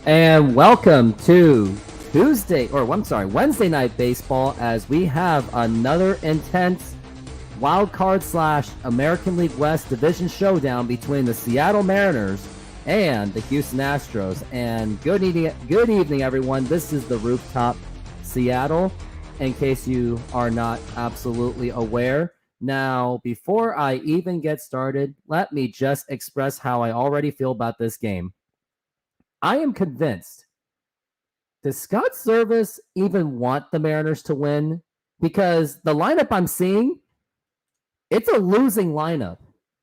And welcome to Wednesday Night Baseball as we have another intense wild card / American League West division showdown between the Seattle Mariners and the Houston Astros. And good evening, everyone. This is the Rooftop Seattle, in case you are not absolutely aware. Now, before I even get started, let me just express how I already feel about this game. I am convinced. Does Scott Service even want the Mariners to win? Because the lineup I'm seeing, it's a losing lineup.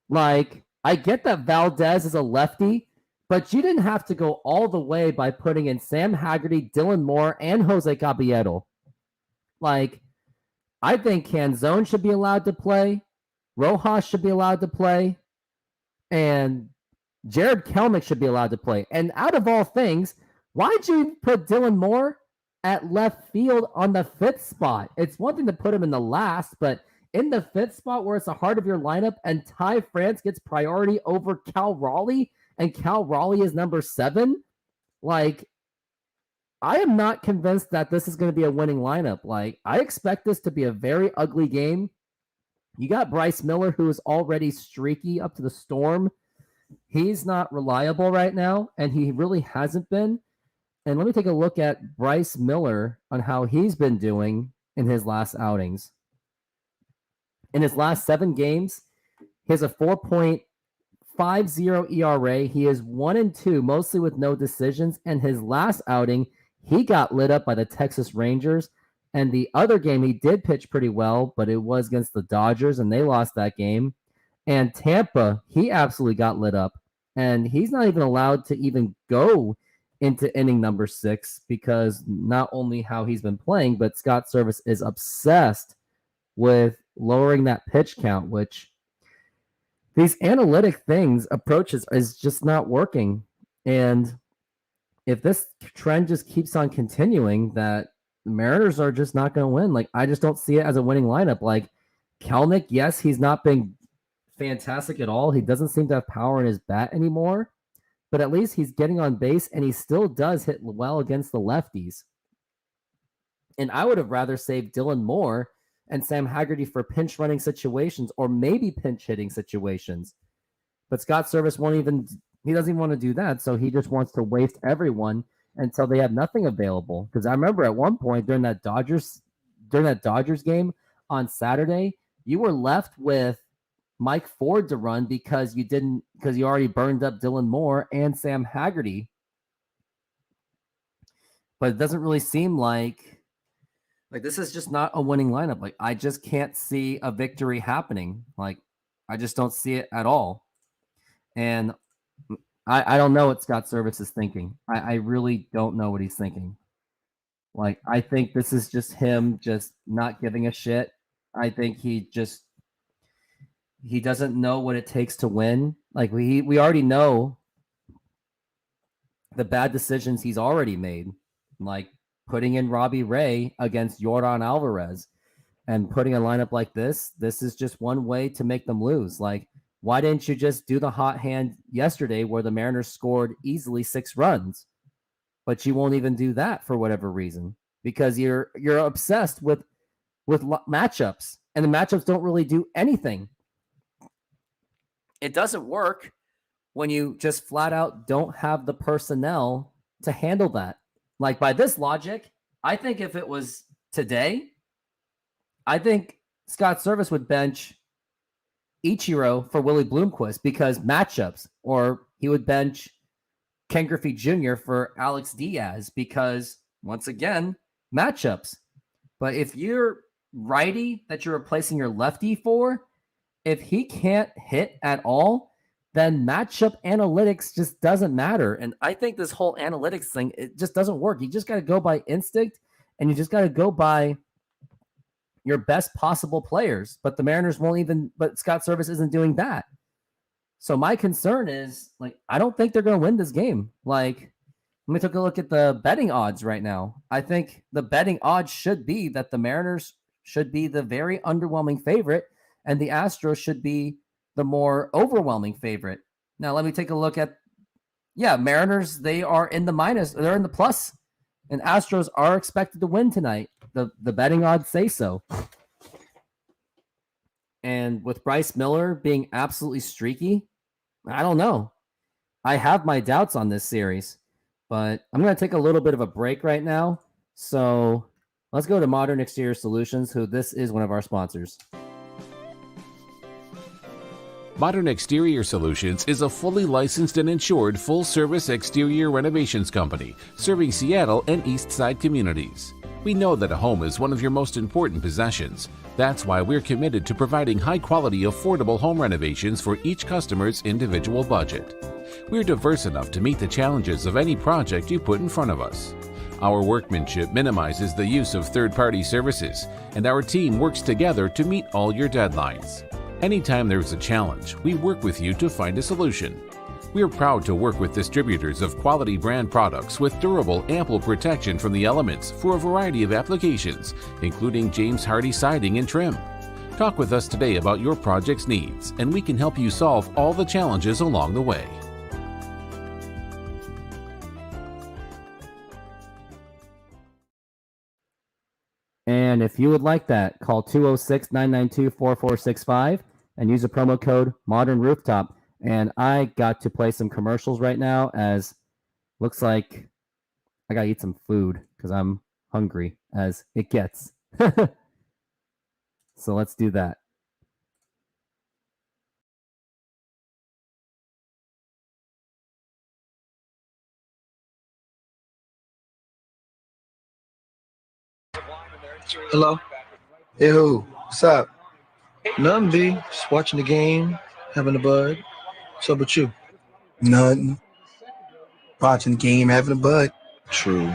Like, I get that Valdez is a lefty, but you didn't have to go all the way by putting in Sam Haggerty, Dylan Moore, and Jose Caballero. Like, I think Canzone should be allowed to play. Rojas should be allowed to play. And Jared Kelnick should be allowed to play. And out of all things, why'd you put Dylan Moore at left field on the 5th spot? It's one thing to put him in the last, but in the 5th spot where it's the heart of your lineup and Ty France gets priority over Cal Raleigh and Cal Raleigh is number 7, like, I am not convinced that this is going to be a winning lineup. Like, I expect this to be a very ugly game. You got Bryce Miller, who is already streaky up to the storm. He's not reliable right now, and he really hasn't been. And let me take a look at Bryce Miller on how he's been doing in his last outings. In his last 7 games, he has a 4.50 ERA. He is 1-2, mostly with no decisions. And his last outing, he got lit up by the Texas Rangers. And the other game, he did pitch pretty well, but it was against the Dodgers, and they lost that game. And Tampa, he absolutely got lit up. And he's not even allowed to even go into inning number 6 because not only how he's been playing, but Scott Service is obsessed with lowering that pitch count, which these analytic approaches is just not working. And if this trend just keeps on continuing, that the Mariners are just not going to win. Like, I just don't see it as a winning lineup. Like, Kelnick, yes, he's not been fantastic at all. He doesn't seem to have power in his bat anymore, but at least he's getting on base and he still does hit well against the lefties. And I would have rather saved Dylan Moore and Sam Haggerty for pinch running situations or maybe pinch hitting situations. But Scott Service doesn't even want to do that. So he just wants to waste everyone until they have nothing available. Because I remember at one point during that Dodgers game on Saturday, you were left with Mike Ford to run because you already burned up Dylan Moore and Sam Haggerty. But it doesn't really seem like this is just not a winning lineup. Like, I just can't see a victory happening. Like, I just don't see it at all. And I don't know what Scott Service is thinking. I really don't know what he's thinking. Like, I think this is just him just not giving a shit. I think he doesn't know what it takes to win. Like, we already know the bad decisions he's already made. Like, putting in Robbie Ray against Yordan Alvarez and putting a lineup like this is just one way to make them lose. Like, why didn't you just do the hot hand yesterday where the Mariners scored easily 6 runs? But you won't even do that for whatever reason, because you're obsessed with matchups, and the matchups don't really do anything. It doesn't work when you just flat out don't have the personnel to handle that. Like, by this logic, I think if it was today, I think Scott Service would bench Ichiro for Willie Bloomquist because matchups, or he would bench Ken Griffey Jr. for Alex Diaz because, once again, matchups. But if you're righty that you're replacing your lefty for, if he can't hit at all, then matchup analytics just doesn't matter. And I think this whole analytics thing, it just doesn't work. You just got to go by instinct, and you just got to go by your best possible players. But the Mariners but Scott Service isn't doing that. So my concern is, like, I don't think they're going to win this game. Like, let me take a look at the betting odds right now. I think the betting odds should be that the Mariners should be the very underwhelming favorite, and the Astros should be the more overwhelming favorite. Now, let me take a look at Yeah, Mariners, they are in the minus. They're in the plus. And Astros are expected to win tonight. The betting odds say so. And with Bryce Miller being absolutely streaky, I don't know. I have my doubts on this series, but I'm going to take a little bit of a break right now. So let's go to Modern Exterior Solutions, who this is one of our sponsors. Modern Exterior Solutions is a fully licensed and insured full-service exterior renovations company serving Seattle and East Side communities. We know that a home is one of your most important possessions. That's why we're committed to providing high-quality, affordable home renovations for each customer's individual budget. We're diverse enough to meet the challenges of any project you put in front of us. Our workmanship minimizes the use of third-party services, and our team works together to meet all your deadlines. Anytime there's a challenge, we work with you to find a solution. We are proud to work with distributors of quality brand products with durable, ample protection from the elements for a variety of applications, including James Hardie siding and trim. Talk with us today about your project's needs, and we can help you solve all the challenges along the way. And if you would like that, call 206-992-4465 and use the promo code Modern Rooftop. And I got to play some commercials right now, as looks like I gotta eat some food because I'm hungry as it gets. So let's do that. Hello? Hey, who? What's up? Nothing, B. Just watching the game, having a bud. What's up with you? Nothing. Watching the game, having a bud. True.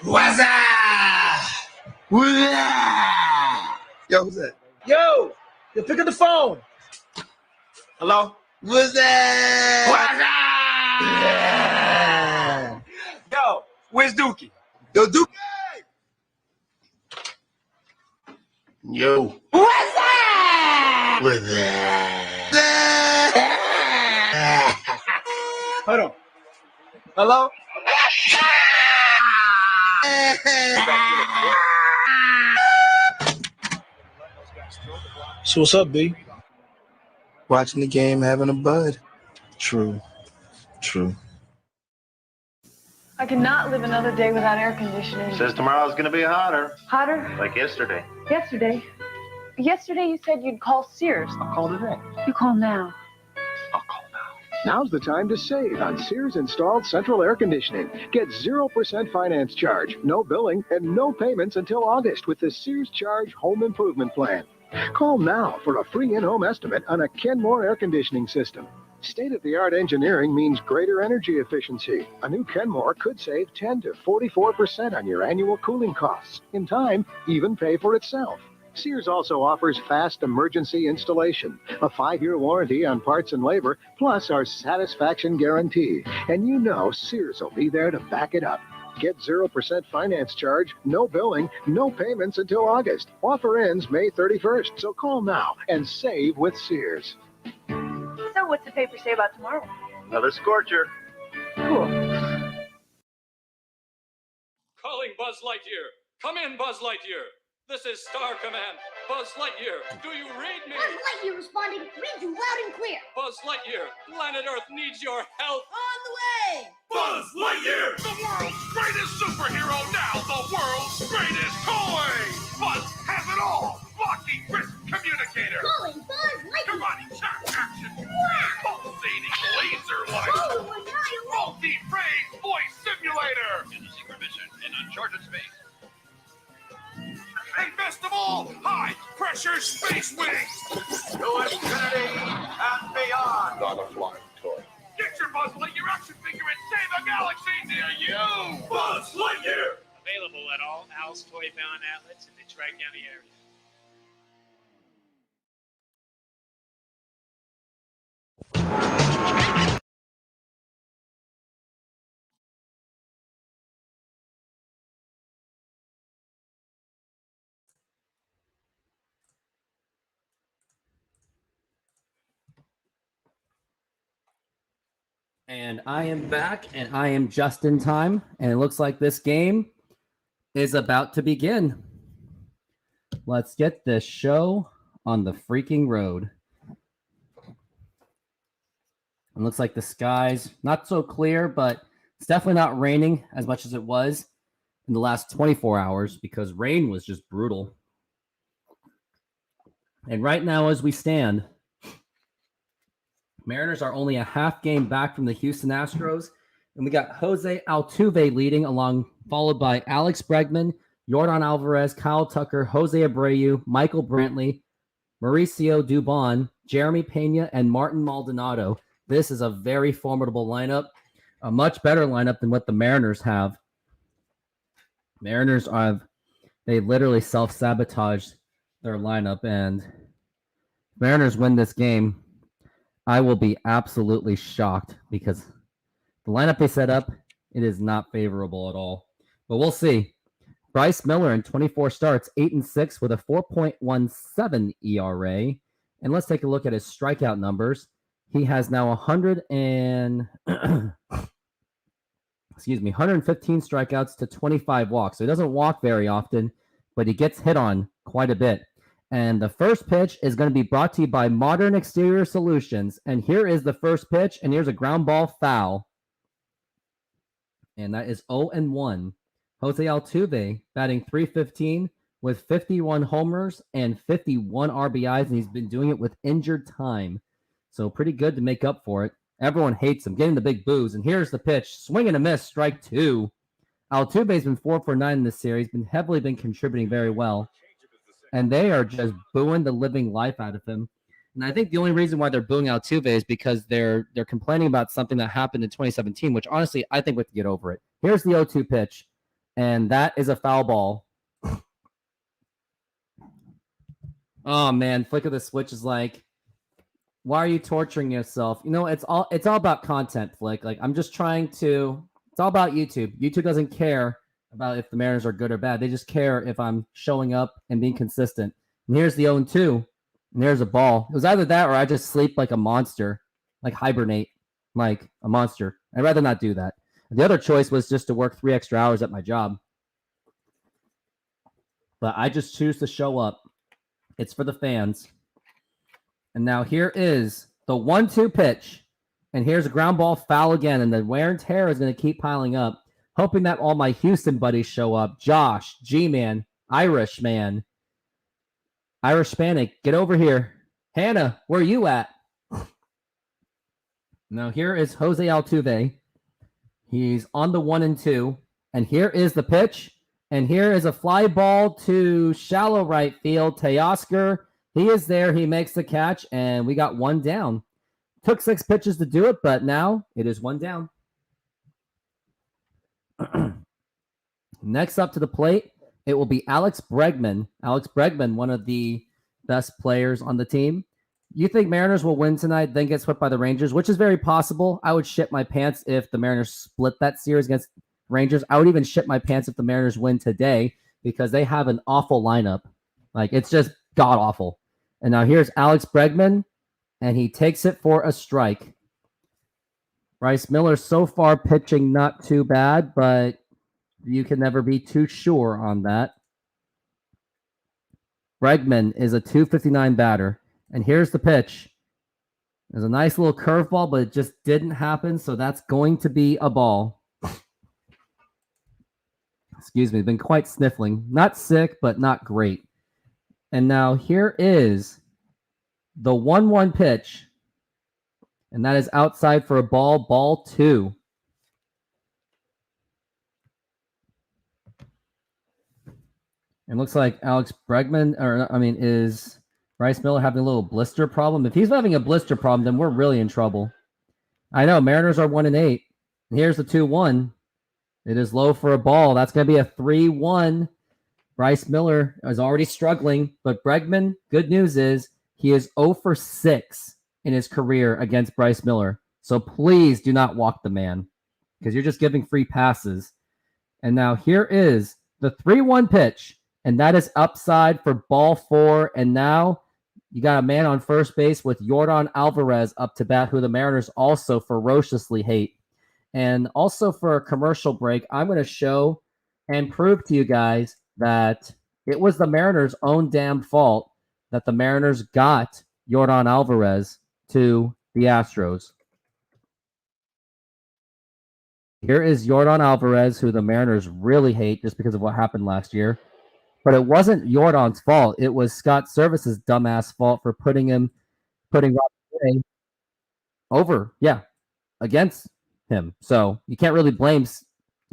What's up? Yo, who's that? Yo, pick up the phone. Hello? What's that? Yo, where's Dookie? Yo, Duke. Yo. What's that? What's that? Hold on. Hello? So what's up, B? Watching the game, having a bud. True. I cannot live another day without air conditioning. Says tomorrow's gonna be hotter, Hotter? like yesterday. Yesterday you said you'd call Sears. I'll call today. You call now. I'll call now. Now's the time to save on Sears installed central air conditioning. Get 0% finance charge, no billing, and no payments until August with the Sears Charge Home Improvement Plan. Call now for a free in-home estimate on a Kenmore air conditioning system. State-of-the-art engineering means greater energy efficiency. A new Kenmore could save 10 to 44% on your annual cooling costs. In time, even pay for itself. Sears also offers fast emergency installation, a 5-year warranty on parts and labor, plus our satisfaction guarantee. And you know Sears will be there to back it up. Get 0% finance charge, no billing, no payments until August. Offer ends May 31st, so call now and save with Sears. So what's the paper say about tomorrow? Another scorcher. Cool. Calling Buzz Lightyear. Come in, Buzz Lightyear. This is Star Command. Buzz Lightyear, do you read me? Buzz Lightyear responding. Read you loud and clear. Buzz Lightyear, planet Earth needs your help. On the way. Buzz Lightyear, the world's greatest superhero, now the world's greatest toy. Buzz has it all. Blocking wrist communicator. Calling Buzz Lightyear. Karate chop action. Pulsating laser light. Oh, annihilate. Multi-phase voice simulator. In a secret mission in uncharted space. And best of all, high-pressure space wings. To infinity and beyond. Not a flying toy. Get your Buzz Lightyear action figure and save a galaxy near you. Buzz Lightyear. Available at all Al's Toy Bound outlets in the Tri-County area. And I am back, and I am just in time. And it looks like this game is about to begin. Let's get this show on the freaking road. It looks like the sky's not so clear, but it's definitely not raining as much as it was in the last 24 hours because rain was just brutal. And right now, as we stand, Mariners are only a half game back from the Houston Astros. And we got Jose Altuve leading followed by Alex Bregman, Yordan Alvarez, Kyle Tucker, Jose Abreu, Michael Brantley, Mauricio Dubon, Jeremy Pena, and Martin Maldonado. This is a very formidable lineup, a much better lineup than what the Mariners have. They literally self-sabotaged their lineup, and Mariners win this game. I will be absolutely shocked because the lineup they set up, it is not favorable at all. But we'll see. Bryce Miller in 24 starts, 8-6 with a 4.17 ERA. And let's take a look at his strikeout numbers. He has now 115 strikeouts to 25 walks. So he doesn't walk very often, but he gets hit on quite a bit. And the first pitch is going to be brought to you by Modern Exterior Solutions. And here is the first pitch, and here's a ground ball foul. And that is 0-1. Jose Altuve batting .315 with 51 homers and 51 RBIs, and he's been doing it with injured time. So pretty good to make up for it. Everyone hates him, getting the big boos. And here's the pitch. Swing and a miss, strike 2. Altuve's been 4 for 9 in this series, been contributing very well. And they are just booing the living life out of him. And I think the only reason why they're booing Altuve is because they're complaining about something that happened in 2017, which honestly, I think we have to get over it. Here's the 0-2 pitch, and that is a foul ball. Oh, man, flick of the switch is like, why are you torturing yourself? You know, it's all about content, Flick. Like, I'm just trying to, it's all about YouTube. YouTube doesn't care about if the Mariners are good or bad. They just care if I'm showing up and being consistent. And here's the 0-2, and there's a ball. It was either that or I just sleep like a monster, like hibernate like a monster. I'd rather not do that. The other choice was just to work 3 extra hours at my job. But I just choose to show up. It's for the fans. And now here is the 1-2 pitch. And here's a ground ball foul again. And the wear and tear is going to keep piling up. Hoping that all my Houston buddies show up. Josh, G-Man, Irish Man. Irish Hispanic, get over here. Hannah, where are you at? Now here is Jose Altuve. He's on the 1-2. And here is the pitch. And here is a fly ball to shallow right field. Teoscar, he is there. He makes the catch. And we got 1 down. Took 6 pitches to do it, but now it is 1 down. Next up to the plate, it will be Alex Bregman. Alex Bregman, one of the best players on the team. You think Mariners will win tonight, then get swept by the Rangers, which is very possible. I would shit my pants if the Mariners split that series against Rangers. I would even shit my pants if the Mariners win today because they have an awful lineup. Like, it's just god-awful. And now here's Alex Bregman, and he takes it for a strike. Bryce Miller so far pitching not too bad, but you can never be too sure on that. Bregman is a .259 batter. And here's the pitch. There's a nice little curveball, but it just didn't happen, so that's going to be a ball. Excuse me, been quite sniffling. Not sick, but not great. And now here is the 1-1 pitch. And that is outside for a ball 2. It looks like Alex Bregman, is Bryce Miller having a little blister problem? If he's having a blister problem, then we're really in trouble. I know, Mariners are 1-8. And here's the 2-1. It is low for a ball. That's going to be a 3-1. Bryce Miller is already struggling, but Bregman, good news is he is 0 for 6 in his career against Bryce Miller. So please do not walk the man because you're just giving free passes. And now here is the 3-1 pitch, and that is upside for ball 4. And now You got a man on first base with Yordan Alvarez up to bat, who the Mariners also ferociously hate. And also for a commercial break, I'm going to show and prove to you guys that it was the Mariners' own damn fault that the Mariners got Yordan Alvarez to the Astros. Here is Yordan Alvarez, who the Mariners really hate just because of what happened last year. But it wasn't Yordan's fault. It was Scott Service's dumbass fault for putting Robbie Ray over, against him. So you can't really blame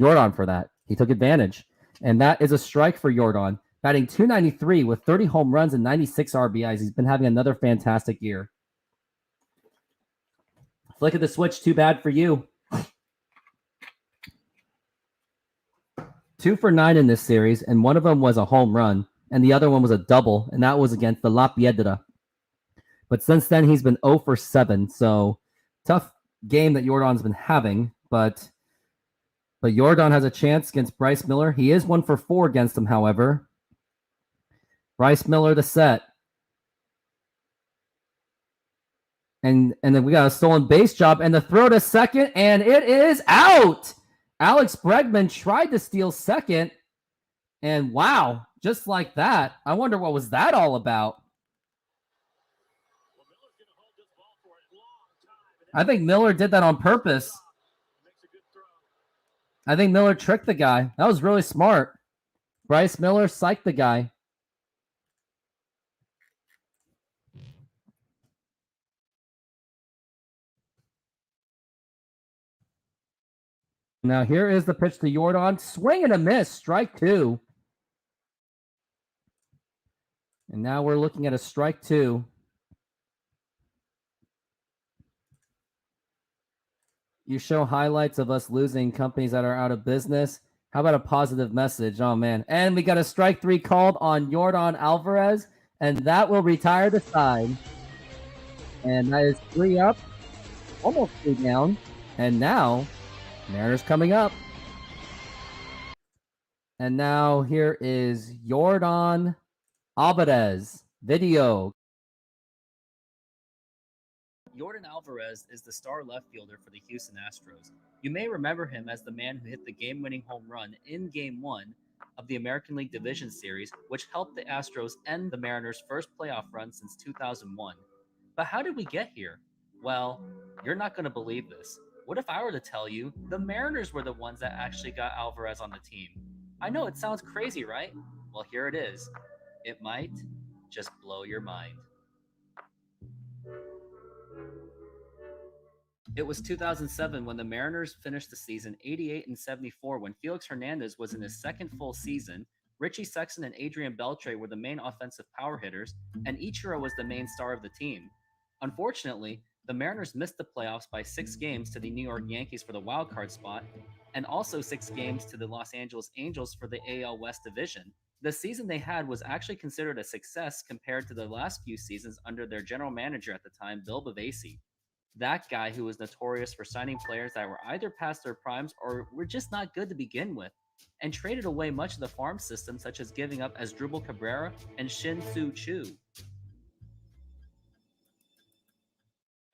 Yordan for that. He took advantage. And that is a strike for Yordan, batting .293 with 30 home runs and 96 RBIs. He's been having another fantastic year. Flick of the switch, too bad for you. 2 for 9 in this series, and one of them was a home run, and the other one was a double, and that was against the La Piedra. But since then, he's been 0 for 7, so tough game that Yordan's been having, but Yordan has a chance against Bryce Miller. He is 1 for 4 against him, however. Bryce Miller the set. And then we got a stolen base job, and the throw to second, and it is out! Alex Bregman tried to steal second, and wow, just like that. I wonder what was that all about. I think Miller did that on purpose. I think Miller tricked the guy. That was really smart. Bryce Miller psyched the guy. Now here is the pitch to Yordan. Swing and a miss. Strike 2. And now we're looking at a strike 2. You show highlights of us losing companies that are out of business. How about a positive message? Oh, man. And we got a strike 3 called on Yordan Alvarez, and that will retire the side. And that is 3 up, almost 3 down. And now, Mariners coming up. And now here is Yordan Alvarez video. Yordan Alvarez is the star left fielder for the Houston Astros. You may remember him as the man who hit the game-winning home run in Game 1 of the American League Division Series, which helped the Astros end the Mariners' first playoff run since 2001. But how did we get here? Well, you're not going to believe this. What if I were to tell you the Mariners were the ones that actually got Alvarez on the team? I know it sounds crazy, right? Well, here it is. It might just blow your mind. It was 2007 when the Mariners finished the season 88-74 when Felix Hernandez was in his second full season, Richie Sexson and Adrian Beltre were the main offensive power hitters, and Ichiro was the main star of the team. Unfortunately, the Mariners missed the playoffs by 6 games to the New York Yankees for the wildcard spot, and also 6 games to the Los Angeles Angels for the AL West division. The season they had was actually considered a success compared to the last few seasons under their general manager at the time, Bill Bavasi. That guy who was notorious for signing players that were either past their primes or were just not good to begin with, and traded away much of the farm system, such as giving up Asdrubal Cabrera and Shin-Soo Choo.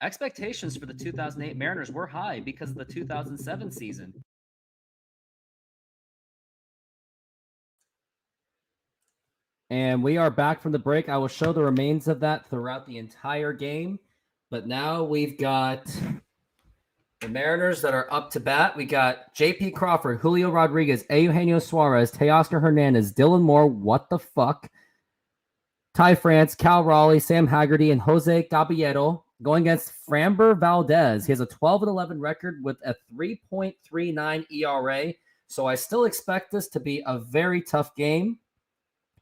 Expectations for the 2008 Mariners were high because of the 2007 season. And we are back from the break. I will show the remains of that throughout the entire game. But now we've got the Mariners that are up to bat. We got J.P. Crawford, Julio Rodriguez, Eugenio Suarez, Teoscar Hernandez, Dylan Moore, what the fuck? Ty France, Cal Raleigh, Sam Haggerty, and Jose Caballero going against Framber Valdez. He has a 12-11 record with a 3.39 ERA. So I still expect this to be a very tough game.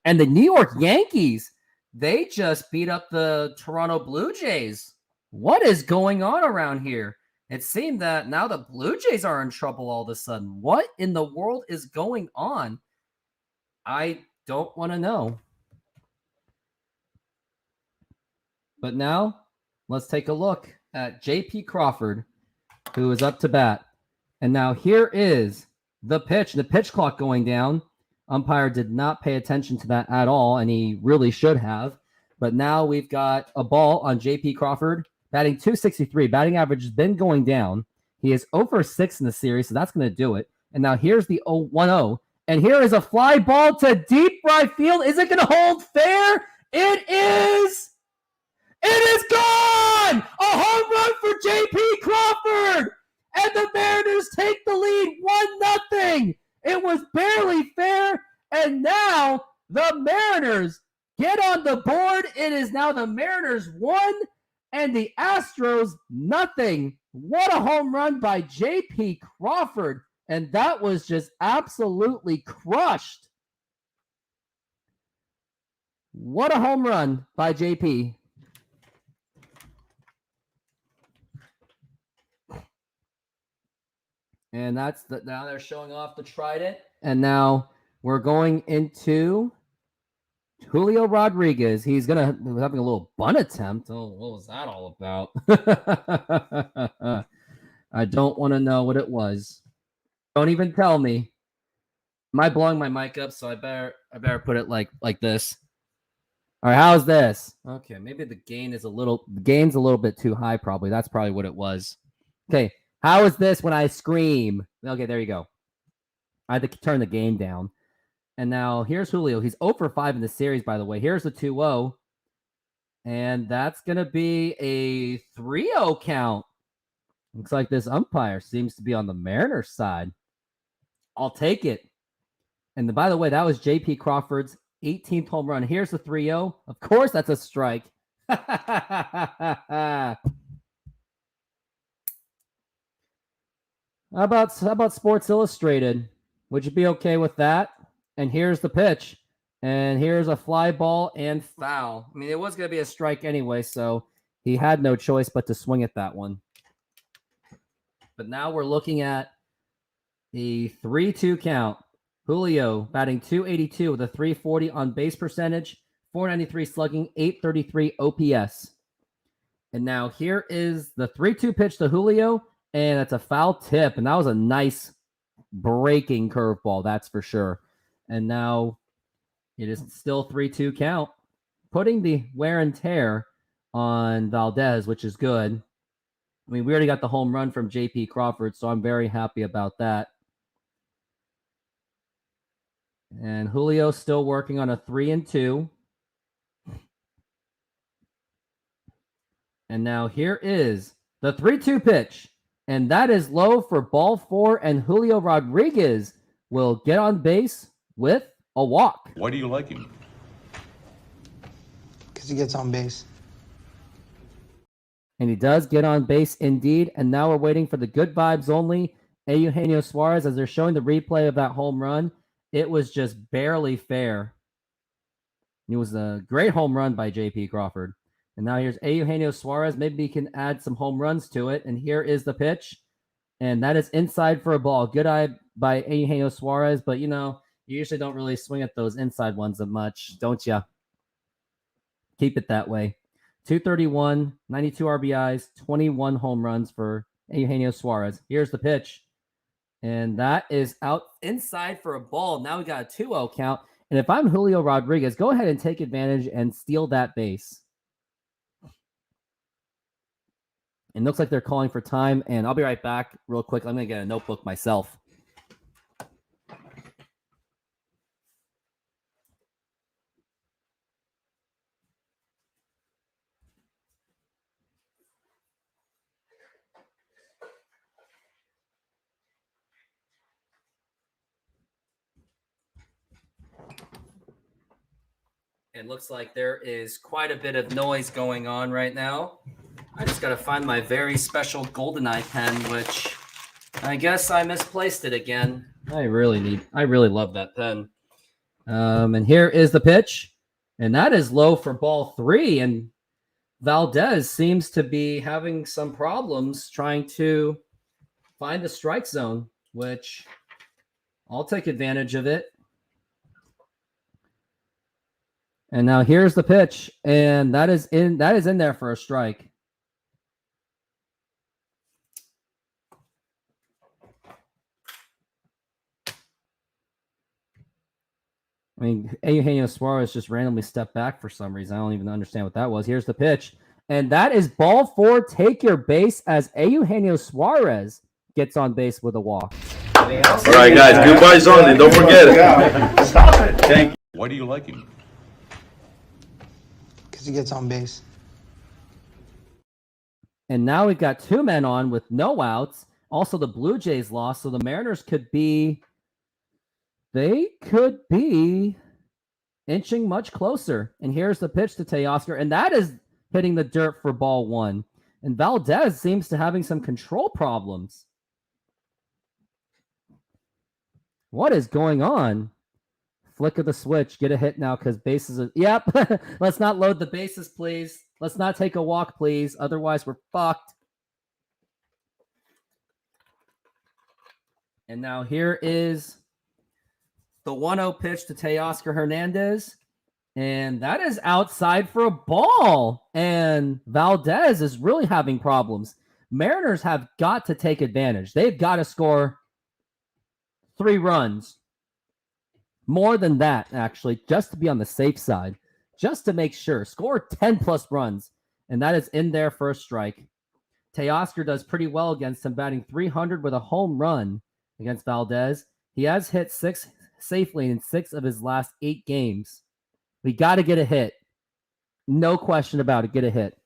And the New York Yankees, they just beat up the Toronto Blue Jays. What is going on around here? It seemed that now the Blue Jays are in trouble all of a sudden. What in the world is going on? I don't want to know. But now, let's take a look at J.P. Crawford, who is up to bat. And now here is the pitch. The pitch clock going down. Umpire did not pay attention to that at all, and he really should have. But now we've got a ball on J.P. Crawford, batting .263. Batting average has been going down. He is 0 for 6 in the series, so that's going to do it. And now here's the 1-0. And here is a fly ball to deep right field. Is it going to hold fair? It is! It is gone! A home run for J.P. Crawford! And the Mariners take the lead 1-0. It was barely fair, and now the Mariners get on the board. It is now the Mariners 1 and the Astros 0. What a home run by J.P. Crawford. And that was just absolutely crushed. What a home run by JP. And now they're showing off the trident. And now we're going into Julio Rodriguez. He's having a little bunt attempt. Oh, what was that all about? I don't want to know what it was. Don't even tell me. Am I blowing my mic up? So I better put it like this. All right, how's this? Okay, maybe the gain's a little bit too high, probably. That's probably what it was. Okay, how is this when I scream? Okay, there you go. I had to turn the gain down. And now here's Julio. He's 0 for 5 in the series, by the way. Here's the 2-0. And that's going to be a 3-0 count. Looks like this umpire seems to be on the Mariners side. I'll take it. And by the way, that was J.P. Crawford's 18th home run. Here's the 3-0. Of course, that's a strike. How about Sports Illustrated? Would you be okay with that? And here's the pitch. And here's a fly ball and foul. I mean, it was going to be a strike anyway, so he had no choice but to swing at that one. But now we're looking at the 3-2 count. Julio batting .282 with a .340 on base percentage, .493 slugging, .833 OPS. And now here is the 3-2 pitch to Julio, and it's a foul tip. And that was a nice breaking curveball, that's for sure. And now it is still 3-2 count, putting the wear and tear on Valdez, which is good. I mean, we already got the home run from J.P. Crawford, so I'm very happy about that. And Julio still working on a 3-2. And now here is the 3-2 pitch. And that is low for ball 4. And Julio Rodriguez will get on base with a walk. Why do you like him? Because he gets on base. And he does get on base indeed. And now we're waiting for the good vibes only. Eugenio Suarez, as they're showing the replay of that home run. It was just barely fair. It was a great home run by J.P. Crawford. And now here's Eugenio Suarez. Maybe he can add some home runs to it. And here is the pitch. And that is inside for a ball. Good eye by Eugenio Suarez. But, you usually don't really swing at those inside ones that much, don't you? Keep it that way. 231, 92 RBIs, 21 home runs for Eugenio Suarez. Here's the pitch. And that is out inside for a ball. Now we got a 2-0 count. And if I'm Julio Rodriguez, go ahead and take advantage and steal that base. It looks like they're calling for time. And I'll be right back real quick. I'm going to get a notebook myself. It looks like there is quite a bit of noise going on right now. I just got to find my very special GoldenEye pen, which I guess I misplaced it again. I really love that pen. And here is the pitch. And that is low for ball 3. And Valdez seems to be having some problems trying to find the strike zone, which I'll take advantage of it. And now here's the pitch, and that is in there for a strike. I mean, Eugenio Suarez just randomly stepped back for some reason. I don't even understand what that was. Here's the pitch. And that is ball 4. Take your base as Eugenio Suarez gets on base with a walk. All right, guys. Goodbyes only. Don't forget it. Stop it. Thank you. Why do you like him? Because he gets on base. And now we've got 2 men on with no outs. Also, the Blue Jays lost, so the Mariners could be inching much closer. And here's the pitch to Teoscar, and that is hitting the dirt for ball 1. And Valdez seems to having some control problems. What is going on? Flick of the switch. Get a hit now because bases are... Yep. Let's not load the bases, please. Let's not take a walk, please. Otherwise, we're fucked. And now here is the 1-0 pitch to Teoscar Hernandez. And that is outside for a ball. And Valdez is really having problems. Mariners have got to take advantage. They've got to score 3 runs. More than that, actually, just to be on the safe side. Just to make sure. Score 10-plus runs. And that is in there for a strike. Teoscar does pretty well against him, batting .300 with a home run against Valdez. He has hit 6 safely in 6 of his last 8 games. We got to get a hit. No question about it. Get a hit.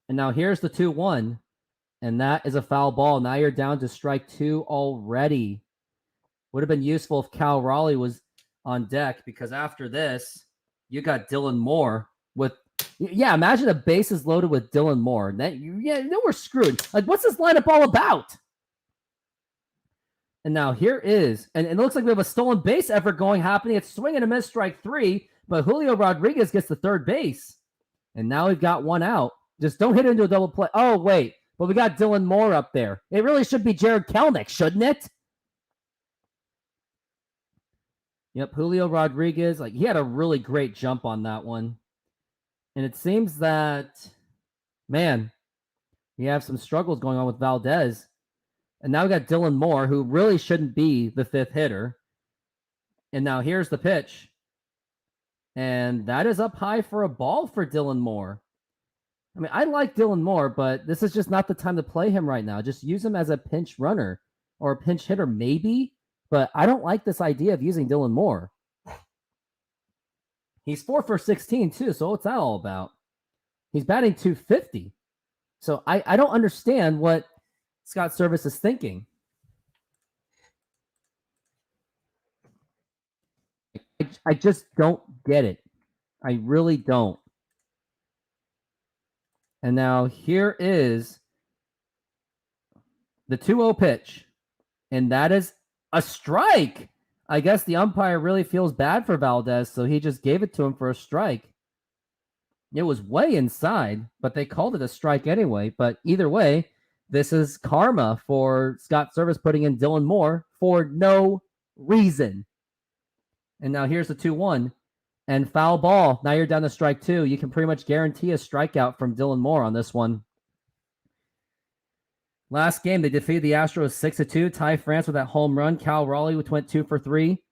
And now here's the 2-1. And that is a foul ball. Now you're down to strike 2 already. Would have been useful if Cal Raleigh was on deck, because after this, you got Dylan Moore with... Yeah, imagine the bases loaded with Dylan Moore. Then we're screwed. Like, what's this lineup all about? And now here is, and it looks like we have a stolen base effort happening. It's swing and a miss, strike 3, but Julio Rodriguez gets the third base. And now we've got 1 out. Just don't hit into a double play. Oh, wait. But we got Dylan Moore up there. It really should be Jared Kelnick, shouldn't it? Yep, Julio Rodriguez. Like, he had a really great jump on that one. And it seems that, man, we have some struggles going on with Valdez. And now we got Dylan Moore, who really shouldn't be the 5th hitter. And now here's the pitch. And that is up high for a ball for Dylan Moore. I mean, I like Dylan Moore, but this is just not the time to play him right now. Just use him as a pinch runner or a pinch hitter, maybe. But I don't like this idea of using Dylan Moore. He's 4 for 16, too, so what's that all about? He's batting .250. So I don't understand what Scott Service is thinking. I just don't get it. I really don't. And now here is the 2-0 pitch. And that is a strike. I guess the umpire really feels bad for Valdez, so he just gave it to him for a strike. It was way inside, but they called it a strike anyway. But either way, this is karma for Scott Service putting in Dylan Moore for no reason. And now here's the 2-1. And foul ball. Now you're down to strike 2. You can pretty much guarantee a strikeout from Dylan Moore on this one. Last game, they defeated the Astros 6-2. Ty France with that home run. Cal Raleigh went 2 for 3.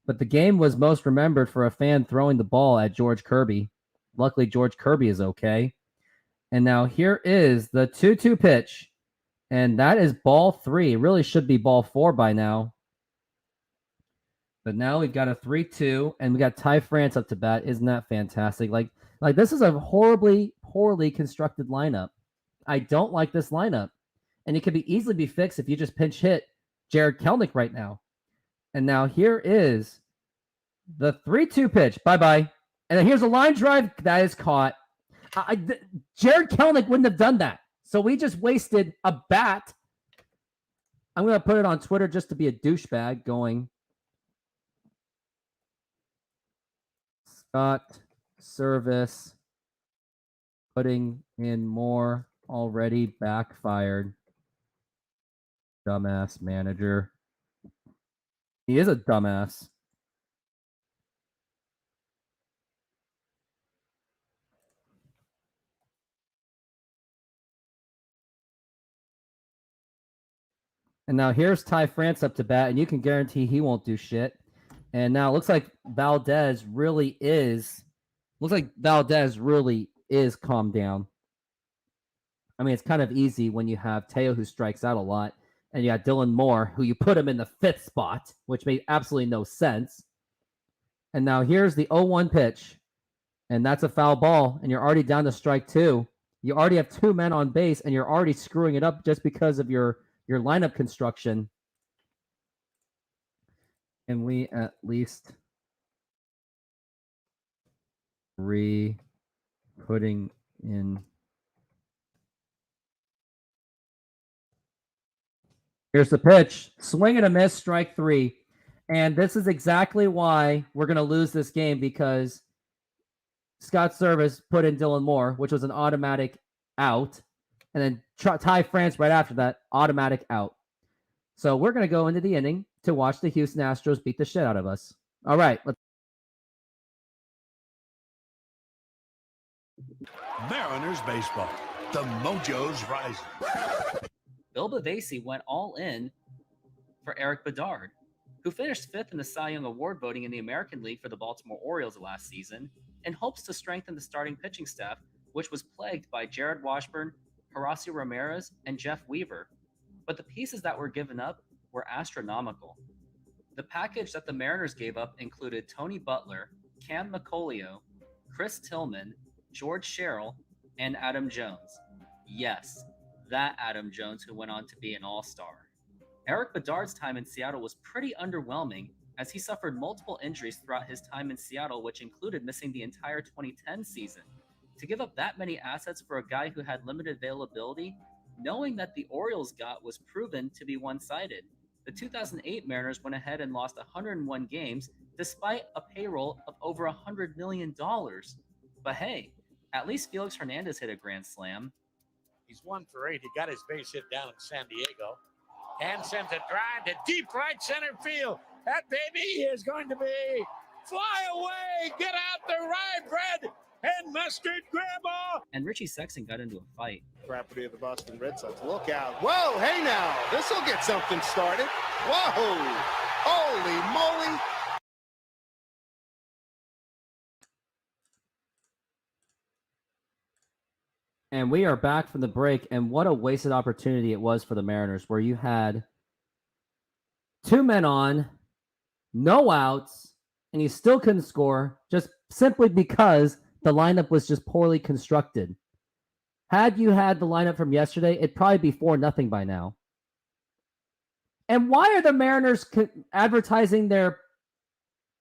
But the game was most remembered for a fan throwing the ball at George Kirby. Luckily, George Kirby is okay. And now here is the 2-2 pitch. And that is ball 3. It really should be ball 4 by now. But now we've got a 3-2, and we got Ty France up to bat. Isn't that fantastic? Like this is a poorly constructed lineup. I don't like this lineup. And it could easily be fixed if you just pinch hit Jared Kelnick right now. And now here is the 3-2 pitch. Bye-bye. And then here's a line drive that is caught. Jared Kelnick wouldn't have done that. So we just wasted a bat. I'm going to put it on Twitter just to be a douchebag going, Scott Service putting in more already backfired. Dumbass manager. He is a dumbass. And now here's Ty France up to bat, and you can guarantee he won't do shit. And now it looks like Valdez really is calmed down. I mean, it's kind of easy when you have Teo who strikes out a lot, and you got Dylan Moore, who you put him in the 5th spot, which made absolutely no sense. And now here's the 0-1 pitch, and that's a foul ball, and you're already down to strike 2. You already have 2 men on base, and you're already screwing it up just because of your lineup construction. And we at least putting in. Here's the pitch. Swing and a miss, strike 3. And this is exactly why we're going to lose this game, because Scott Service put in Dylan Moore, which was an automatic out. And then Ty France right after that, automatic out. So we're going to go into the inning to watch the Houston Astros beat the shit out of us. All right. Mariners baseball. The mojo's rising. Bill Bavasi went all in for Eric Bedard, who finished 5th in the Cy Young Award voting in the American League for the Baltimore Orioles last season, and hopes to strengthen the starting pitching staff, which was plagued by Jared Washburn, Horacio Ramirez, and Jeff Weaver. But the pieces that were given up were astronomical. The package that the Mariners gave up included Tony Butler, Cam McColio, Chris Tillman, George Sherrill, and Adam Jones. Yes, that Adam Jones who went on to be an all-star. Eric Bedard's time in Seattle was pretty underwhelming, as he suffered multiple injuries throughout his time in Seattle, which included missing the entire 2010 season. To give up that many assets for a guy who had limited availability, knowing that the Orioles got was proven to be one-sided. The 2008 Mariners went ahead and lost 101 games, despite a payroll of over $100 million. But hey, at least Felix Hernandez hit a grand slam. He's 1 for 8. He got his base hit down in San Diego and sends a drive to deep right center field. That baby is going to be fly away. Get out the rye bread and mustard grandma. And Richie Sexton got into a fight. Property of the Boston Red Sox. Look out. Whoa, hey now. This will get something started. Whoa. Holy moly. And we are back from the break, and what a wasted opportunity it was for the Mariners, where you had 2 men on, no outs, and you still couldn't score just simply because the lineup was just poorly constructed. Had you had the lineup from yesterday, it'd probably be 4-0 by now. And why are the Mariners advertising their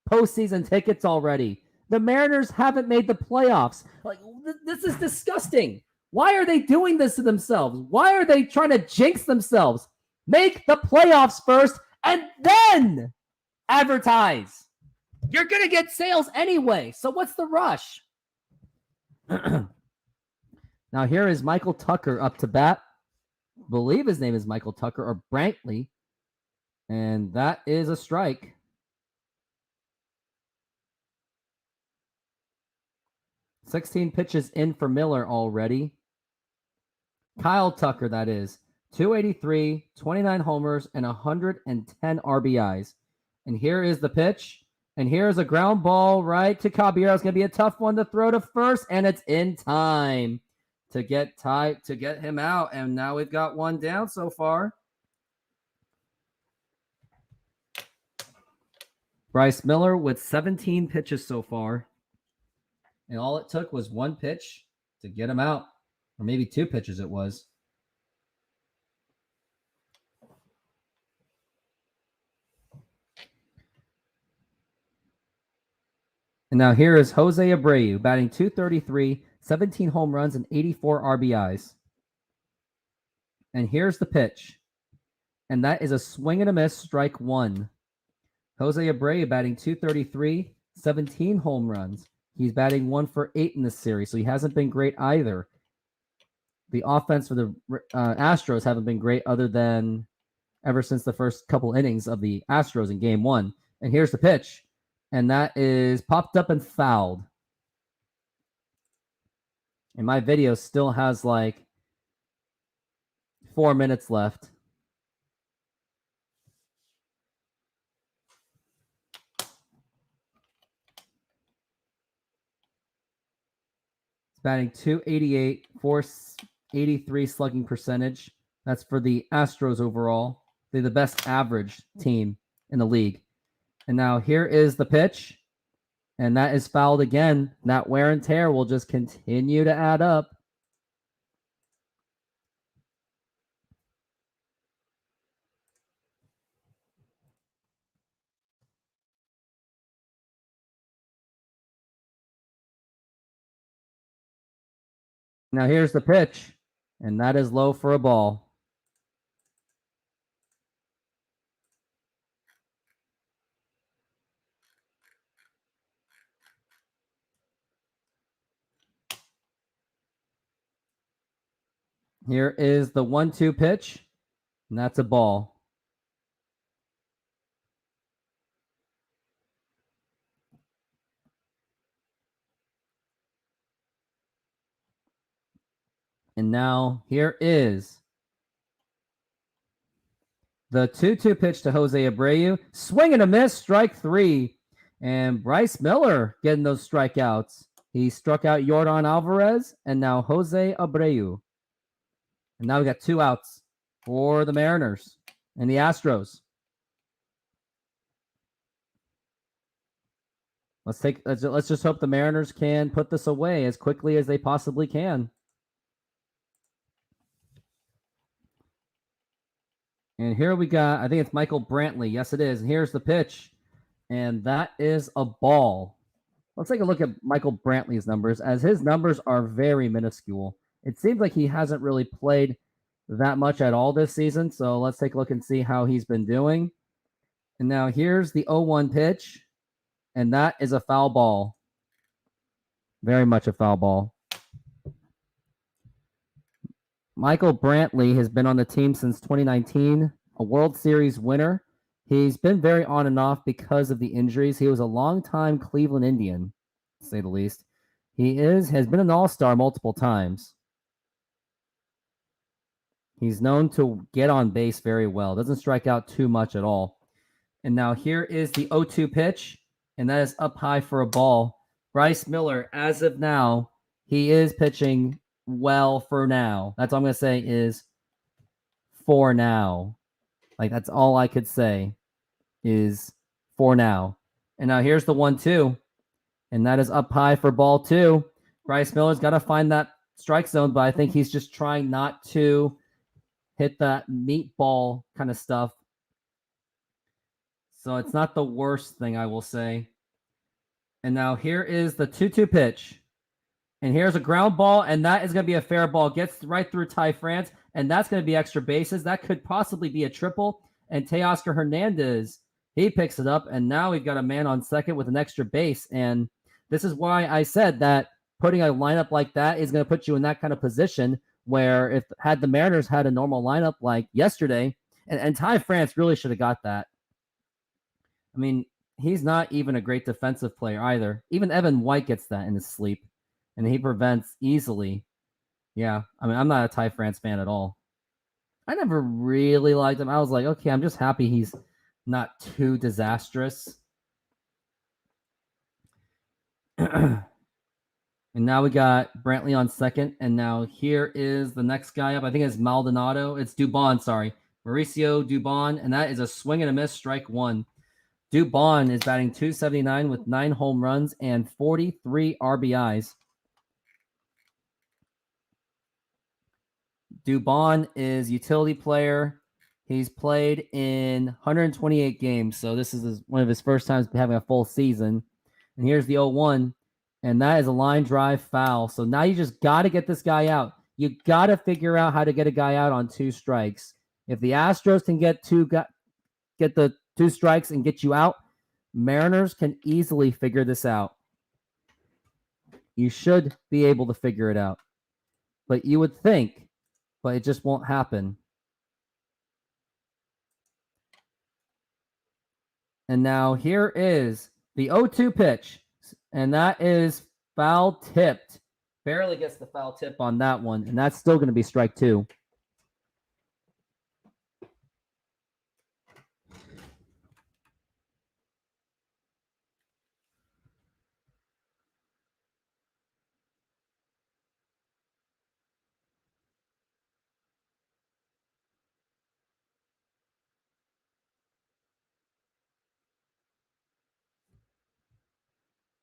postseason tickets already? The Mariners haven't made the playoffs. Like, this is disgusting. Why are they doing this to themselves? Why are they trying to jinx themselves? Make the playoffs first and then advertise. You're going to get sales anyway, so what's the rush? Now here is Michael Tucker up to bat. I believe his name is Michael Tucker or Brantley. And that is a strike. $16 pitches in for Miller already. Kyle Tucker, that is. 283, 29 homers, and 110 RBIs. And here is the pitch. And here's a ground ball right to Caballero. It's going to be a tough one to throw to first, and it's in time to get him out. And now we've got one down so far. Bryce Miller with 17 pitches so far. And all it took was 1 pitch to get him out. Or maybe 2 pitches it was. And now here is Jose Abreu batting .233, 17 home runs, and 84 RBIs. And here's the pitch. And that is a swing and a miss, strike 1. Jose Abreu batting .233, 17 home runs. He's batting 1 for 8 in this series, so he hasn't been great either. The offense for the Astros haven't been great other than ever since the first couple innings of the Astros in Game 1. And here's the pitch. And that is popped up and fouled. And my video still has like 4 minutes left. batting 288, 483 slugging percentage. That's for the Astros overall. They're the best average team in the league. And now here is the pitch. And that is fouled again. That wear and tear will just continue to add up. Now here's the pitch. And that is low for a ball. Here is the 1-2 pitch. And that's a ball. And now here is the 2-2 pitch to Jose Abreu. Swing and a miss, strike 3. And Bryce Miller getting those strikeouts. He struck out Jordan Alvarez and now Jose Abreu. And now we got 2 outs for the Mariners and the Astros. Let's just hope the Mariners can put this away as quickly as they possibly can. And here we got, I think it's Michael Brantley. Yes, it is. And here's the pitch. And that is a ball. Let's take a look at Michael Brantley's numbers, as his numbers are very minuscule. It seems like he hasn't really played that much at all this season. So let's take a look and see how he's been doing. And now here's the 0-1 pitch. And that is a foul ball. Very much a foul ball. Michael Brantley has been on the team since 2019, a World Series winner. He's been very on and off because of the injuries. He was a longtime Cleveland Indian, to say the least. He has been an all-star multiple times. He's known to get on base very well. Doesn't strike out too much at all. And now here is the 0-2 pitch, and that is up high for a ball. Bryce Miller, as of now, he is pitching well for now. That's all I'm going to say is for now. Like, that's all I could say is for now. And now here's the 1-2. And that is up high for ball 2. Bryce Miller's got to find that strike zone, but I think he's just trying not to hit that meatball kind of stuff. So it's not the worst thing, I will say. And now here is the 2-2 pitch. And here's a ground ball, and that is going to be a fair ball. Gets right through Ty France, and that's going to be extra bases. That could possibly be a triple. And Teoscar Hernandez, he picks it up, and now we've got a man on second with an extra base. And this is why I said that putting a lineup like that is going to put you in that kind of position where if had the Mariners had a normal lineup like yesterday, and Ty France really should have got that. I mean, he's not even a great defensive player either. Even Evan White gets that in his sleep. And he prevents easily. Yeah, I mean, I'm not a Ty France fan at all. I never really liked him. I was like, okay, I'm just happy he's not too disastrous. And now we got Brantley on second. And now here is the next guy up. I think it's Maldonado. It's Dubon, sorry. Mauricio Dubon. And that is a swing and a miss, strike 1. Dubon is batting .279 with 9 home runs and 43 RBIs. Dubon is utility player. He's played in 128 games, so this is one of his first times having a full season. And here's the 0-1, and that is a line drive foul. So now you just got to get this guy out. You got to figure out how to get a guy out on 2 strikes. If the Astros can get the 2 strikes and get you out, Mariners can easily figure this out. You should be able to figure it out. But you would think, but it just won't happen. And now here is the 0-2 pitch, and that is foul tipped. Barely gets the foul tip on that one, and that's still going to be strike 2.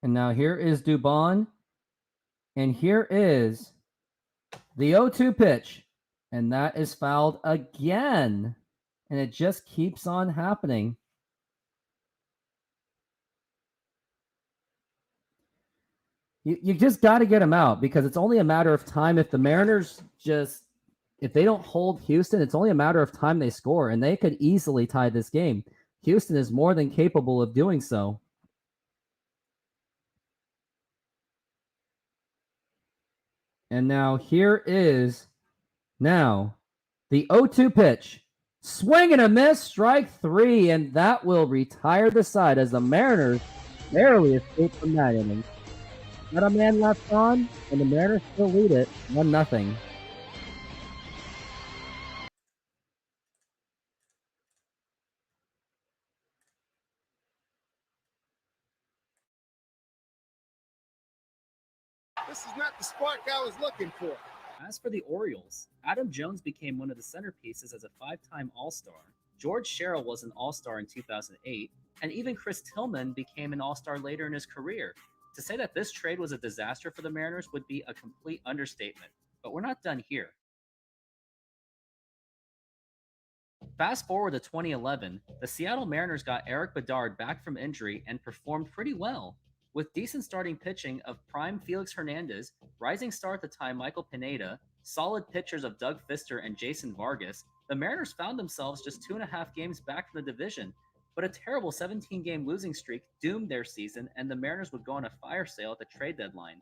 And now here is Dubon. And here is the 0-2 pitch. And that is fouled again. And it just keeps on happening. You just got to get him out because it's only a matter of time. If the Mariners if they don't hold Houston, it's only a matter of time they score, and they could easily tie this game. Houston is more than capable of doing so. And now here is the 0-2 pitch. Swing and a miss, strike 3, and that will retire the side as the Mariners barely escape from that inning. Not a man left on, and the Mariners still lead it 1-0. This is not the spark I was looking for. As for the Orioles, Adam Jones became one of the centerpieces as a 5-time All-Star. George Sherrill was an All-Star in 2008, and even Chris Tillman became an All-Star later in his career. To say that this trade was a disaster for the Mariners would be a complete understatement, but we're not done here. Fast forward to 2011, the Seattle Mariners got Eric Bedard back from injury and performed pretty well. With decent starting pitching of prime Felix Hernandez, rising star at the time Michael Pineda, solid pitchers of Doug Fister and Jason Vargas, the Mariners found themselves just 2.5 games back from the division. But a terrible 17-game losing streak doomed their season, and the Mariners would go on a fire sale at the trade deadline.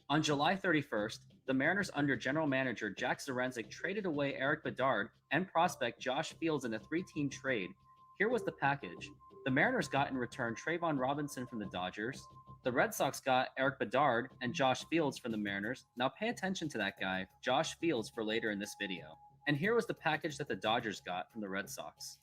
On July 31st, the Mariners under general manager Jack Zarenzik traded away Eric Bedard and prospect Josh Fields in a 3-team trade. Here was the package. The Mariners got in return Trayvon Robinson from the Dodgers. The Red Sox got Eric Bedard and Josh Fields from the Mariners. Now pay attention to that guy, Josh Fields, for later in this video. And here was the package that the Dodgers got from the Red Sox.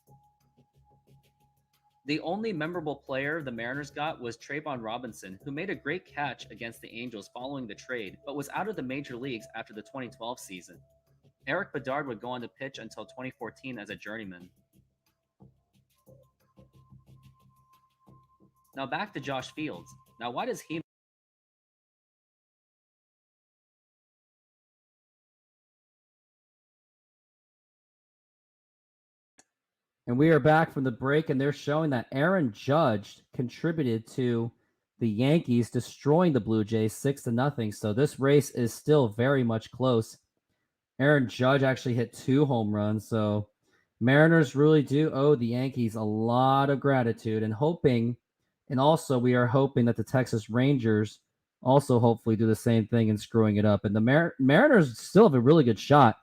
The only memorable player the Mariners got was Trayvon Robinson, who made a great catch against the Angels following the trade, but was out of the major leagues after the 2012 season. Eric Bedard would go on to pitch until 2014 as a journeyman. Now back to Josh Fields. Now why does he And we are back from the break, and they're showing that Aaron Judge contributed to the Yankees destroying the Blue Jays 6-0. So this race is still very much close. Aaron Judge actually hit 2 home runs. So Mariners really do owe the Yankees a lot of gratitude and also we are hoping that the Texas Rangers also hopefully do the same thing in screwing it up. And the Mariners still have a really good shot.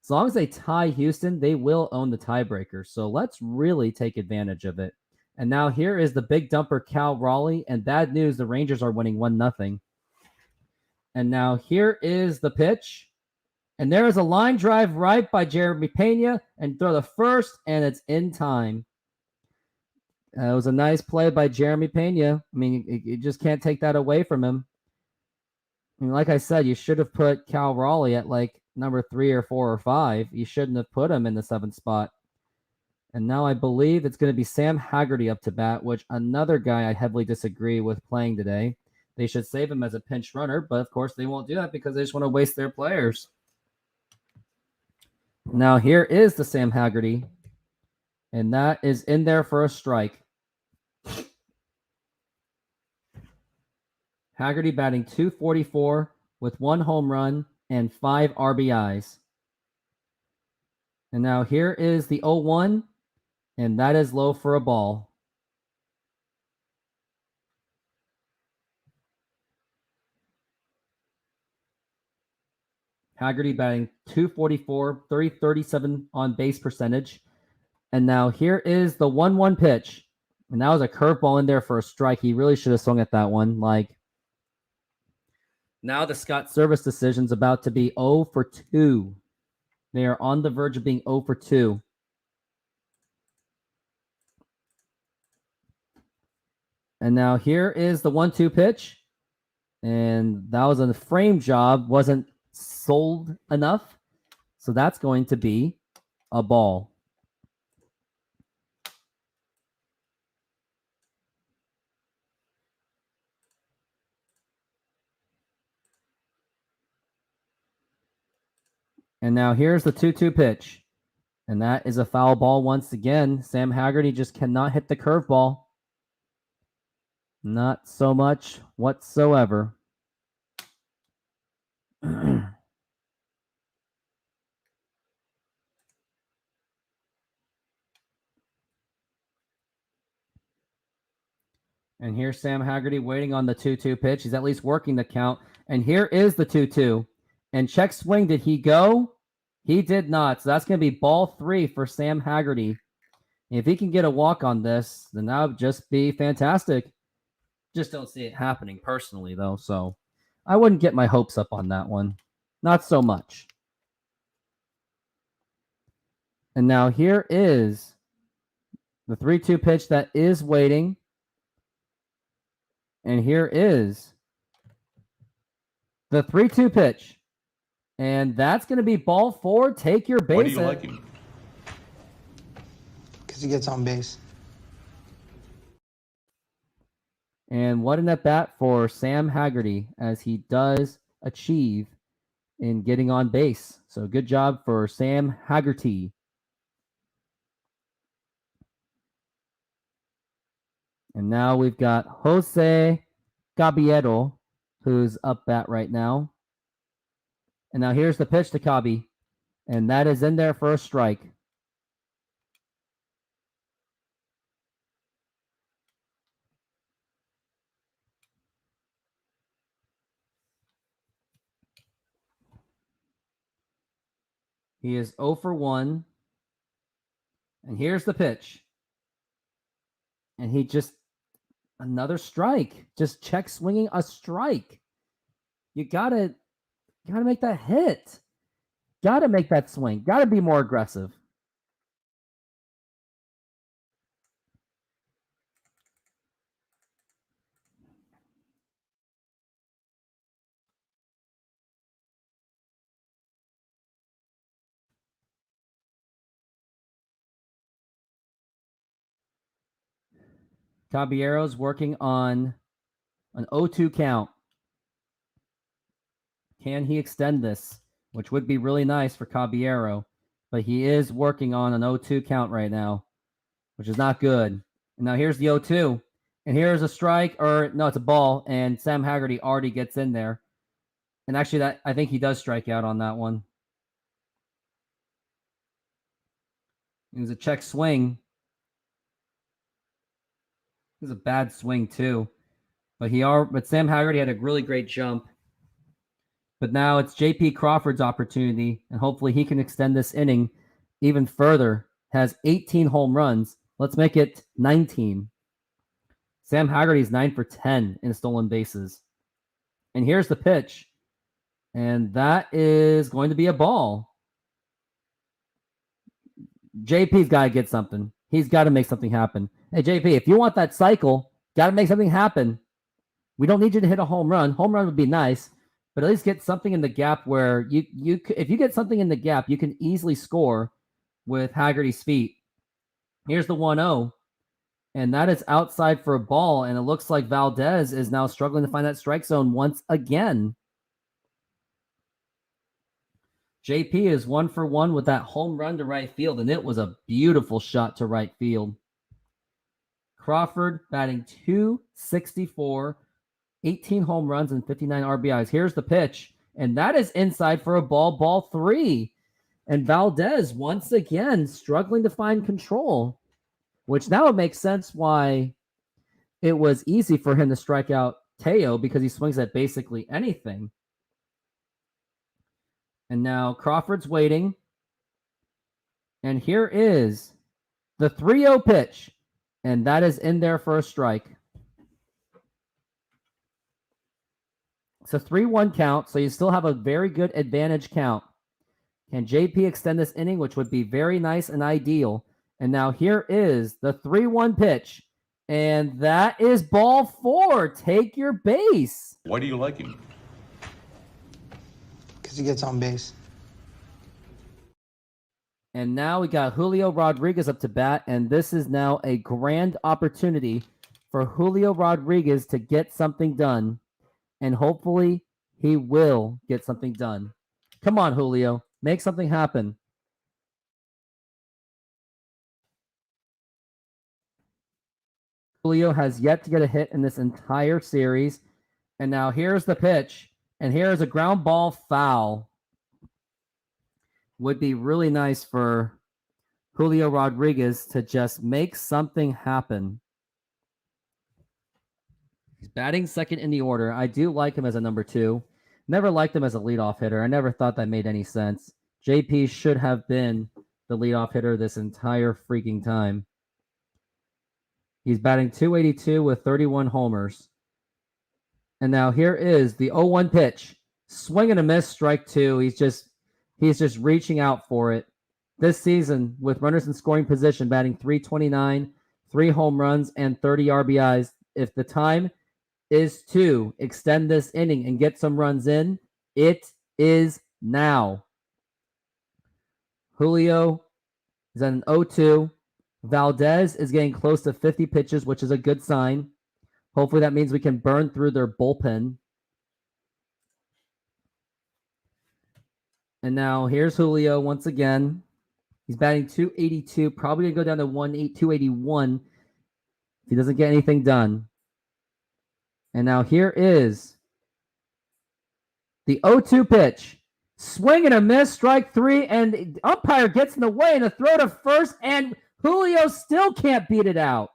As long as they tie Houston, they will own the tiebreaker. So let's really take advantage of it. And now here is the big dumper, Cal Raleigh. And bad news, the Rangers are winning 1-0. And now here is the pitch. And there is a line drive right by Jeremy Pena. And throw the first, and it's in time. It was a nice play by Jeremy Pena. I mean, you just can't take that away from him. I mean, like I said, you should have put Cal Raleigh at like number 3 or 4 or 5. You shouldn't have put him in the 7th spot. And now I believe it's going to be Sam Haggerty up to bat, which another guy I heavily disagree with playing today. They should save him as a pinch runner, but of course they won't do that because they just want to waste their players. Now here is the Sam Haggerty, and that is in there for a strike. Haggerty batting .244 with 1 home run and 5 RBIs. And now here is the 0-1, and that is low for a ball. Haggerty batting .244, 37 on base percentage. And now here is the 1-1 pitch. And that was a curveball in there for a strike. He really should have swung at that one. Now the Scott Service decision's about to be 0 for 2. They are on the verge of being 0 for 2. And now here is the 1-2 pitch. And that was a frame job. Wasn't sold enough. So that's going to be a ball. And now here's the 2-2 pitch. And that is a foul ball once again. Sam Haggerty just cannot hit the curveball. Not so much whatsoever. And here's Sam Haggerty waiting on the 2-2 pitch. He's at least working the count. And here is the 2-2. And check swing. Did he go? He did not. So that's going to be ball 3 for Sam Haggerty. If he can get a walk on this, then that would just be fantastic. Just don't see it happening personally, though. So I wouldn't get my hopes up on that one. Not so much. And now here is the 3-2 pitch that is waiting. And here is the 3-2 pitch. And that's going to be ball 4. Take your base. Why do you like him? Because he gets on base. And what an at bat for Sam Haggerty as he does achieve in getting on base. So good job for Sam Haggerty. And now we've got Jose Caballero, who's up bat right now. And now here's the pitch to Cabby. And that is in there for a strike. He is 0 for 1. And here's the pitch. And he just, another strike. Just check swinging a strike. You gotta make that hit. Gotta make that swing. Gotta be more aggressive. Caballero's working on an 0-2 count. Can he extend this? Which would be really nice for Caballero. But he is working on an 0-2 count right now, which is not good. And now here's the 0-2. And here's a strike, or no, it's a ball. And Sam Haggerty already gets in there. And actually, that I think he does strike out on that one. It was a check swing. It was a bad swing too. But Sam Haggerty had a really great jump. But now it's J.P. Crawford's opportunity, and hopefully he can extend this inning even further. Has 18 home runs. Let's make it 19. Sam Haggerty's 9 for 10 in stolen bases. And here's the pitch. And that is going to be a ball. JP's got to get something. He's got to make something happen. Hey, JP, if you want that cycle, got to make something happen. We don't need you to hit a home run. Home run would be nice, but at least get something in the gap where if you get something in the gap, you can easily score with Haggerty's feet. Here's the 1-0, and that is outside for a ball, and it looks like Valdez is now struggling to find that strike zone once again. JP is 1 for 1 with that home run to right field, and it was a beautiful shot to right field. Crawford batting .264, 18 home runs and 59 RBIs. Here's the pitch, and that is inside for a ball, ball 3. And Valdez, once again, struggling to find control, which now it makes sense why it was easy for him to strike out Teo, because he swings at basically anything. And now Crawford's waiting. And here is the 3-0 pitch. And that is in there for a strike. It's a 3-1 count, so you still have a very good advantage count. Can JP extend this inning, which would be very nice and ideal? And now here is the 3-1 pitch. And that is ball 4. Take your base. Why do you like him? Because he gets on base. And now we got Julio Rodriguez up to bat, and this is now a grand opportunity for Julio Rodriguez to get something done. And hopefully he will get something done. Come on, Julio. Make something happen. Julio has yet to get a hit in this entire series. And now here's the pitch. And here's a ground ball foul. Would be really nice for Julio Rodriguez to just make something happen. He's batting second in the order. I do like him as a number 2. Never liked him as a leadoff hitter. I never thought that made any sense. JP should have been the leadoff hitter this entire freaking time. He's batting .282 with 31 homers. And now here is the 0-1 pitch. Swing and a miss, strike 2. He's just reaching out for it. This season, with runners in scoring position, batting .329, 3 home runs, and 30 RBIs. If the time is to extend this inning and get some runs in, it is now. Julio is at an 0-2. Valdez is getting close to 50 pitches, which is a good sign. Hopefully that means we can burn through their bullpen. And now here's Julio once again. He's batting .282, probably going to go down to 281 if he doesn't get anything done. And now here is the 0-2 pitch. Swing and a miss, strike 3, and the umpire gets in the way and a throw to first, and Julio still can't beat it out.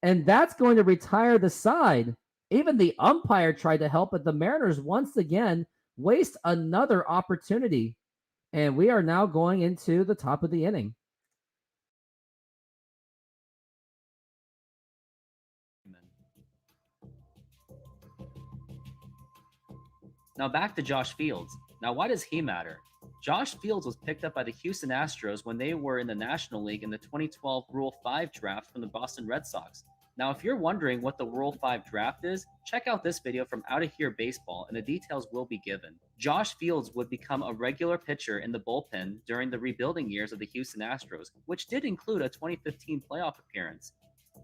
And that's going to retire the side. Even the umpire tried to help, but the Mariners once again waste another opportunity. And we are now going into the top of the inning. Now back to Josh Fields. Now, why does he matter? Josh Fields was picked up by the Houston Astros when they were in the National League in the 2012 Rule 5 draft from the Boston Red Sox. Now, if you're wondering what the Rule 5 draft is, check out this video from Out of Here Baseball and the details will be given. Josh Fields would become a regular pitcher in the bullpen during the rebuilding years of the Houston Astros, which did include a 2015 playoff appearance.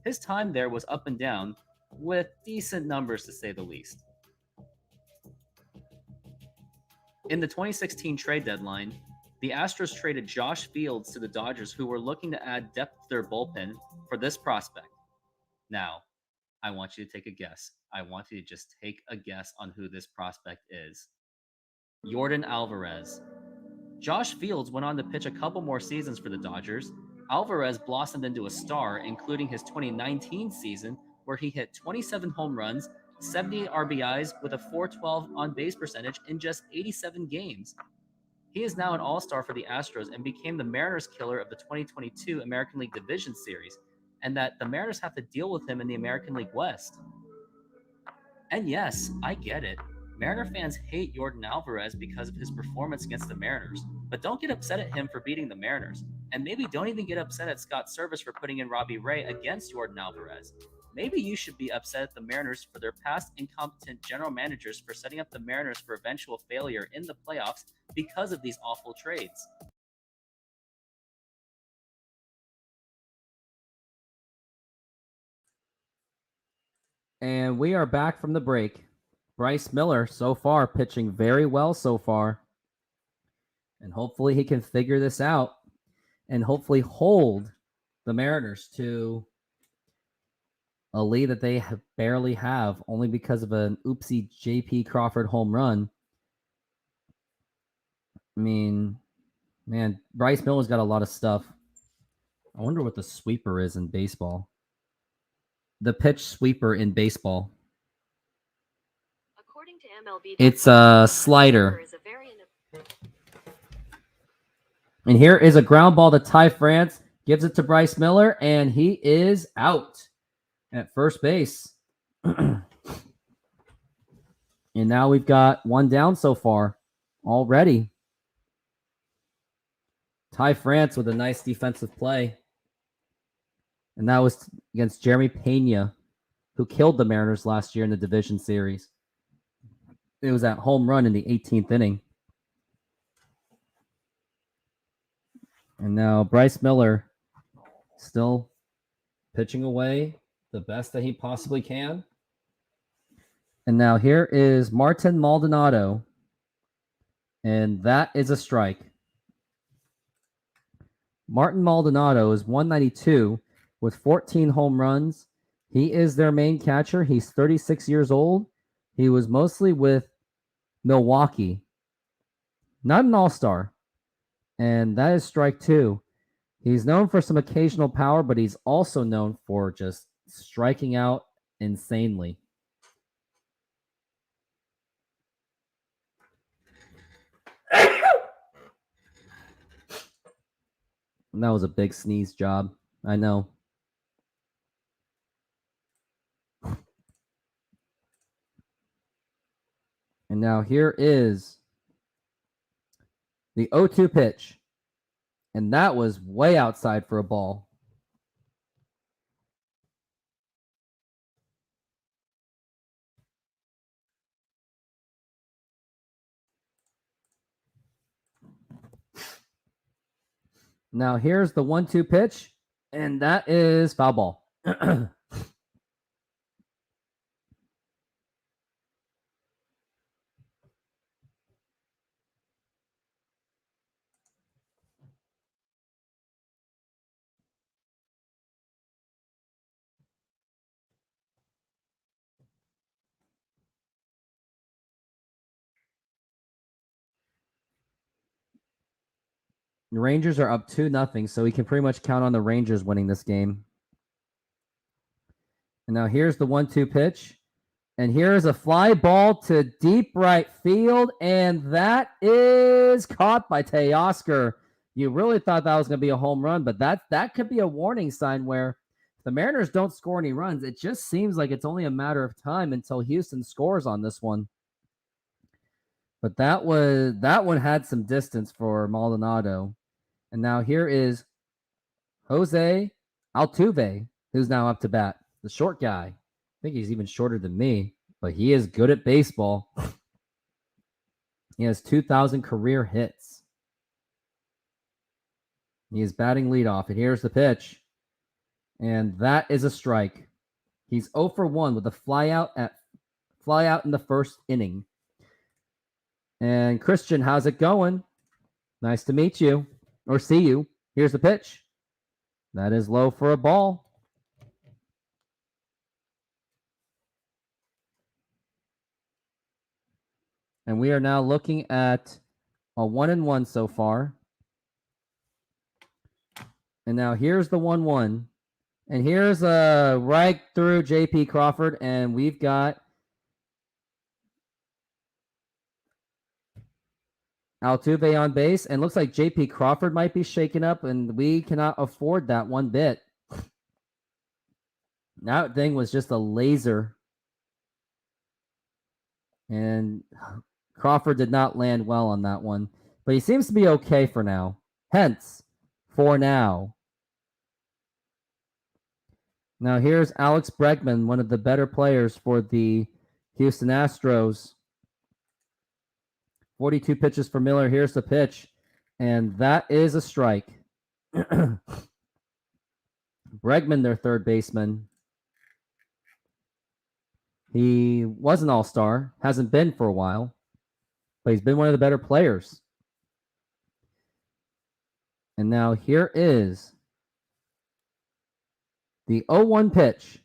His time there was up and down, with decent numbers to say the least. In the 2016 trade deadline, the Astros traded Josh Fields to the Dodgers, who were looking to add depth to their bullpen for this prospect. Now, I want you to take a guess. I want you to just take a guess on who this prospect is. Yordan Alvarez. Josh Fields went on to pitch a couple more seasons for the Dodgers. Alvarez blossomed into a star, including his 2019 season, where he hit 27 home runs, 78 RBIs with a .412 on-base percentage in just 87 games. He is now an all-star for the Astros and became the Mariners killer of the 2022 American League Division Series, and that the Mariners have to deal with him in the American League West. And yes, I get it. Mariner fans hate Yordan Alvarez because of his performance against the Mariners, but don't get upset at him for beating the Mariners. And maybe don't even get upset at Scott Service for putting in Robbie Ray against Yordan Alvarez. Maybe you should be upset at the Mariners for their past incompetent general managers for setting up the Mariners for eventual failure in the playoffs because of these awful trades. And we are back from the break. Bryce Miller, so far, pitching very well so far. And hopefully he can figure this out and hopefully hold the Mariners to a lead that they barely have, only because of an oopsie J.P. Crawford home run. I mean, man, Bryce Miller's got a lot of stuff. I wonder what the sweeper is in baseball. The pitch sweeper in baseball. According to MLB, it's a slider. And here is a ground ball to Ty France. Gives it to Bryce Miller, and he is out at first base. And now we've got one down so far already. Ty France with a nice defensive play. And that was against Jeremy Pena, who killed the Mariners last year in the division series. It was that home run in the 18th inning. And now Bryce Miller still pitching away the best that he possibly can. And now here is Martin Maldonado. And that is a strike. Martin Maldonado is 192 with 14 home runs. He is their main catcher. He's 36 years old. He was mostly with Milwaukee. Not an all-star. And that is strike 2. He's known for some occasional power, but he's also known for just striking out insanely. And that was a big sneeze job. I know. And now here is the 0-2 pitch. And that was way outside for a ball. Now here's the 1-2 pitch, and that is foul ball. The Rangers are up 2-0, so we can pretty much count on the Rangers winning this game. And now here's the 1-2 pitch. And here's a fly ball to deep right field, and that is caught by Teoscar. You really thought that was going to be a home run, but that could be a warning sign where if the Mariners don't score any runs, it just seems like it's only a matter of time until Houston scores on this one. But that one had some distance for Maldonado. And now here is Jose Altuve, who's now up to bat. The short guy. I think he's even shorter than me, but he is good at baseball. He has 2,000 career hits. He is batting leadoff, and here's the pitch. And that is a strike. He's 0 for 1 with a fly out in the first inning. And Christian, how's it going? Nice to meet you or see you. Here's the pitch. That is low for a ball. And we are now looking at a 1-1 so far. And now here's the 1-1. And here's a right through J.P. Crawford. And we've got Altuve on base. And looks like J.P. Crawford might be shaken up. And we cannot afford that one bit. That thing was just a laser. And Crawford did not land well on that one. But he seems to be okay for now. Hence, for now. Now here's Alex Bregman, one of the better players for the Houston Astros. 42 pitches for Miller. Here's the pitch. And that is a strike. Bregman, their third baseman. He was an all-star. Hasn't been for a while. But he's been one of the better players. And now here is the 0-1 pitch.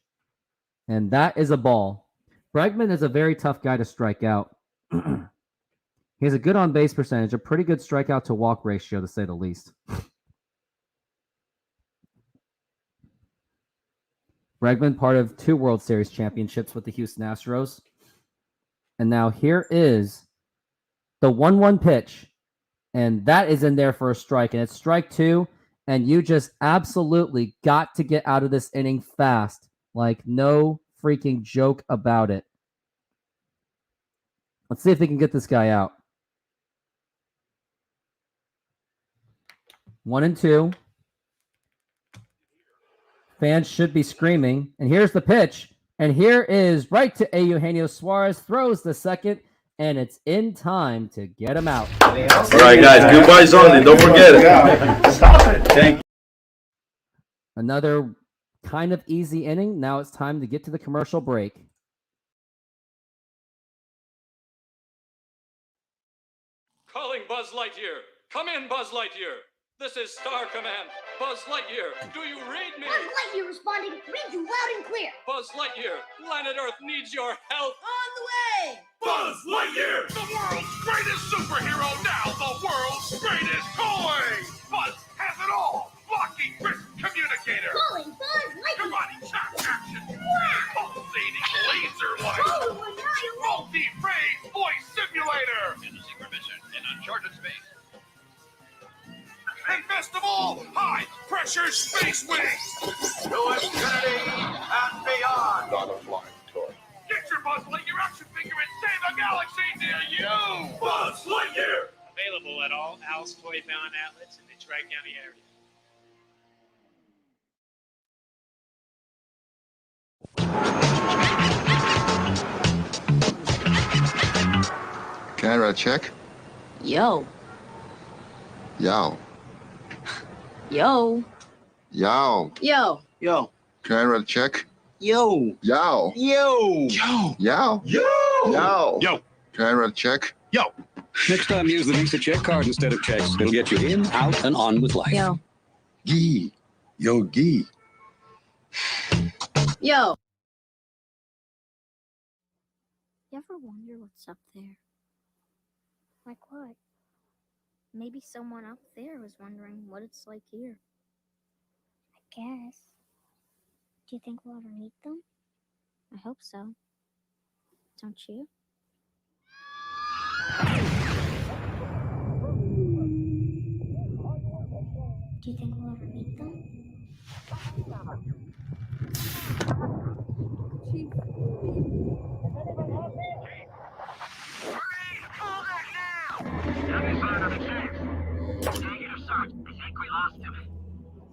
And that is a ball. Bregman is a very tough guy to strike out. He has a good on-base percentage, a pretty good strikeout to walk ratio, to say the least. Bregman, part of 2 World Series championships with the Houston Astros. And now here is the 1-1 pitch. And that is in there for a strike. And it's strike 2. And you just absolutely got to get out of this inning fast. Like, no freaking joke about it. Let's see if we can get this guy out. 1-2. Fans should be screaming. And here's the pitch. And here is right to Eugenio Suarez. Throws the second. And it's in time to get him out. All right, guys. Goodbyes only. Don't forget it. Stop it. Thank you. Another kind of easy inning. Now it's time to get to the commercial break. Calling Buzz Lightyear. Come in, Buzz Lightyear. This is Star Command. Buzz Lightyear, do you read me? Buzz Lightyear responding. Read you loud and clear. Buzz Lightyear, planet Earth needs your help. On the way. Buzz Lightyear, the world's greatest superhero, now the world's greatest toy! Buzz has it all! Blocking wrist communicator! Calling Buzz Lightyear. Karate chop action! Pulsating laser light! Oh, annihilate. Multi-phase voice simulator! In a secret mission in uncharted space. And best of all, high-pressure space wings! To infinity and beyond. Not a flying toy. Get your Buzz Lightyear action figure and save a galaxy near you! Buzz Lightyear! Available at all Al's Toy Bound outlets in the Tri-County area. Can I write a check? Yo. Yow. Yo. Yow. Yo. Yo. Can I write a check? Yo. Yow. Yo. Yow. Yow. Yo. Yow. Can I write a check? Yo. Next time, use the Visa check card instead of checks. It'll get you in, out, and on with life. Yo. Gee. Yo, gee. Yo. You ever wonder what's up there? Like what? Maybe someone up there was wondering what it's like here. I guess. Do you think we'll ever meet them? I hope so. Don't you? Do you think we'll ever meet them?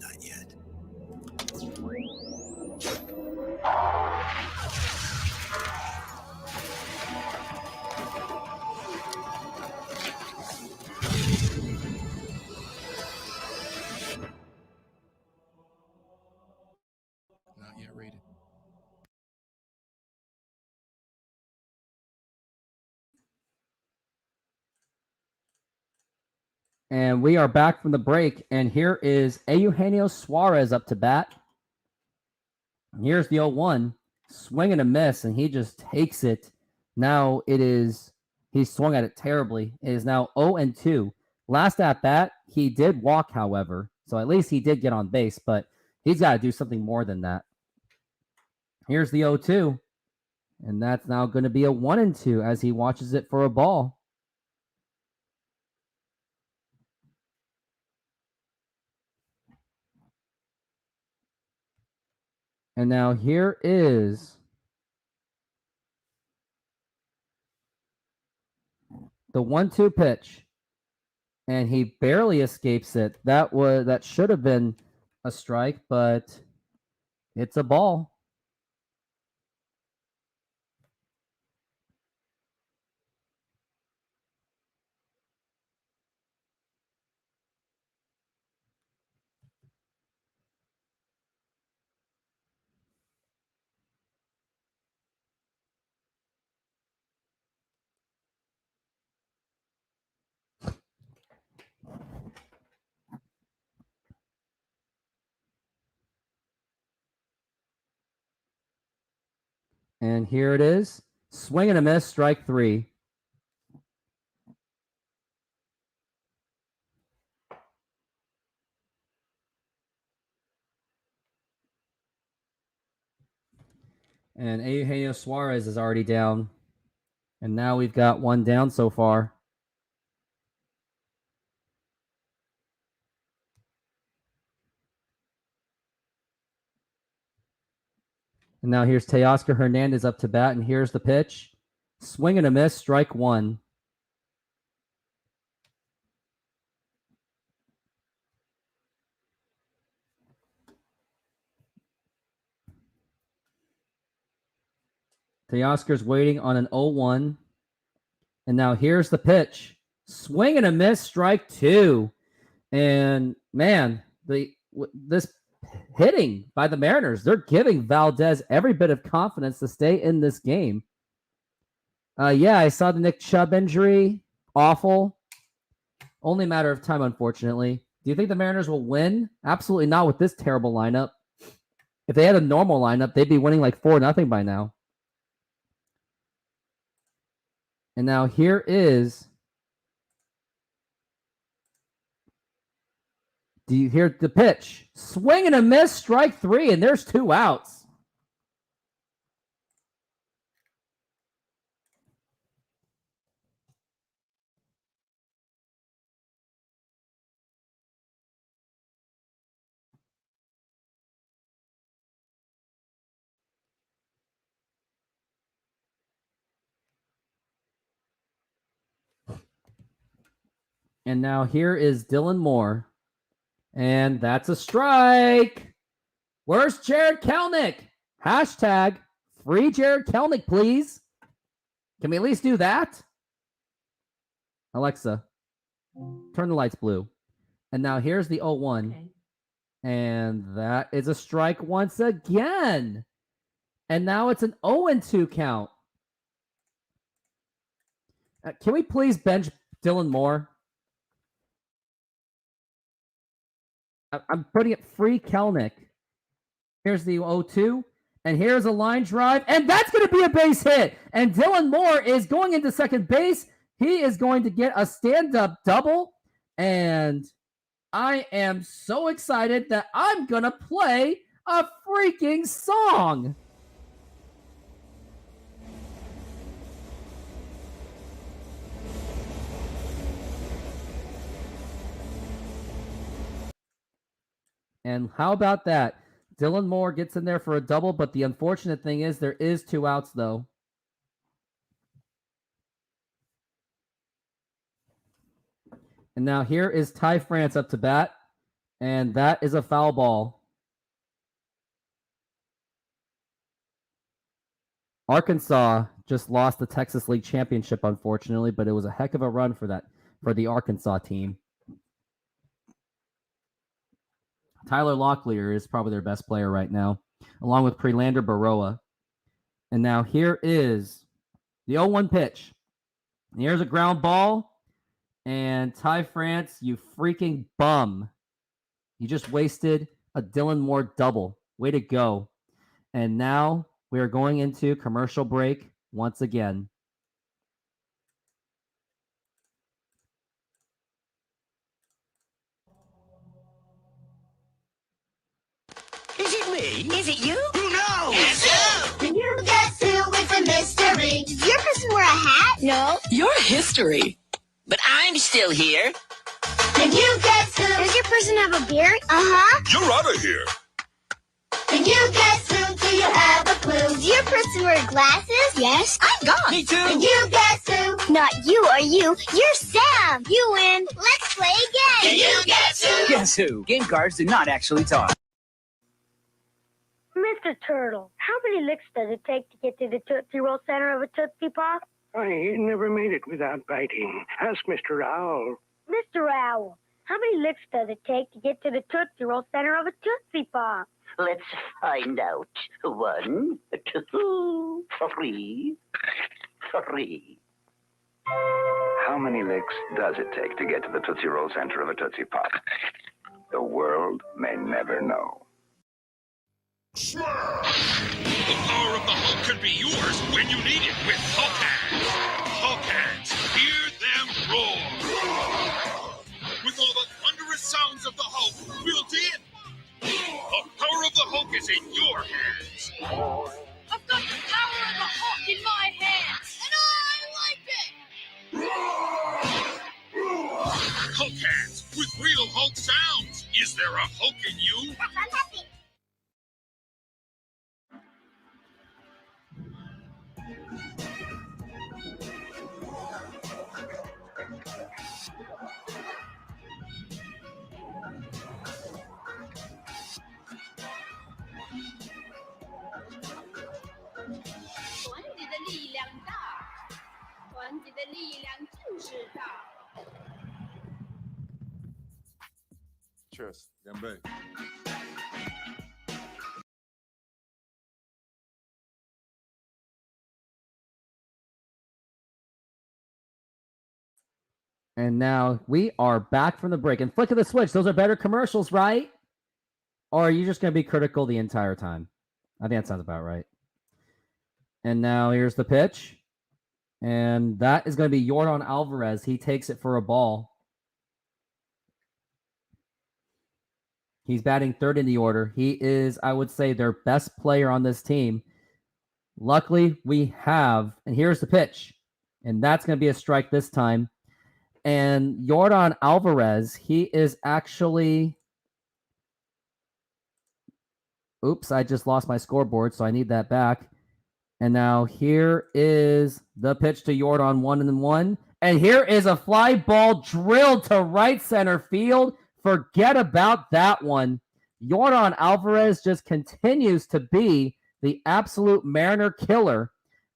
Not yet. Not yet rated. And we are back from the break, and here is Eugenio Suarez up to bat. Here's the 0-1, swing and a miss, and he just takes it. Now he swung at it terribly. It is now 0-2. Last at bat, he did walk, however, so at least he did get on base, but he's got to do something more than that. Here's the 0-2, and that's now going to be a 1-2 as he watches it for a ball. And now here is the 1-2 pitch. And he barely escapes it. That should have been a strike, but it's a ball. And here it is. Swing and a miss, strike 3. And Eugenio Suarez is already down. And now we've got one down so far. And now here's Teoscar Hernandez up to bat, and here's the pitch. Swing and a miss, strike 1. Teoscar's waiting on an 0-1. And now here's the pitch. Swing and a miss, strike 2. And man, this hitting by the Mariners, they're giving Valdez every bit of confidence to stay in this game. Yeah, I saw the Nick Chubb injury. Awful. Only a matter of time, unfortunately. Do you think the Mariners will win? Absolutely not with this terrible lineup. If they had a normal lineup, they'd be winning like 4-0 by now. And now here is... Do you hear the pitch? Swing and a miss, strike 3, and there's 2 outs. And now here is Dylan Moore. And that's a strike. Where's Jared Kelnick? Hashtag free Jared Kelnick, please. Can we at least do that? Alexa, turn the lights blue. And now here's the 0-1. Okay. And that is a strike once again. And now it's an 0-2 count. Can we please bench Dylan Moore? I'm putting it free Kelnick. Here's the 0-2. And here's a line drive. And that's going to be a base hit. And Dylan Moore is going into second base. He is going to get a stand-up double. And I am so excited that I'm going to play a freaking song. And how about that? Dylan Moore gets in there for a double, but the unfortunate thing is there is 2 outs, though. And now here is Ty France up to bat, and that is a foul ball. Arkansas just lost the Texas League Championship, unfortunately, but it was a heck of a run for the Arkansas team. Tyler Locklear is probably their best player right now, along with Prelander Baroa. And now here is the 0-1 pitch. And here's a ground ball. And Ty France, you freaking bum. You just wasted a Dylan Moore double. Way to go. And now we are going into commercial break once again. Is it me? Is it you? Who knows? It's you! Can you guess who is a mystery? Does your person wear a hat? No. You're history. But I'm still here. Can you guess who? Does your person have a beard? Uh-huh. You're out of here. Can you guess who? Do you have a clue? Does your person wear glasses? Yes. I'm gone. Me too. Can you guess who? Not you or you. You're Sam. You win. Let's play again. Can you guess who? Guess who? Game cards do not actually talk. Mr. Turtle, how many licks does it take to get to the Tootsie Roll center of a Tootsie Pop? I never made it without biting. Ask Mr. Owl. Mr. Owl, how many licks does it take to get to the Tootsie Roll center of a Tootsie Pop? Let's find out. 1, 2, 3. How many licks does it take to get to the Tootsie Roll center of a Tootsie Pop? The world may never know. The power of the Hulk can be yours when you need it with Hulk Hands. Hulk Hands, hear them roar. With all the thunderous sounds of the Hulk built in. The power of the Hulk is in your hands. I've got the power of the Hulk in my hands. And I like it. Hulk Hands with real Hulk sounds. Is there a Hulk in you? I'm happy. Cheers. Gambe. And now we are back from the break. And flick of the switch. Those are better commercials, right? Or are you just going to be critical the entire time? I think that sounds about right. And now here's the pitch. And that is going to be Yordan Alvarez. He takes it for a ball. He's batting third in the order. He is, I would say, their best player on this team. Luckily, we have, and here's the pitch. And that's going to be a strike this time. And Yordan Alvarez, he is actually... Oops, I just lost my scoreboard, so I need that back. And now here is the pitch to Yordan, 1-1. And here is a fly ball drilled to right center field. Forget about that one. Yordan Alvarez just continues to be the absolute Mariner killer.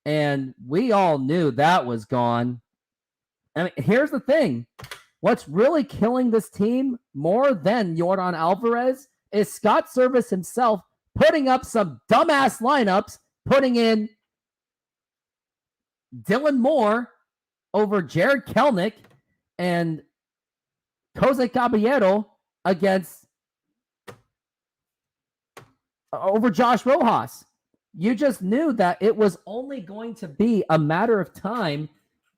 And we all knew that was gone. I mean, here's the thing. What's really killing this team more than Yordan Alvarez is Scott Service himself putting up some dumbass lineups, putting in Dylan Moore over Jared Kelnick and Jose Caballero against over Josh Rojas. You just knew that it was only going to be a matter of time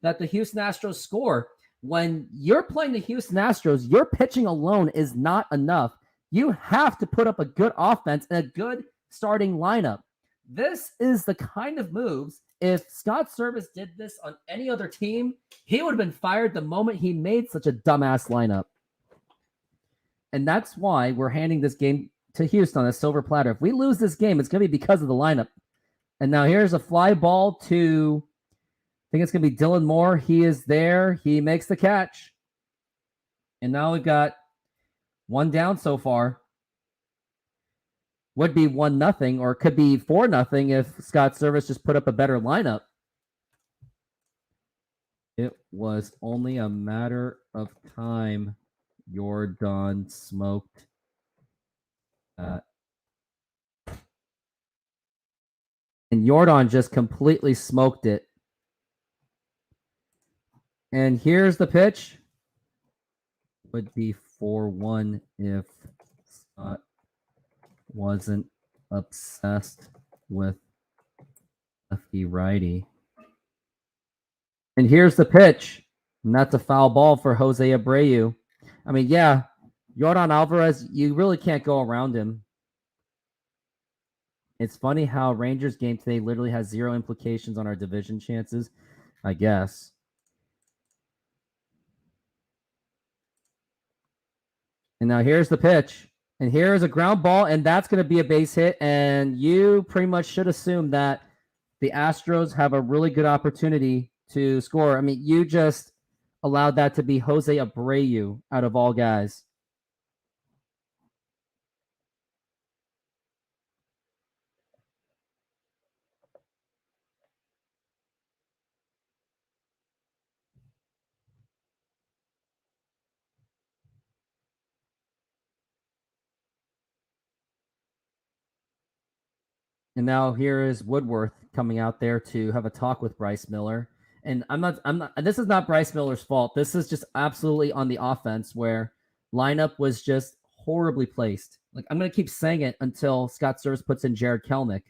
that the Houston Astros score. When you're playing the Houston Astros, your pitching alone is not enough. You have to put up a good offense and a good starting lineup. This is the kind of moves, if Scott Service did this on any other team, he would have been fired the moment he made such a dumbass lineup. And that's why we're handing this game to Houston on a silver platter. If we lose this game, it's going to be because of the lineup. And now here's a fly ball to, I think it's going to be Dylan Moore. He is there. He makes the catch. And now we've got one down so far. Would be 1-0, or it could be 4-0 if Scott Service just put up a better lineup. It was only a matter of time. Yordan smoked that. And Yordan just completely smoked it. And here's the pitch. Would be 4-1 if Scott wasn't obsessed with lefty righty. And here's the pitch. And that's a foul ball for Jose Abreu. I mean, yeah, Yordan Alvarez, you really can't go around him. It's funny how Rangers game today literally has zero implications on our division chances, I guess. And now here's the pitch. And here's a ground ball, and that's going to be a base hit. And you pretty much should assume that the Astros have a really good opportunity to score. I mean, you just allowed that to be Jose Abreu out of all guys. And now here is Woodworth coming out there to have a talk with Bryce Miller. And I'm not, this is not Bryce Miller's fault. This is just absolutely on the offense where lineup was just horribly placed. Like, I'm going to keep saying it until Scott Service puts in Jared Kelnick.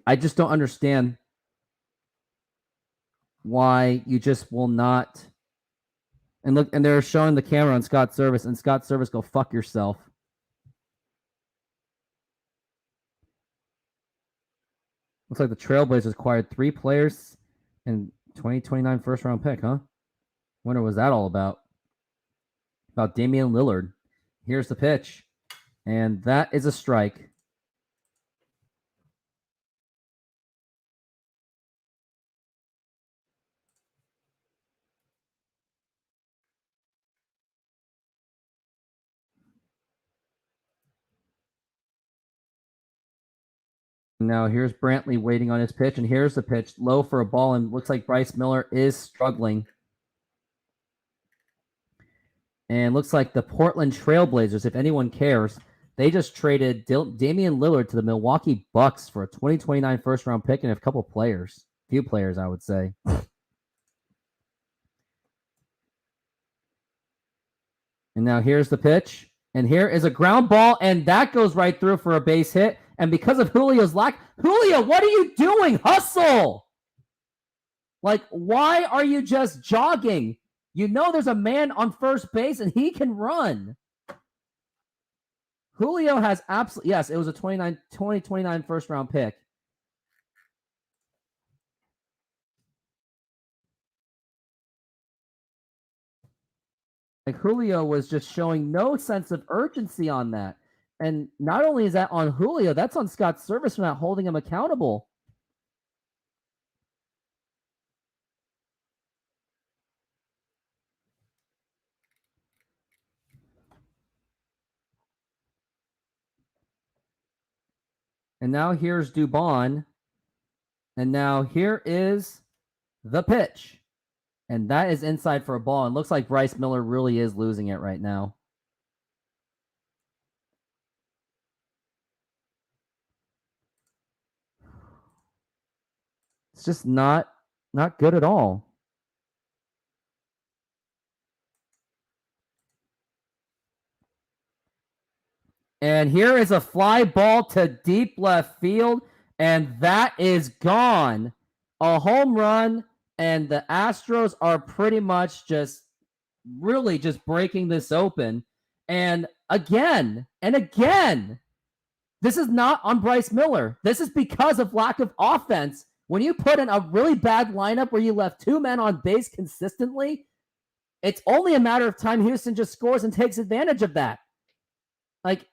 I just don't understand why you just will not. And look, and they're showing the camera on Scott Service, and Scott Service, go fuck yourself. Looks like the Trailblazers acquired 3 players and 2029 first round pick, huh? Wonder what was that all about? About Damian Lillard. Here's the pitch. And that is a strike. Now here's Brantley waiting on his pitch, and here's the pitch. Low for a ball, and looks like Bryce Miller is struggling. And looks like the Portland Trailblazers, if anyone cares, they just traded Damian Lillard to the Milwaukee Bucks for a 2029 first-round pick and a couple players. Few players, I would say. And now here's the pitch. And here is a ground ball, and that goes right through for a base hit. And because of Julio's lack, Julio, what are you doing? Hustle! Like, why are you just jogging? You know there's a man on first base, and he can run. Julio has absolutely... Yes, it was a 2029 first-round pick. Like, Julio was just showing no sense of urgency on that. And not only is that on Julio, that's on Scott Service for not holding him accountable. And now here's Dubon. And now here is the pitch. And that is inside for a ball. And looks like Bryce Miller really is losing it right now. It's just not good at all. And here is a fly ball to deep left field, and that is gone. A home run, and the Astros are pretty much just really just breaking this open. And again, this is not on Bryce Miller. This is because of lack of offense. When you put in a really bad lineup where you left two men on base consistently, it's only a matter of time Houston just scores and takes advantage of that. Like,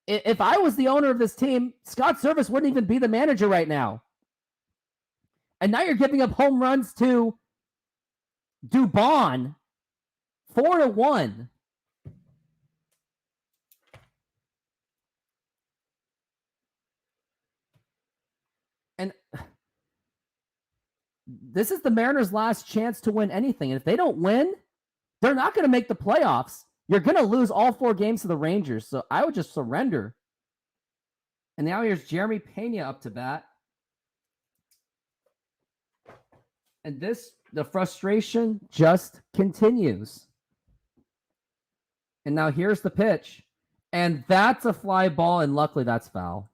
if I was the owner of this team, Scott Service wouldn't even be the manager right now. And now you're giving up home runs to Dubon, 4-1. And this is the Mariners' last chance to win anything. And if they don't win, they're not going to make the playoffs. You're going to lose all 4 games to the Rangers. So I would just surrender. And now here's Jeremy Pena up to bat. And the frustration just continues. And now here's the pitch. And that's a fly ball, and luckily that's foul.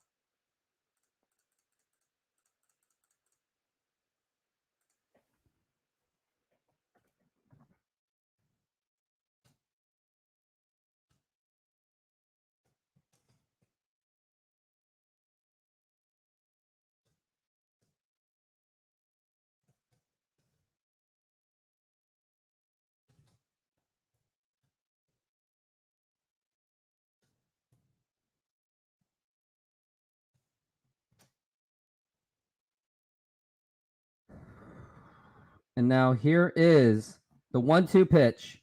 And now here is the 1-2 pitch.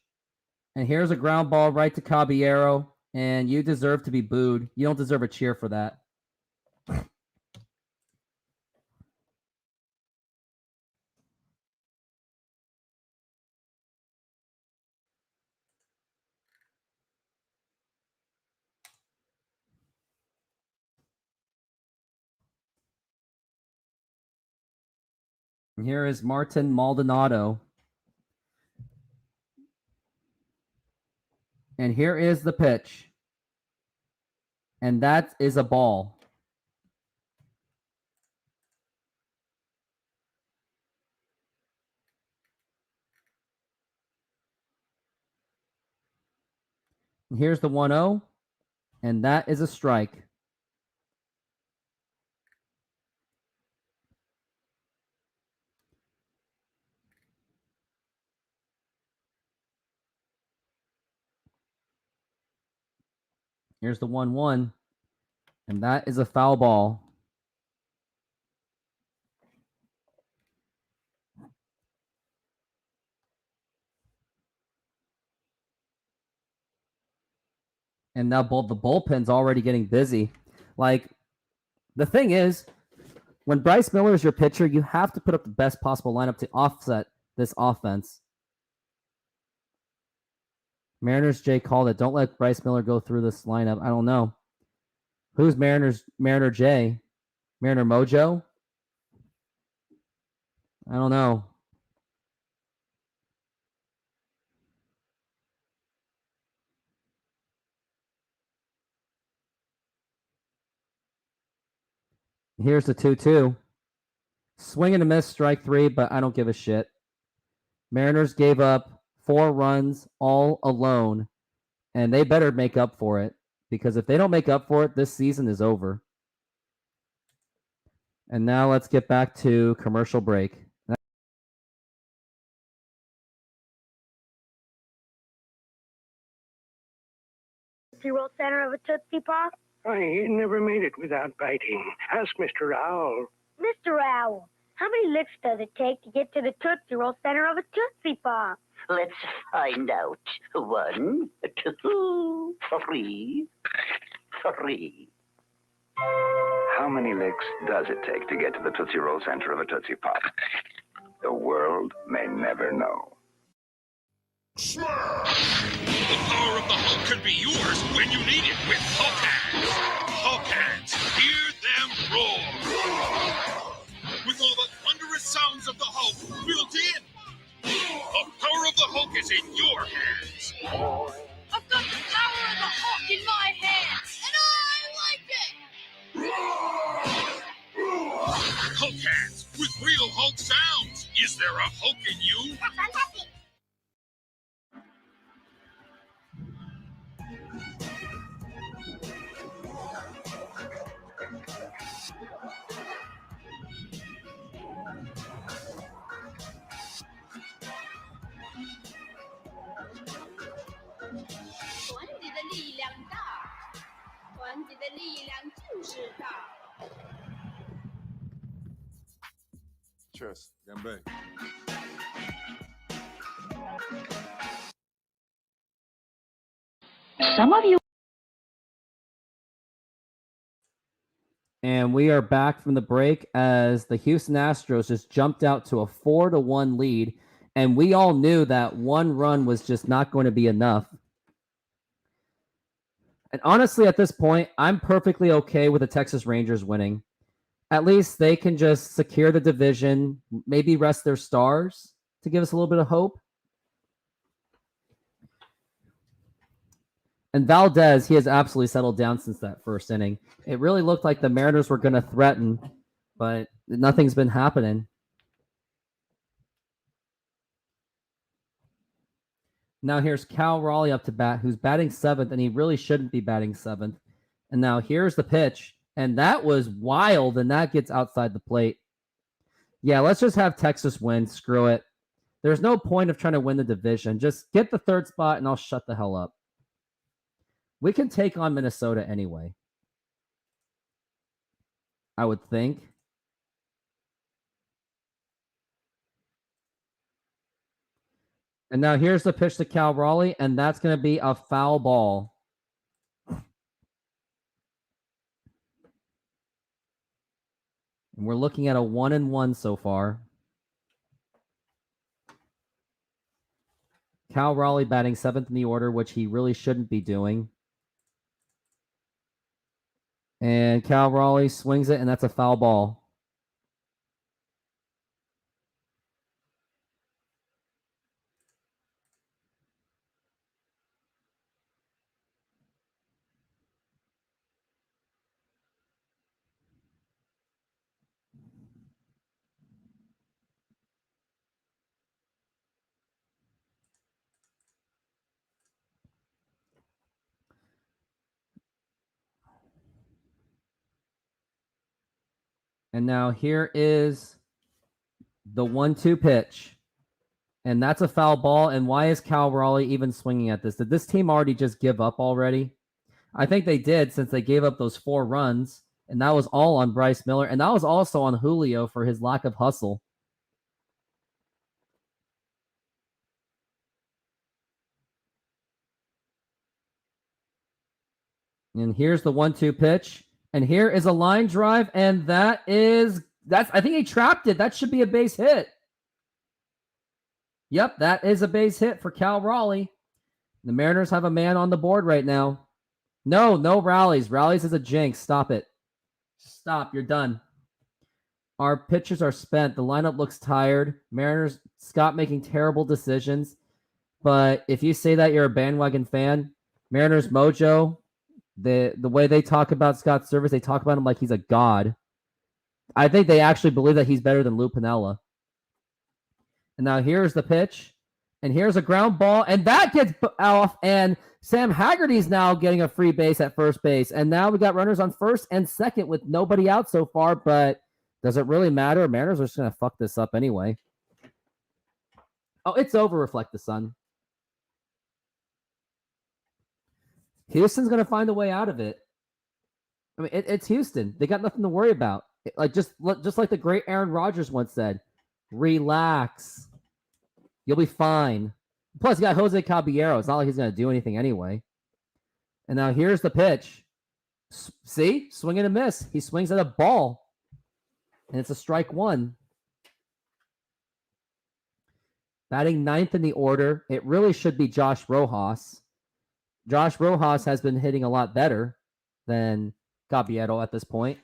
And here's a ground ball right to Caballero. And you deserve to be booed. You don't deserve a cheer for that. And here is Martin Maldonado. And here is the pitch. And that is a ball. And here's the 1-0. And that is a strike. Here's the 1-1. And that is a foul ball. And now the bullpen's already getting busy. Like, the thing is, when Bryce Miller is your pitcher, you have to put up the best possible lineup to offset this offense. Mariners Jay called it. Don't let Bryce Miller go through this lineup. I don't know. Who's Mariner Jay? Mariner Mojo? I don't know. Here's the 2-2. Swing and a miss, strike 3, but I don't give a shit. Mariners gave up 4 runs all alone, and they better make up for it, because if they don't make up for it, this season is over. And now let's get back to commercial break. Roll center of a Tootsie Pop? I never made it without biting. Ask Mr. Owl. Mr. Owl, how many licks does it take to get to the Tootsie Roll center of a Tootsie Pop? Let's find out. 1, 2, 3. How many licks does it take to get to the Tootsie Roll center of a Tootsie Pop? The world may never know. The power of the Hulk can be yours when you need it with Hulk Hands. Hulk Hands, hear them roar. With all the thunderous sounds of the Hulk built in. The power of the Hulk is in your hands. I've got the power of the Hulk in my hands, and I like it! Hulk Hands, with real Hulk sounds. Is there a Hulk in you? Fantastic! Cheers. Gambe. Some of you. And we are back from the break as the Houston Astros just jumped out to a 4-1 lead. And we all knew that one run was just not going to be enough. And honestly, at this point, I'm perfectly okay with the Texas Rangers winning. At least they can just secure the division, maybe rest their stars to give us a little bit of hope. And Valdez, he has absolutely settled down since that first inning. It really looked like the Mariners were going to threaten, but nothing's been happening. Now here's Cal Raleigh up to bat, who's batting 7th, and he really shouldn't be batting 7th. And now here's the pitch, and that was wild, and that gets outside the plate. Yeah, let's just have Texas win. Screw it. There's no point of trying to win the division. Just get the 3rd spot, and I'll shut the hell up. We can take on Minnesota anyway, I would think. And now here's the pitch to Cal Raleigh, and that's going to be a foul ball. And we're looking at a 1-1 so far. Cal Raleigh batting 7th in the order, which he really shouldn't be doing. And Cal Raleigh swings it, and that's a foul ball. And now here is the 1-2 pitch. And that's a foul ball. And why is Cal Raleigh even swinging at this? Did this team already just give up already? I think they did, since they gave up those 4 runs. And that was all on Bryce Miller. And that was also on Julio for his lack of hustle. And here's the 1-2 pitch. And here is a line drive. And that's I think he trapped it. That should be a base hit. Yep, that is a base hit for Cal Raleigh. The Mariners have a man on the board right now. No rallies. Rallies is a jinx. Stop it. Stop. You're done. Our pitchers are spent. The lineup looks tired. Mariners, Scott making terrible decisions. But if you say that you're a bandwagon fan, Mariners Mojo, the way they talk about Scott's service, they talk about him like he's a god. I think they actually believe that he's better than Lou Piniella. And now here's the pitch. And here's a ground ball. And that gets off. And Sam Haggerty's now getting a free base at first base. And now we got runners on first and second with nobody out so far. But does it really matter? Mariners are just going to fuck this up anyway. Oh, it's over, Reflect the Sun. Houston's going to find a way out of it. I mean, it's Houston. They got nothing to worry about. Just like the great Aaron Rodgers once said, relax. You'll be fine. Plus, you got Jose Caballero. It's not like he's going to do anything anyway. And now here's the pitch. See? Swing and a miss. He swings at a ball. And it's a strike one. Batting ninth in the order. It really should be Josh Rojas. Josh Rojas has been hitting a lot better than Caballero at this point,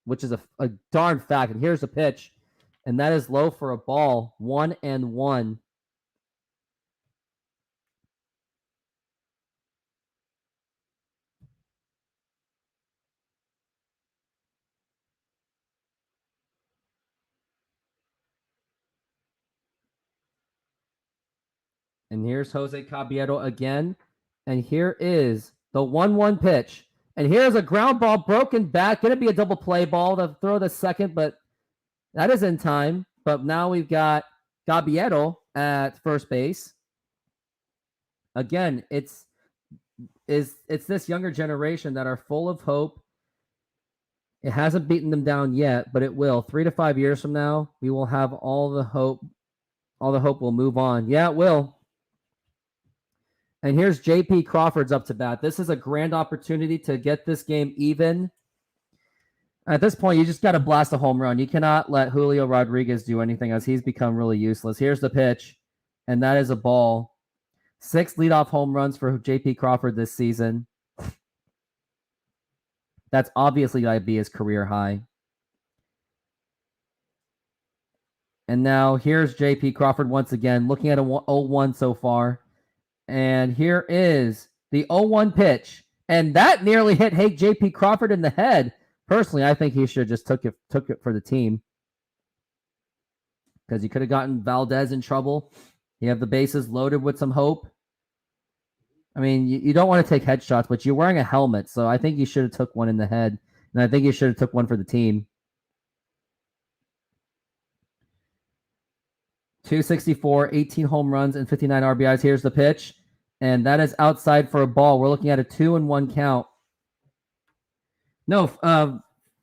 which is a darn fact. And here's the pitch. And that is low for a ball. 1-1. And here's Jose Caballero again. And here is the 1-1 pitch. And here's a ground ball broken back. Going to be a double play ball to throw the second, but that is in time. But now we've got Caballero at first base. Again, it's this younger generation that are full of hope. It hasn't beaten them down yet, but it will. 3 to 5 years from now, we will have all the hope. All the hope will move on. Yeah, it will. And here's J.P. Crawford's up to bat. This is a grand opportunity to get this game even. At this point, you just got to blast a home run. You cannot let Julio Rodriguez do anything as he's become really useless. Here's the pitch, and that is a ball. 6 leadoff home runs for J.P. Crawford this season. That's obviously going to be his career high. And now here's J.P. Crawford once again, looking at a 0-1 so far. And here is the 0-1 pitch. And that nearly hit J.P. Crawford in the head. Personally, I think he should have just took it for the team. Because you could have gotten Valdez in trouble. You have the bases loaded with some hope. I mean, you don't want to take headshots, but you're wearing a helmet. So I think you should have took one in the head. And I think you should have took one for the team. 264, 18 home runs, and 59 RBIs. Here's the pitch. And that is outside for a ball. We're looking at a 2-1 count. No,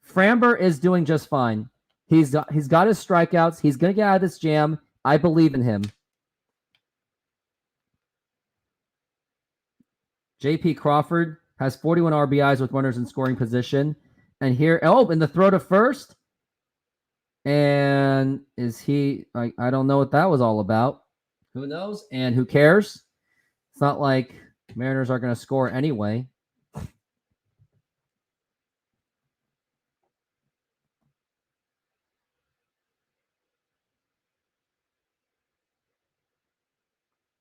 Framber is doing just fine. He's got his strikeouts. He's going to get out of this jam. I believe in him. J.P. Crawford has 41 RBIs with runners in scoring position. And here, in the throw to first. And is he, I don't know what that was all about. Who knows? And who cares? It's not like Mariners are going to score anyway.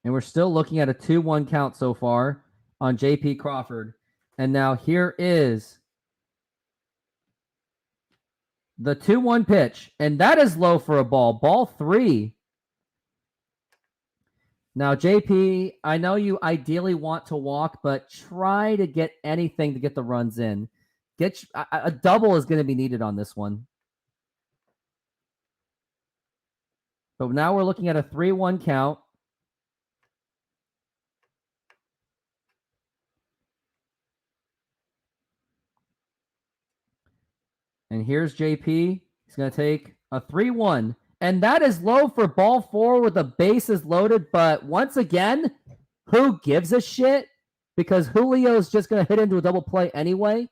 And we're still looking at a 2-1 count so far on J.P. Crawford. And now here is the 2-1 pitch. And that is low for a ball. Ball 3. Now, JP, I know you ideally want to walk, but try to get anything to get the runs in. A double is going to be needed on this one. But now we're looking at a 3-1 count. And here's JP. He's going to take a 3-1. And that is low for ball 4 with the bases loaded. But once again, who gives a shit? Because Julio's just going to hit into a double play anyway.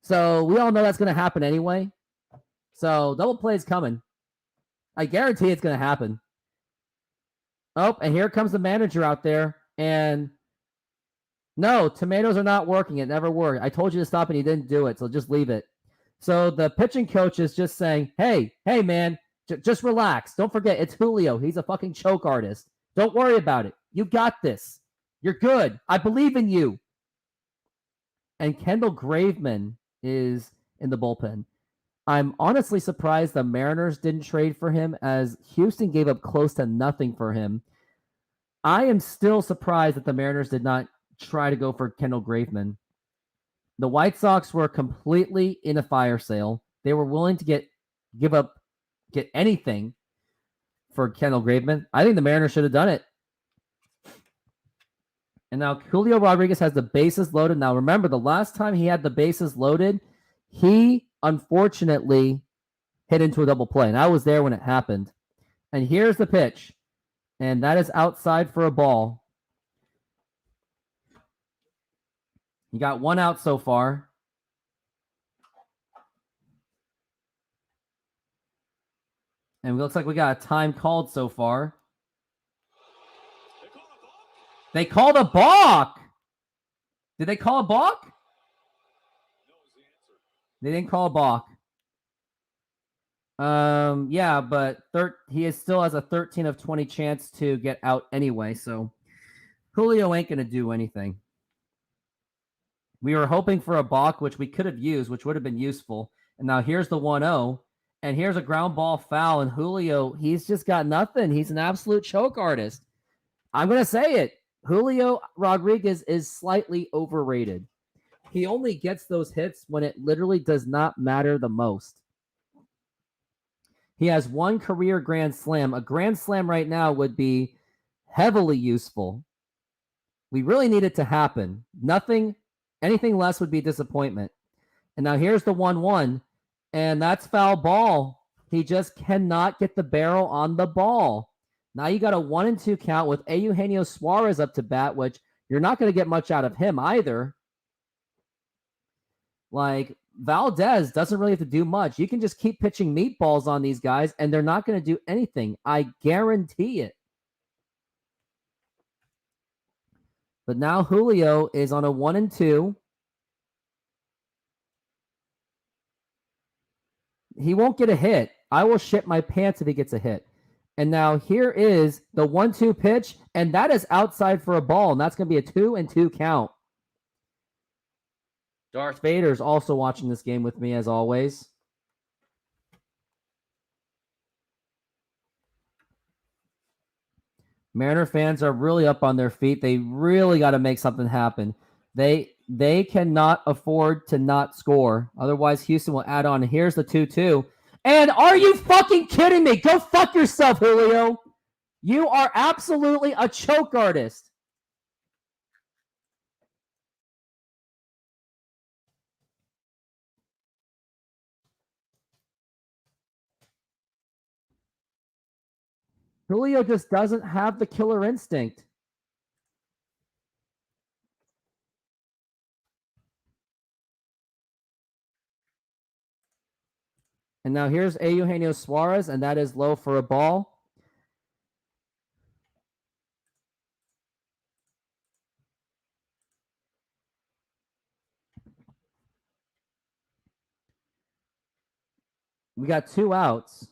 So we all know that's going to happen anyway. So double play is coming. I guarantee it's going to happen. Oh, and here comes the manager out there. And No, tomatoes are not working. It never worked. I told you to stop and you didn't do it, so just leave it. So the pitching coach is just saying, hey, man, just relax. Don't forget, it's Julio. He's a fucking choke artist. Don't worry about it. You got this. You're good. I believe in you. And Kendall Graveman is in the bullpen. I'm honestly surprised the Mariners didn't trade for him, as Houston gave up close to nothing for him. I am still surprised that the Mariners did not try to go for Kendall Graveman. The White Sox were completely in a fire sale. They were willing to get anything for Kendall Graveman. I think the Mariners should have done it. And now Julio Rodriguez has the bases loaded. Now remember, the last time he had the bases loaded, he unfortunately hit into a double play. And I was there when it happened. And here's the pitch. And that is outside for a ball. You got one out so far. And it looks like we got a time called so far. They called a balk. Did they call a balk? They didn't call a balk. Yeah, but he still has a 13 of 20 chance to get out anyway, so Julio ain't going to do anything. We were hoping for a balk, which we could have used, which would have been useful. And now here's the 1-0, and here's a ground ball foul, and Julio, he's just got nothing. He's an absolute choke artist. I'm going to say it. Julio Rodriguez is slightly overrated. He only gets those hits when it literally does not matter the most. He has one career grand slam. A grand slam right now would be heavily useful. We really need it to happen. Anything less would be disappointment. And now here's the 1-1, and that's foul ball. He just cannot get the barrel on the ball. Now you got a 1-2 count with Eugenio Suarez up to bat, which you're not going to get much out of him either. Like, Valdez doesn't really have to do much. You can just keep pitching meatballs on these guys, and they're not going to do anything. I guarantee it. But now Julio is on a 1-2. He won't get a hit. I will shit my pants if he gets a hit. And now here is the 1-2 pitch, and that is outside for a ball, and that's going to be a 2-2 count. Darth Vader's also watching this game with me, as always. Mariner fans are really up on their feet. They really got to make something happen. They cannot afford to not score. Otherwise, Houston will add on. Here's the 2-2. And are you fucking kidding me? Go fuck yourself, Julio. You are absolutely a choke artist. Julio just doesn't have the killer instinct. And now here's Eugenio Suarez, and that is low for a ball. We got 2 outs.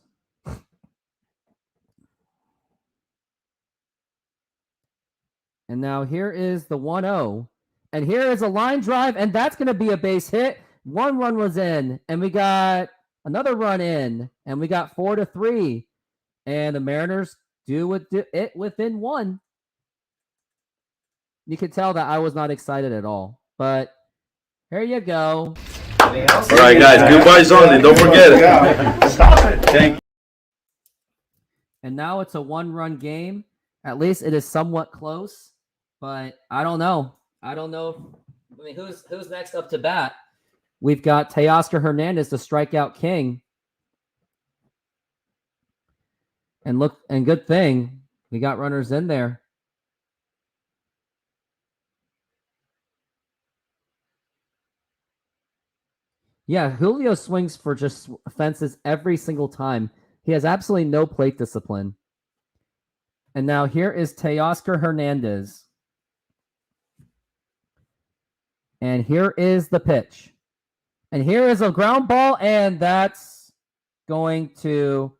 And now here is the 1-0. And here is a line drive, and that's going to be a base hit. 1 run was in, and we got another run in, and we got 4-3. And the Mariners do it within 1. You could tell that I was not excited at all. But here you go. All right, guys. Goodbyes only. Don't forget it. Stop it. Thank you. And now it's a 1-run game. At least it is somewhat close. But I don't know. Who's next up to bat? We've got Teoscar Hernandez, the strikeout king. And good thing we got runners in there. Yeah, Julio swings for just fences every single time. He has absolutely no plate discipline. And now here is Teoscar Hernandez. And here is the pitch. And here is a ground ball, and that's going to...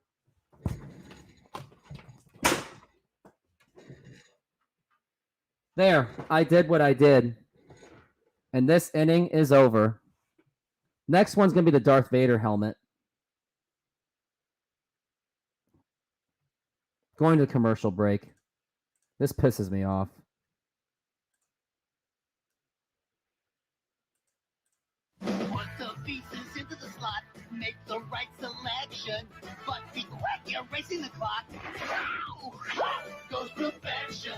There, I did what I did. And this inning is over. Next one's going to be the Darth Vader helmet. Going to the commercial break. This pisses me off. Put the pieces into the slot, make the right selection, but be quick, you're racing the clock. Ow! Goes perfection.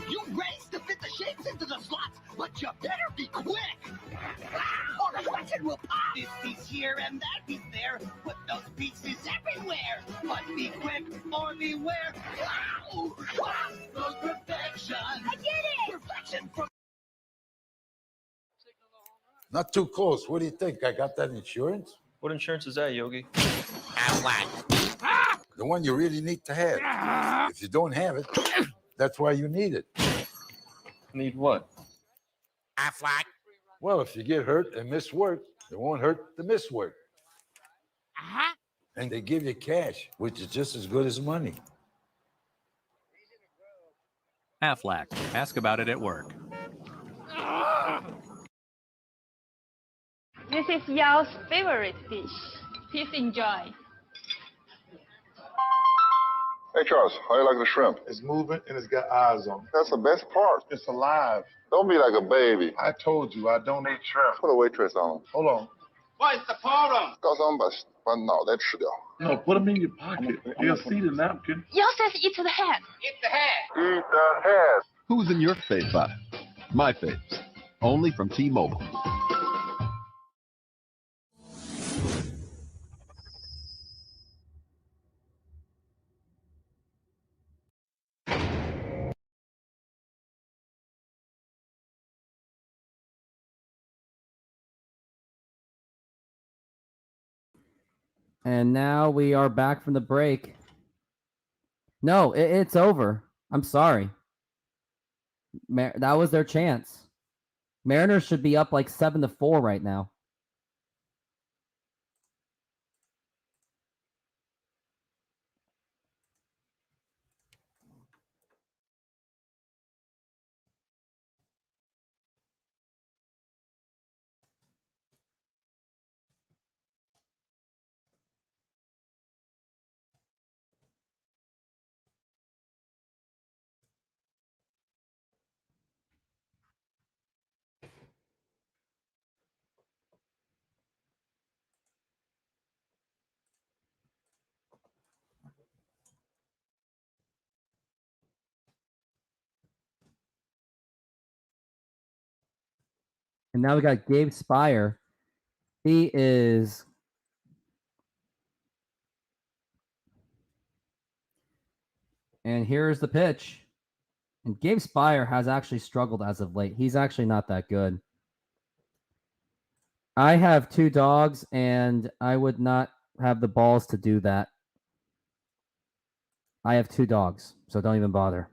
You race to fit the shapes into the slots, but you better be quick. Or the question will pop. This piece here and that piece there, put those pieces everywhere, but be quick or beware. Ow! Goes perfection. I get it! Perfection from... Not too close. What do you think? I got that insurance? What insurance is that, Yogi? The one you really need to have. If you don't have it, that's why you need it. Need what? Aflac. Well, if you get hurt and miss work, it won't hurt to miss work. And they give you cash, which is just as good as money. Aflac. Ask about it at work. This is Yao's favorite dish. Please enjoy. Hey, Charles, how you like the shrimp? It's moving and it's got eyes on it. That's the best part. It's alive. Don't be like a baby. I told you I don't eat shrimp. Put a waitress on. Hold on. What's the problem? 告诉我们把脑袋吃掉。 No, put them in your pocket. They'll see the napkin. Yao says eat to the head. Eat the head. Eat the head. Who's in your fave buy? My faves. Only from T-Mobile. And now we are back from the break. No, it's over. I'm sorry. That was their chance. Mariners should be up like 7-4 right now. And now we got Gabe Spire. He is... And here's the pitch. And Gabe Spire has actually struggled as of late. He's actually not that good. I have 2 dogs, and I would not have the balls to do that. I have 2 dogs, so don't even bother.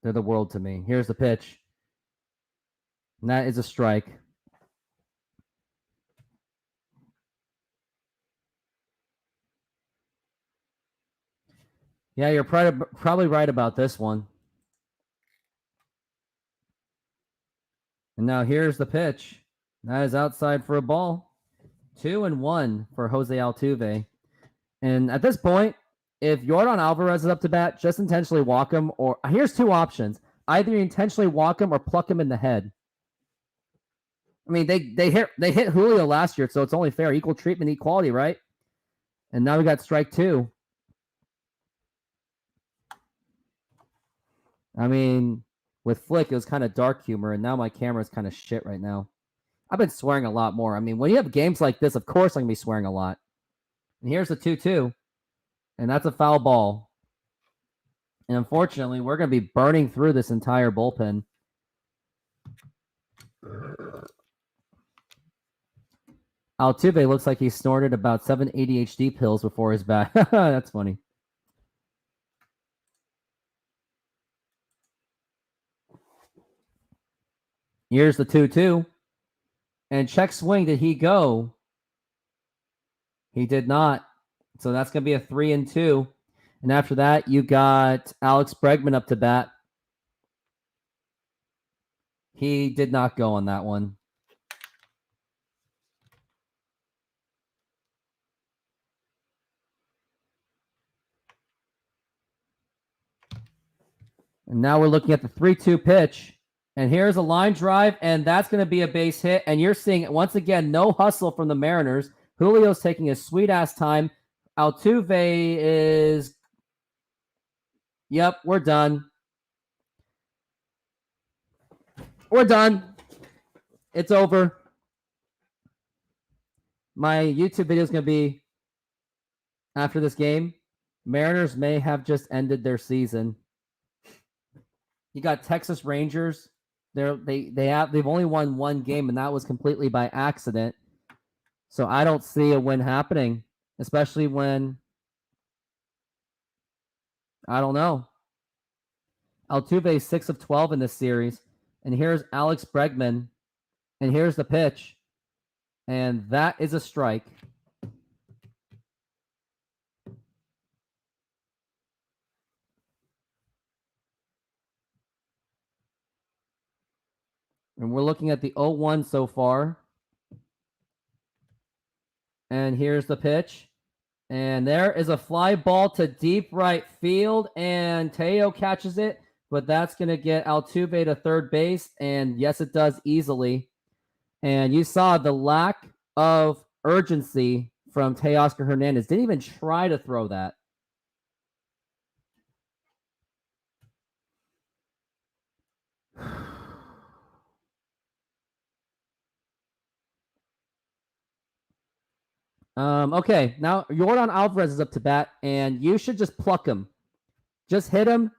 They're the world to me. Here's the pitch. And that is a strike. Yeah, you're probably right about this one. And now here's the pitch. That is outside for a ball. 2-1 for Jose Altuve. And at this point, if Yordan Alvarez is up to bat, just intentionally walk him. Or here's 2 options. Either you intentionally walk him or pluck him in the head. I mean, they hit Julio last year, so it's only fair. Equal treatment, equality, right? And now we got strike 2. I mean, with Flick, it was kind of dark humor, and now my camera's kind of shit right now. I've been swearing a lot more. I mean, when you have games like this, of course I'm going to be swearing a lot. And here's the 2-2, and that's a foul ball. And unfortunately, we're going to be burning through this entire bullpen. Altuve looks like he snorted about 7 ADHD pills before his bat. That's funny. Here's the 2-2. And check swing, did he go? He did not. So that's going to be a 3-2. And after that, you got Alex Bregman up to bat. He did not go on that one. And now we're looking at the 3-2 pitch. And here's a line drive, and that's going to be a base hit. And you're seeing, once again, no hustle from the Mariners. Julio's taking his sweet-ass time. Altuve is... Yep, we're done. We're done. It's over. My YouTube video is going to be after this game. Mariners may have just ended their season. You got Texas Rangers. They've only won one game, and that was completely by accident. So I don't see a win happening, especially when I don't know. Altuve is 6 of 12 in this series, and here's Alex Bregman, and here's the pitch, and that is a strike. And we're looking at the 0-1 so far. And here's the pitch. And there is a fly ball to deep right field. And Teo catches it. But that's going to get Altuve to third base. And yes, it does easily. And you saw the lack of urgency from Teoscar Hernandez. Didn't even try to throw that. Okay, now Yordan Alvarez is up to bat, and you should just pluck him. Just hit him.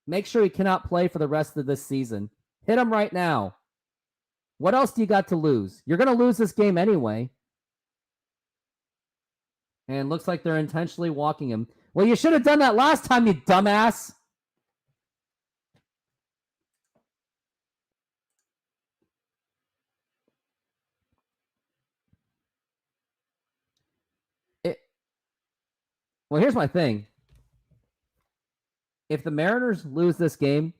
Make sure he cannot play for the rest of this season. Hit him right now. What else do you got to lose? You're going to lose this game anyway. And looks like they're intentionally walking him. Well, you should have done that last time, you dumbass. Well, here's my thing. If the Mariners lose this game,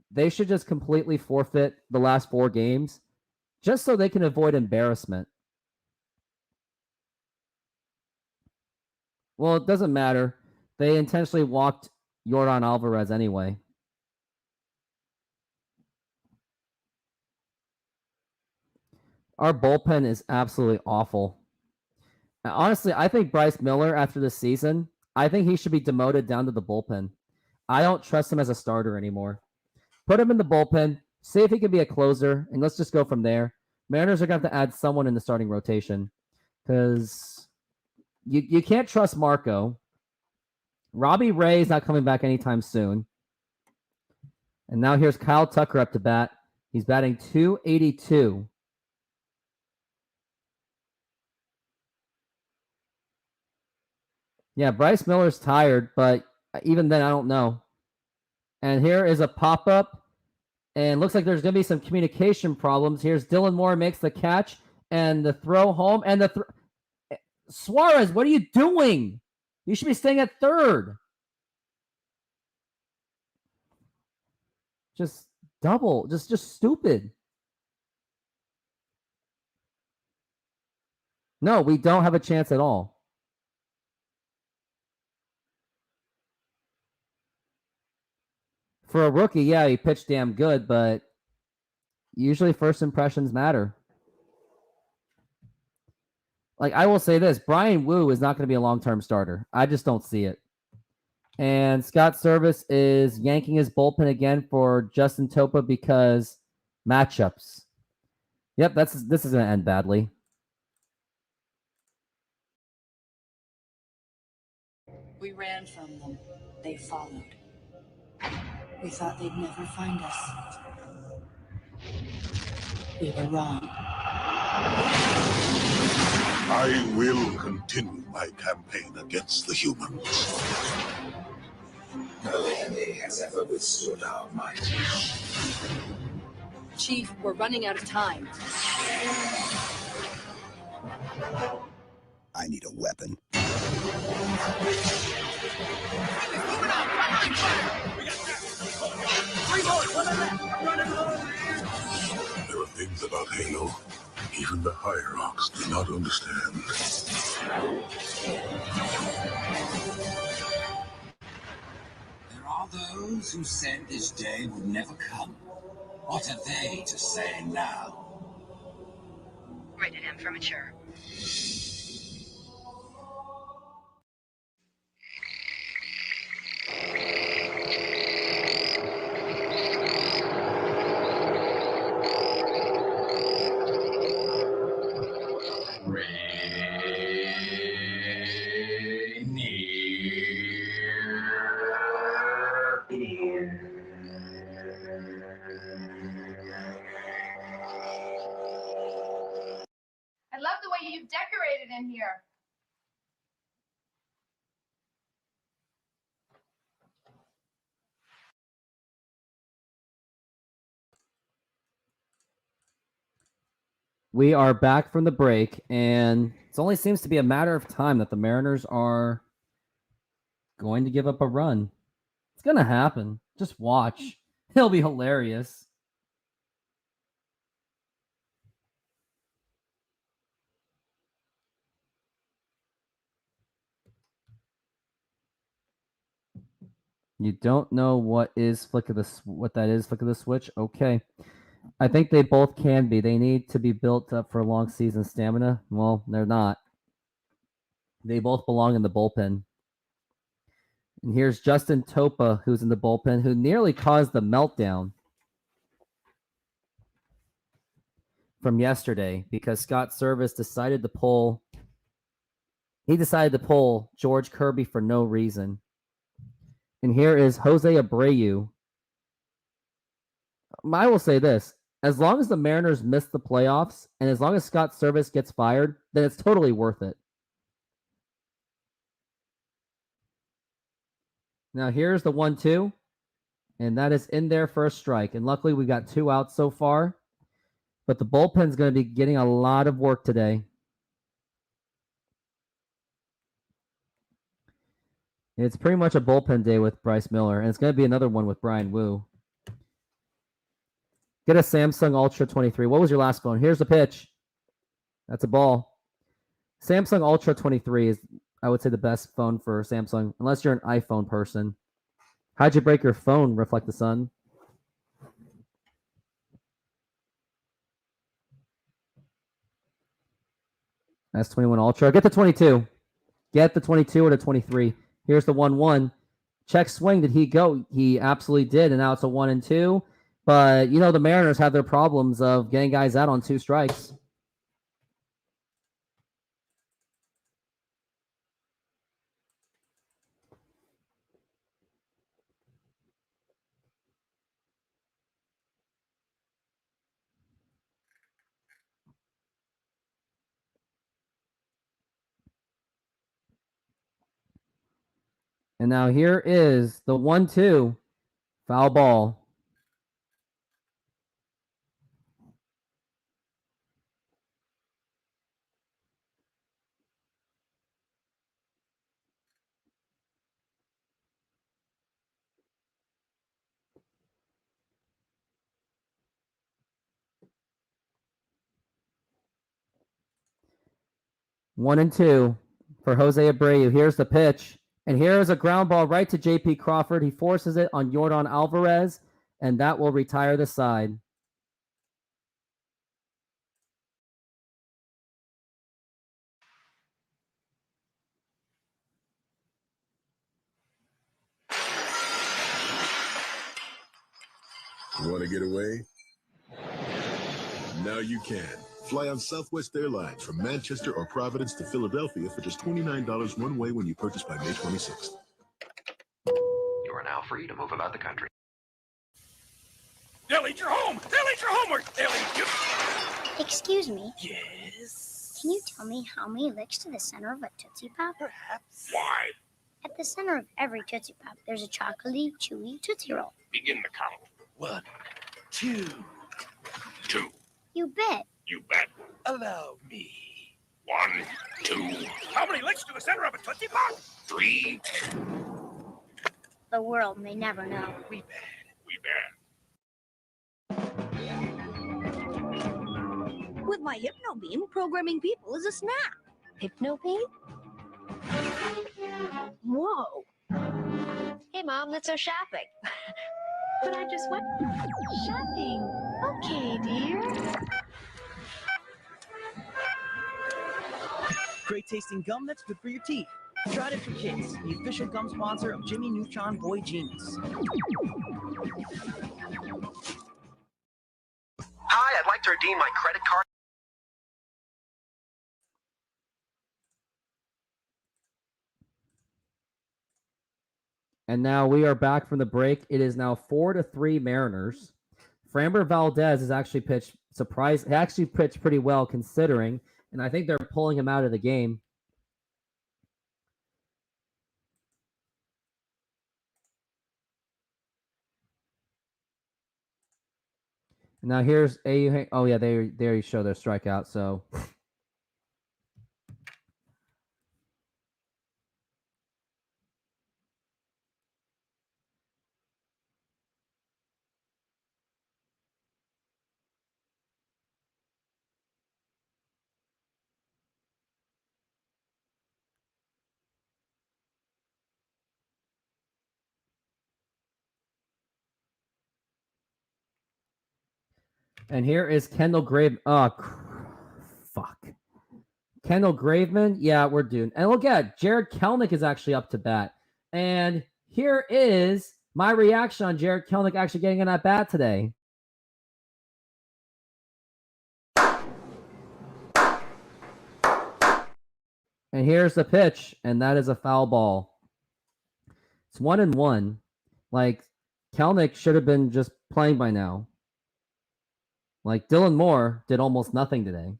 they should just completely forfeit the last 4 games just so they can avoid embarrassment. Well, it doesn't matter. They intentionally walked Yordan Alvarez anyway. Our bullpen is absolutely awful. Honestly, I think Bryce Miller, after this season, I think he should be demoted down to the bullpen. I don't trust him as a starter anymore. Put him in the bullpen, see if he can be a closer, and let's just go from there. Mariners are going to have to add someone in the starting rotation because you can't trust Marco. Robbie Ray is not coming back anytime soon. And now here's Kyle Tucker up to bat. He's batting .282. Yeah, Bryce Miller's tired, but even then, I don't know. And here is a pop-up, and looks like there's going to be some communication problems. Here's Dylan Moore makes the catch, and the throw home, and the Suarez, what are you doing? You should be staying at third. Just double, just stupid. No, we don't have a chance at all. For a rookie, yeah, he pitched damn good, but usually first impressions matter. Like, I will say this, Brian Wu is not going to be a long-term starter. I just don't see it. And Scott Service is yanking his bullpen again for Justin Topa because matchups. Yep, this is going to end badly. We ran from them. They followed. We thought they'd never find us. We were wrong. I will continue my campaign against the humans. No enemy has ever withstood our might. Chief, we're running out of time. I need a weapon. There are things about Halo even the hierarchs do not understand. There are those who said this day would never come. What are they to say now? Rated M for mature. I love the way you've decorated in here. We are back from the break, and it only seems to be a matter of time that the Mariners are going to give up a run. It's going to happen. Just watch. It'll be hilarious. You don't know what that is flick of the switch? Okay. I think they both can be. They need to be built up for long season stamina. Well, they're not. They both belong in the bullpen. And here's Justin Topa, who's in the bullpen, who nearly caused the meltdown from yesterday because Scott Service decided to pull George Kirby for no reason. And here is Jose Abreu. I will say this. As long as the Mariners miss the playoffs and as long as Scott Service gets fired, then it's totally worth it. Now here's the 1-2, and that is in there for a strike. And luckily we got 2 outs so far, but the bullpen's going to be getting a lot of work today. It's pretty much a bullpen day with Bryce Miller, and it's going to be another one with Brian Wu. Get a Samsung Ultra 23. What was your last phone? Here's the pitch. That's a ball. Samsung Ultra 23 is, I would say, the best phone for Samsung, unless you're an iPhone person. How'd you break your phone, Reflect the Sun? That's 21 Ultra. Get the 22. Get the 22 or the 23. Here's the 1-1. Check swing. Did he go? He absolutely did, and now it's a 1-2. But, you know, the Mariners have their problems of getting guys out on 2 strikes. And now here is the 1-2. Foul ball. One and two for Jose Abreu. Here's the pitch. And here's a ground ball right to J.P. Crawford. He forces it on Yordan Alvarez, and that will retire the side. Want to get away? Now you can. Fly on Southwest Airlines from Manchester or Providence to Philadelphia for just $29 one way when you purchase by May 26th. You are now free to move about the country. They'll eat your home! They'll eat your homework! They'll eat you! Excuse me. Yes? Can you tell me how many licks to the center of a Tootsie Pop? Perhaps. Why? At the center of every Tootsie Pop, there's a chocolatey, chewy Tootsie Roll. Begin the count. 1, 2, You bet. You bet. Allow me. 1, 2. How many licks to the center of a Tootsie Pop? 3. The world may never know. We bet. With my Hypno Beam, programming people is a snap. Hypno Beam? Whoa. Hey, Mom, let's go shopping. But I just went shopping. Okay, dear. Great tasting gum that's good for your teeth. Try it for kids, the official gum sponsor of Jimmy Neutron Boy Genius. Hi, I'd like to redeem my credit card. And now we are back from the break. It is now 4-3 Mariners. Framber Valdez has actually pitched pretty well considering, and I think they're pulling him out of the game. Now here's a oh yeah, they already show their strikeout, so and here is Kendall Grave. Fuck. Kendall Graveman. Yeah, we're doomed. And look at Jared Kelnick is actually up to bat. And here is my reaction on Jared Kelnick actually getting an at bat today. And here's the pitch, and that is a foul ball. It's 1-1. Like, Kelnick should have been just playing by now. Like, Dylan Moore did almost nothing today.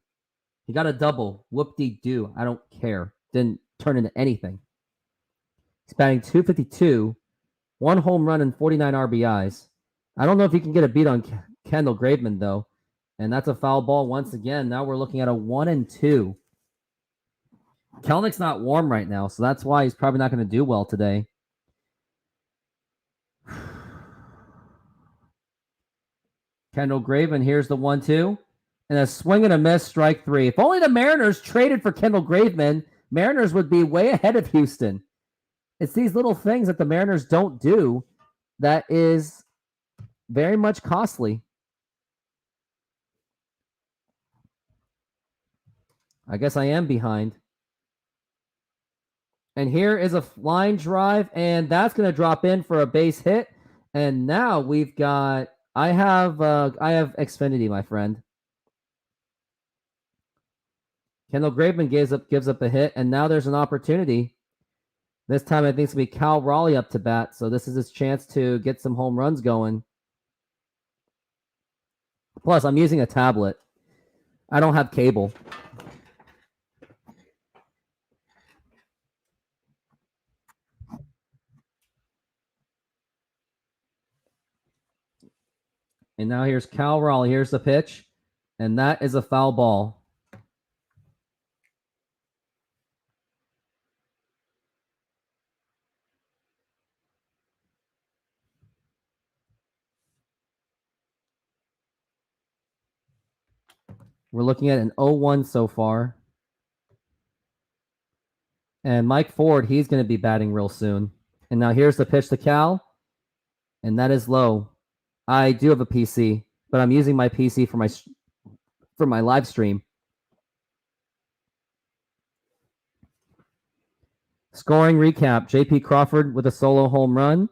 He got a double. Whoop-de-doo. I don't care. Didn't turn into anything. He's batting .252, 1 home run and 49 RBIs. I don't know if he can get a beat on Kendall Graveman, though. And that's a foul ball once again. Now we're looking at a 1-2. Kelnick's not warm right now, so that's why he's probably not going to do well today. Kendall Graveman, here's the 1-2. And a swing and a miss, strike 3. If only the Mariners traded for Kendall Graveman, Mariners would be way ahead of Houston. It's these little things that the Mariners don't do that is very much costly. I guess I am behind. And here is a line drive, and that's going to drop in for a base hit. And now we've got I have Xfinity, my friend. Kendall Graveman gives up a hit, and now there's an opportunity. This time I think it's going to be Cal Raleigh up to bat, so this is his chance to get some home runs going. Plus, I'm using a tablet. I don't have cable. And now here's Cal Raleigh. Here's the pitch. And that is a foul ball. We're looking at an 0-1 so far. And Mike Ford, he's going to be batting real soon. And now here's the pitch to Cal. And that is low. I do have a PC, but I'm using my PC for my live stream. Scoring recap: J.P. Crawford with a solo home run,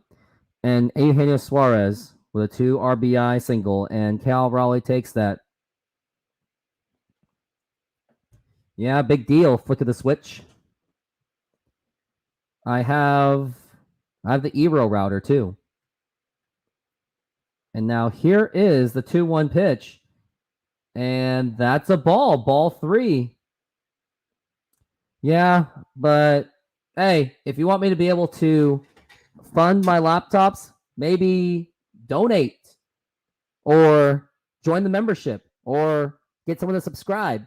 and Eugenio Suarez with a 2 RBI single, and Cal Raleigh takes that. Yeah, big deal. Flick of the switch. I have the Eero router too. And now here is the 2-1 pitch. And that's a ball. Ball 3. Yeah, but hey, if you want me to be able to fund my laptops, maybe donate or join the membership. or get someone to subscribe.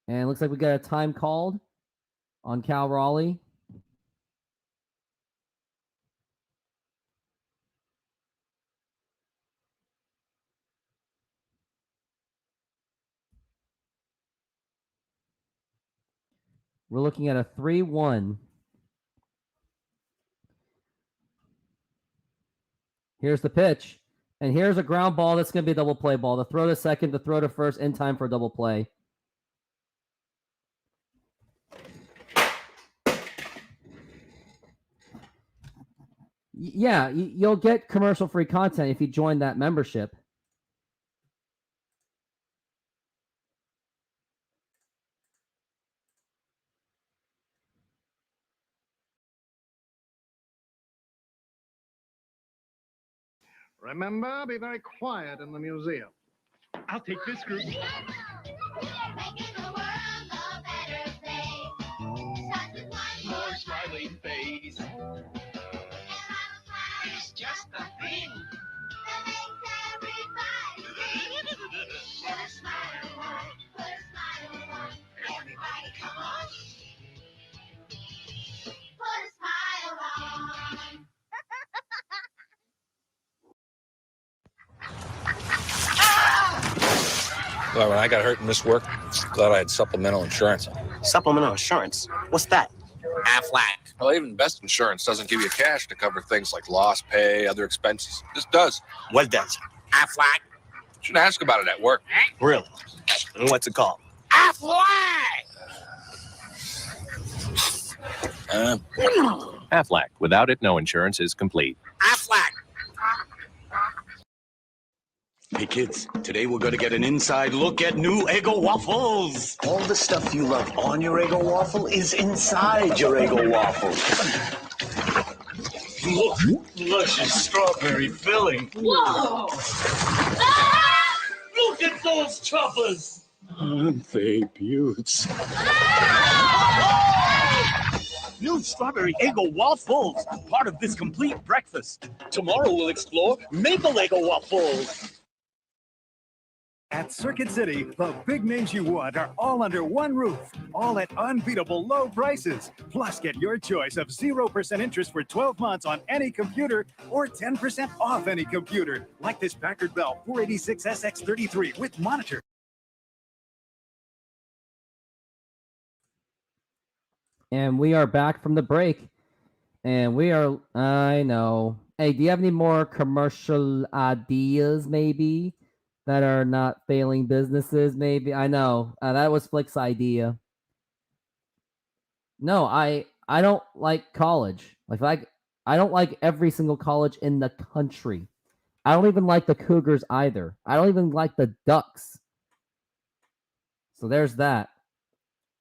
And it looks like we got a time called on Cal Raleigh. We're looking at a 3-1. Here's the pitch. And here's a ground ball that's going to be a double play ball. The throw to second, the throw to first, in time for a double play. Yeah, you'll get commercial-free content if you join that membership. Remember, be very quiet in the museum. I'll take this group. More smiling face. It's just a thing that makes everybody put a smile on, put a smile on. Everybody, come on. Put a smile on. Well, when I got hurt and missed work, glad I had supplemental insurance. Supplemental insurance? What's that? Aflac. Well, even best insurance doesn't give you cash to cover things like lost pay, other expenses. This does. What does? Aflac. Should ask about it at work. Really? And what's it called? Aflac! Aflac. Without it, no insurance is complete. Aflac! Hey kids, today we're gonna get an inside look at new Eggo waffles. All the stuff you love on your Eggo waffle is inside your Eggo waffle. Look, luscious strawberry filling. Whoa! Ah! Look at those choppers. Aren't they beauts? New strawberry Eggo waffles, part of this complete breakfast. Tomorrow we'll explore maple Eggo waffles. At Circuit City, the big names you want are all under one roof, all at unbeatable low prices. Plus, get your choice of 0% interest for 12 months on any computer or 10% off any computer, like this Packard Bell 486SX33 with monitor. And we are back from the break. And we are, I know. Hey, do you have any more commercial ideas, maybe, that are not failing businesses, maybe? I know. That was Flick's idea. No, I don't like college. Like I don't like every single college in the country. I don't even like the Cougars either. I don't even like the Ducks. So there's that.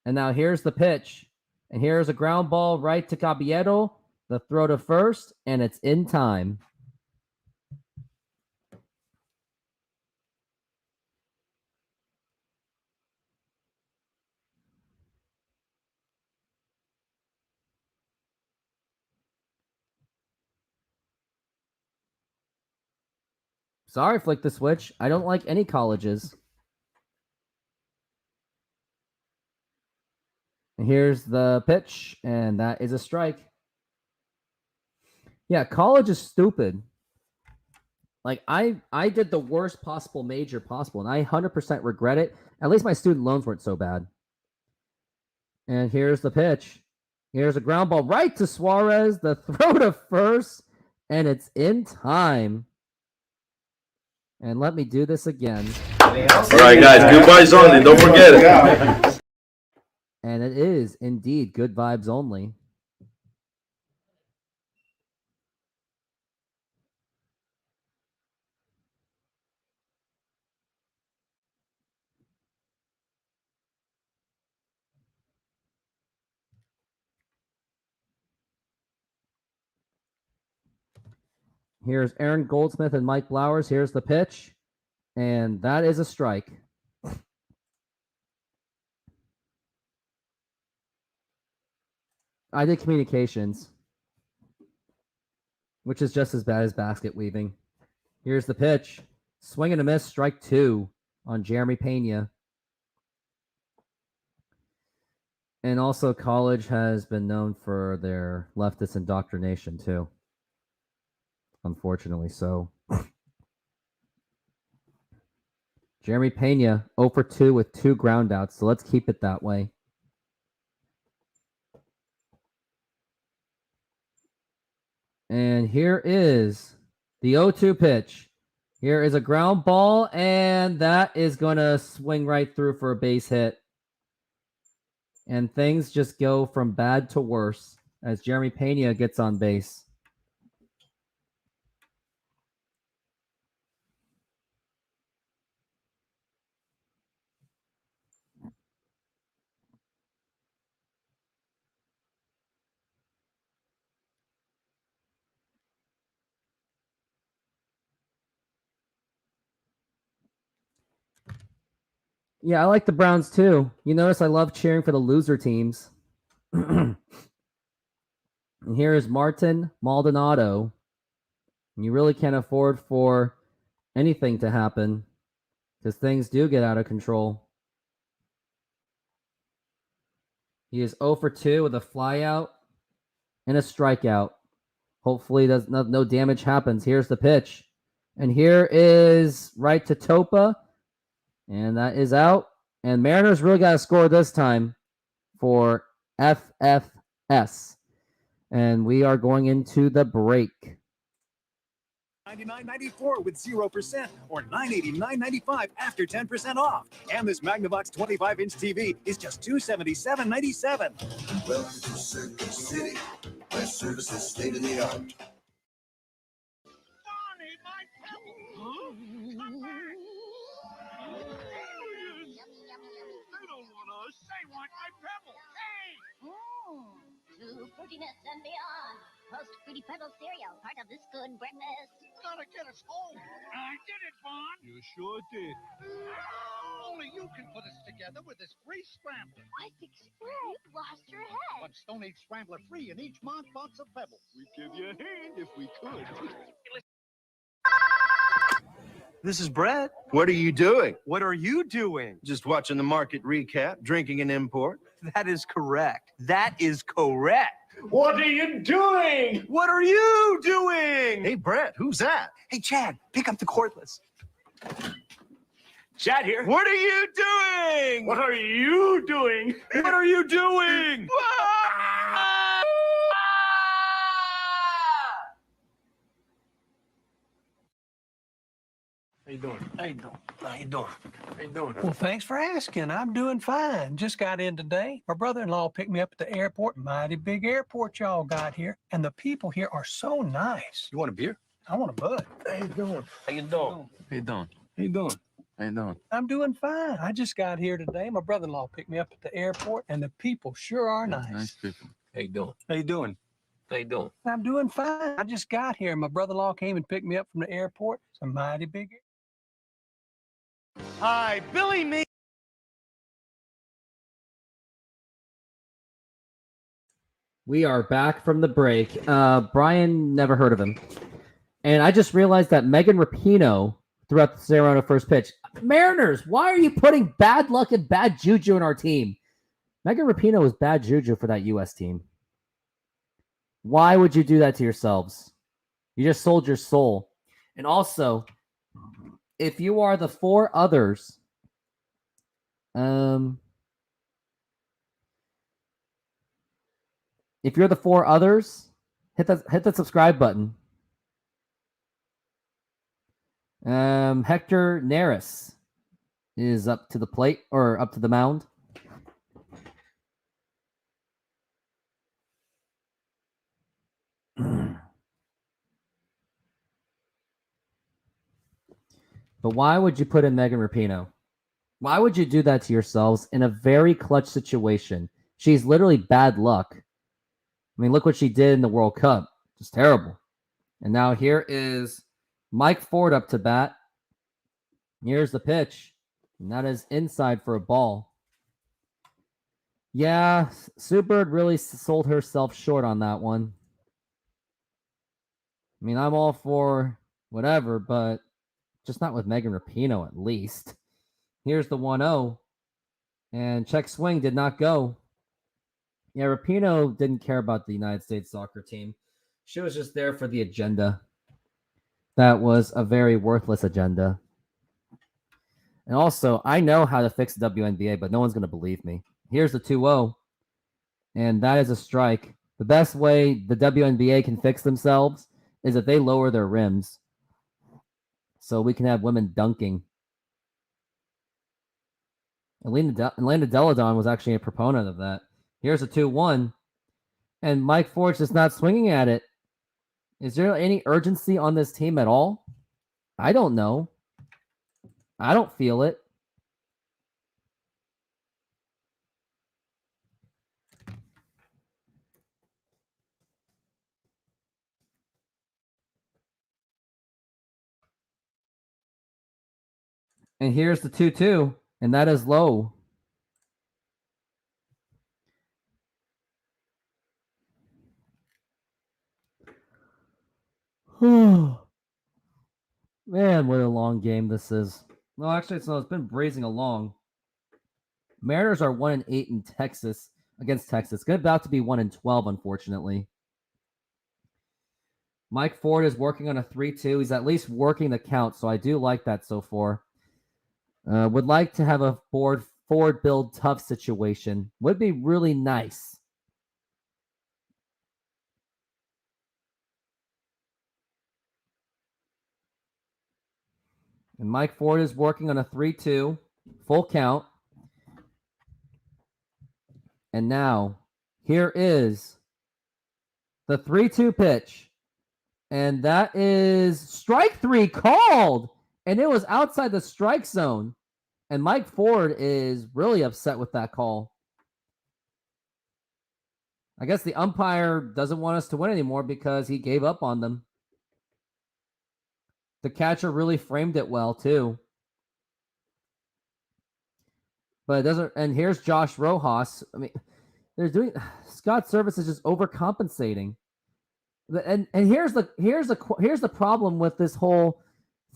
And now here's the pitch. And here's a ground ball right to Caballero. The throw to first, and it's in time. Sorry, Flick the Switch. I don't like any colleges. And here's the pitch, and that is a strike. Yeah, college is stupid. Like, I did the worst possible major possible, and I 100% regret it. At least my student loans weren't so bad. And here's the pitch. Here's a ground ball right to Suarez. The throw to first, and it's in time. And let me do this again. All right, guys, good vibes only. Don't forget it. And it is indeed good vibes only. Here's Aaron Goldsmith and Mike Blowers. Here's the pitch. And that is a strike. I did communications, which is just as bad as basket weaving. Here's the pitch. Swing and a miss, strike 2 on Jeremy Pena. And also, college has been known for their leftist indoctrination, too. Unfortunately so. Jeremy Pena, 0 for 2 with 2 groundouts, so let's keep it that way. And here is the 0-2 pitch. Here is a ground ball, and that is going to swing right through for a base hit. And things just go from bad to worse as Jeremy Pena gets on base. Yeah, I like the Browns too. You notice I love cheering for the loser teams. And here is Martin Maldonado. You really can't afford for anything to happen because things do get out of control. He is 0 for 2 with a flyout and a strikeout. Hopefully no damage happens. Here's the pitch. And here is right to Topa. And that is out. And Mariners really got to score this time for FFS. And we are going into the break. $99.94 with 0% or $989.95 after 10% off. And this Magnavox 25-inch TV is just $277.97. Welcome to Circuit City, where service is state of the art. To fruitiness and beyond. Roast Fruity Pebbles cereal, part of this good breakfast. Gotta get us home. I did it, Vaughn. You sure did. Only you can put us together with this free scrambler. I think you lost your head. One Stone Age scrambler free in each month box of Pebbles. We'd give you a hand if we could. This is Brett. What are you doing? What are you doing? Just watching the market recap, drinking an import. That is correct. That is correct. What are you doing? What are you doing? Hey, Brett, who's that? Hey, Chad, pick up the cordless. Chad here. What are you doing? What are you doing? What are you doing? How you doing? How you doing? How you doing? How you doing? Well, thanks for asking. I'm doing fine. Just got in today. My brother-in-law picked me up at the airport. Mighty big airport y'all got here. And the people here are so nice. You want a beer? I want a bud. How you doing? How you doing? How you doing? How you doing? How you doing? I'm doing fine. I just got here today. My brother-in-law picked me up at the airport, and the people sure are nice. Nice people. How you doing? How you doing? How you doing? I'm doing fine. I just got here. My brother-in-law came and picked me up from the airport. It's a mighty big airport. Hi, Billy me. We are back from the break. Brian never heard of him. And I just realized that Megan Rapinoe threw out the Serrano first pitch. Mariners, why are you putting bad luck and bad juju in our team? Megan Rapinoe was bad juju for that U.S. team. Why would you do that to yourselves? You just sold your soul. And also, if you are the 4 others, if you're the 4 others, hit the subscribe button. Hector Neris is up to the plate or up to the mound. But why would you put in Megan Rapinoe? Why would you do that to yourselves in a very clutch situation? She's literally bad luck. I mean, look what she did in the World Cup. Just terrible. And now here is Mike Ford up to bat. Here's the pitch. And that is inside for a ball. Yeah, Sue Bird really sold herself short on that one. I mean, I'm all for whatever, but Just not with Megan Rapinoe, at least. Here's the 1-0. And check swing did not go. Yeah, Rapinoe didn't care about the United States soccer team. She was just there for the agenda. That was a very worthless agenda. And also, I know how to fix the WNBA, but no one's going to believe me. Here's the 2-0. And that is a strike. The best way the WNBA can fix themselves is if they lower their rims. So we can have women dunking. Elena Deladon was actually a proponent of that. Here's a 2-1. And Mike Ford's just not swinging at it. Is there any urgency on this team at all? I don't know. I don't feel it. And here's the 2-2, and that is low. Man, what a long game this is. No, actually, it's been breezing along. Mariners are 1-8 in Texas against Texas. It's about to be 1-12, unfortunately. Mike Ford is working on a 3-2. He's at least working the count, so I do like that so far. Would like to have a forward build tough situation. Would be really nice. And Mike Ford is working on a 3-2, full count. And now, here is the 3-2 pitch. And that is strike 3 called. And it was outside the strike zone. And Mike Ford is really upset with that call. I guess the umpire doesn't want us to win anymore because he gave up on them. The catcher really framed it well, too. But it doesn't. And here's Josh Rojas. I mean, they're doing. Scott Service is just overcompensating. And here's the problem with this whole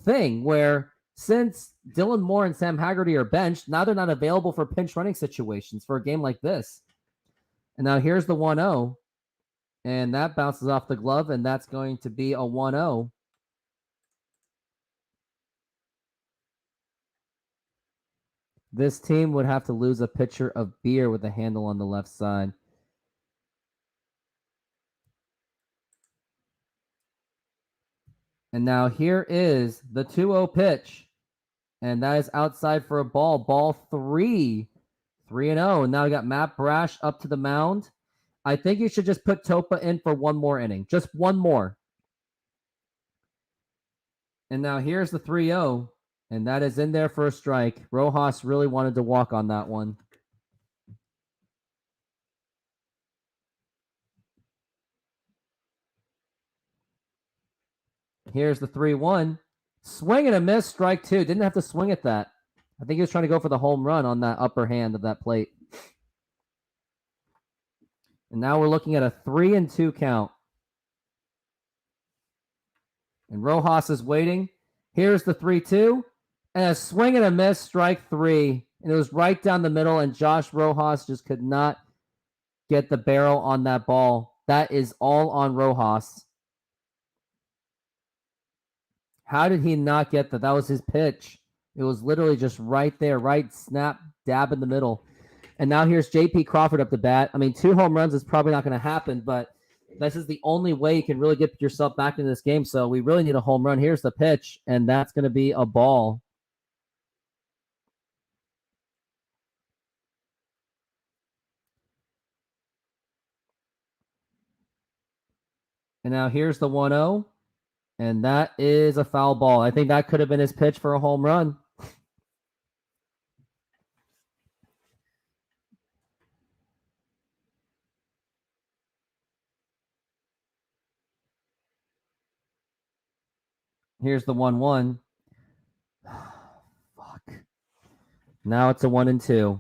thing, where since Dylan Moore and Sam Haggerty are benched, now they're not available for pinch running situations for a game like this. And now here's the 1-0, and that bounces off the glove, and that's going to be a 1-0. This team would have to lose a pitcher of beer with a handle on the left side. And now here is the 2-0 pitch. And that is outside for a ball. Ball 3. 3-0. And now we got Matt Brash up to the mound. I think you should just put Topa in for one more inning. Just one more. And now here's the 3-0. And that is in there for a strike. Rojas really wanted to walk on that one. Here's the 3-1. Swing and a miss, strike 2. Didn't have to swing at that. I think he was trying to go for the home run on that upper hand of that plate. And now we're looking at a 3-2 count. And Rojas is waiting. Here's the 3-2. And a swing and a miss, strike 3. And it was right down the middle, and Josh Rojas just could not get the barrel on that ball. That is all on Rojas. How did he not get that? That was his pitch. It was literally just right there, right snap, dab in the middle. And now here's J.P. Crawford up the bat. I mean, 2 home runs is probably not going to happen, but this is the only way you can really get yourself back into this game. So we really need a home run. Here's the pitch, and that's going to be a ball. And now here's the 1-0. And that is a foul ball. I think that could have been his pitch for a home run. Here's the 1-1. Fuck. Now it's a 1-2.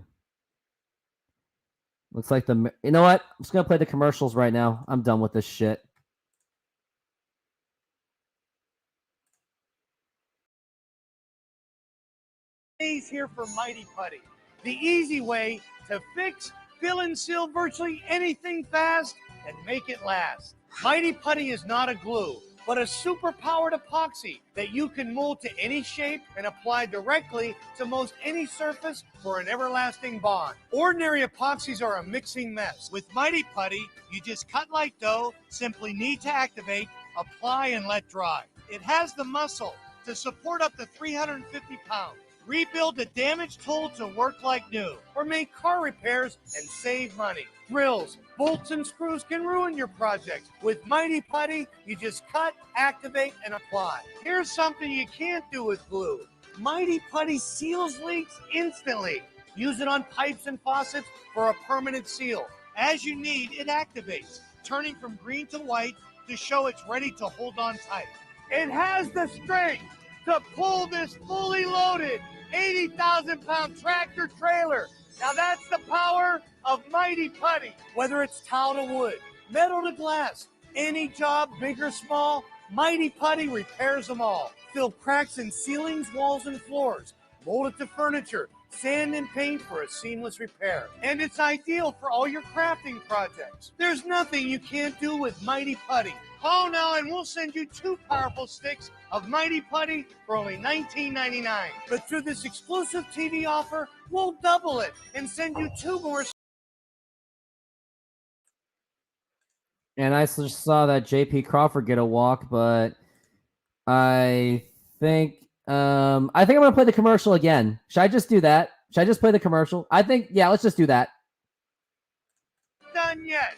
Looks like you know what? I'm just going to play the commercials right now. I'm done with this shit. He's here for Mighty Putty, the easy way to fix, fill, and seal virtually anything fast and make it last. Mighty Putty is not a glue, but a super-powered epoxy that you can mold to any shape and apply directly to most any surface for an everlasting bond. Ordinary epoxies are a mixing mess. With Mighty Putty, you just cut like dough, simply need to activate, apply, and let dry. It has the muscle to support up to 350 pounds. Rebuild a damaged tool to work like new, or make car repairs and save money. Drills, bolts, and screws can ruin your project. With Mighty Putty, you just cut, activate, and apply. Here's something you can't do with glue. Mighty Putty seals leaks instantly. Use it on pipes and faucets for a permanent seal. As you need, it activates, turning from green to white to show it's ready to hold on tight. It has the strength to pull this fully loaded 80,000-pound tractor trailer. Now that's the power of Mighty Putty. Whether it's tile to wood, metal to glass, any job, big or small, Mighty Putty repairs them all. Fill cracks in ceilings, walls, and floors. Mold it to furniture, sand and paint for a seamless repair. And it's ideal for all your crafting projects. There's nothing you can't do with Mighty Putty. Call now and we'll send you 2 powerful sticks of Mighty Putty for only $19.99. But through this exclusive TV offer, we'll double it and send you 2 more. And I just saw that J.P. Crawford get a walk, but I think I'm gonna play the commercial again. Should I just do that? Should I just play the commercial? I think, yeah, let's just do that. Done yet?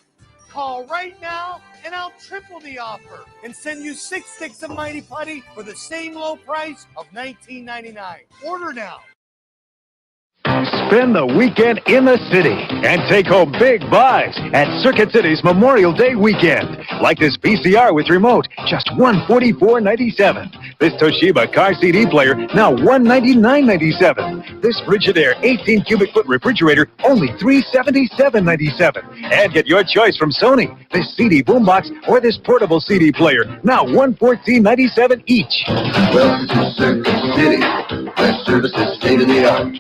Call right now and I'll triple the offer and send you 6 sticks of Mighty Putty for the same low price of $19.99. Order now. Spend the weekend in the city and take home big buys at Circuit City's Memorial Day weekend. Like this VCR with remote, just $144.97. This Toshiba car CD player, now $199.97. This Frigidaire 18 cubic foot refrigerator, only $377.97. And get your choice from Sony, this CD boombox or this portable CD player, now $114.97 each. Welcome to Circuit City, where service is state of the art.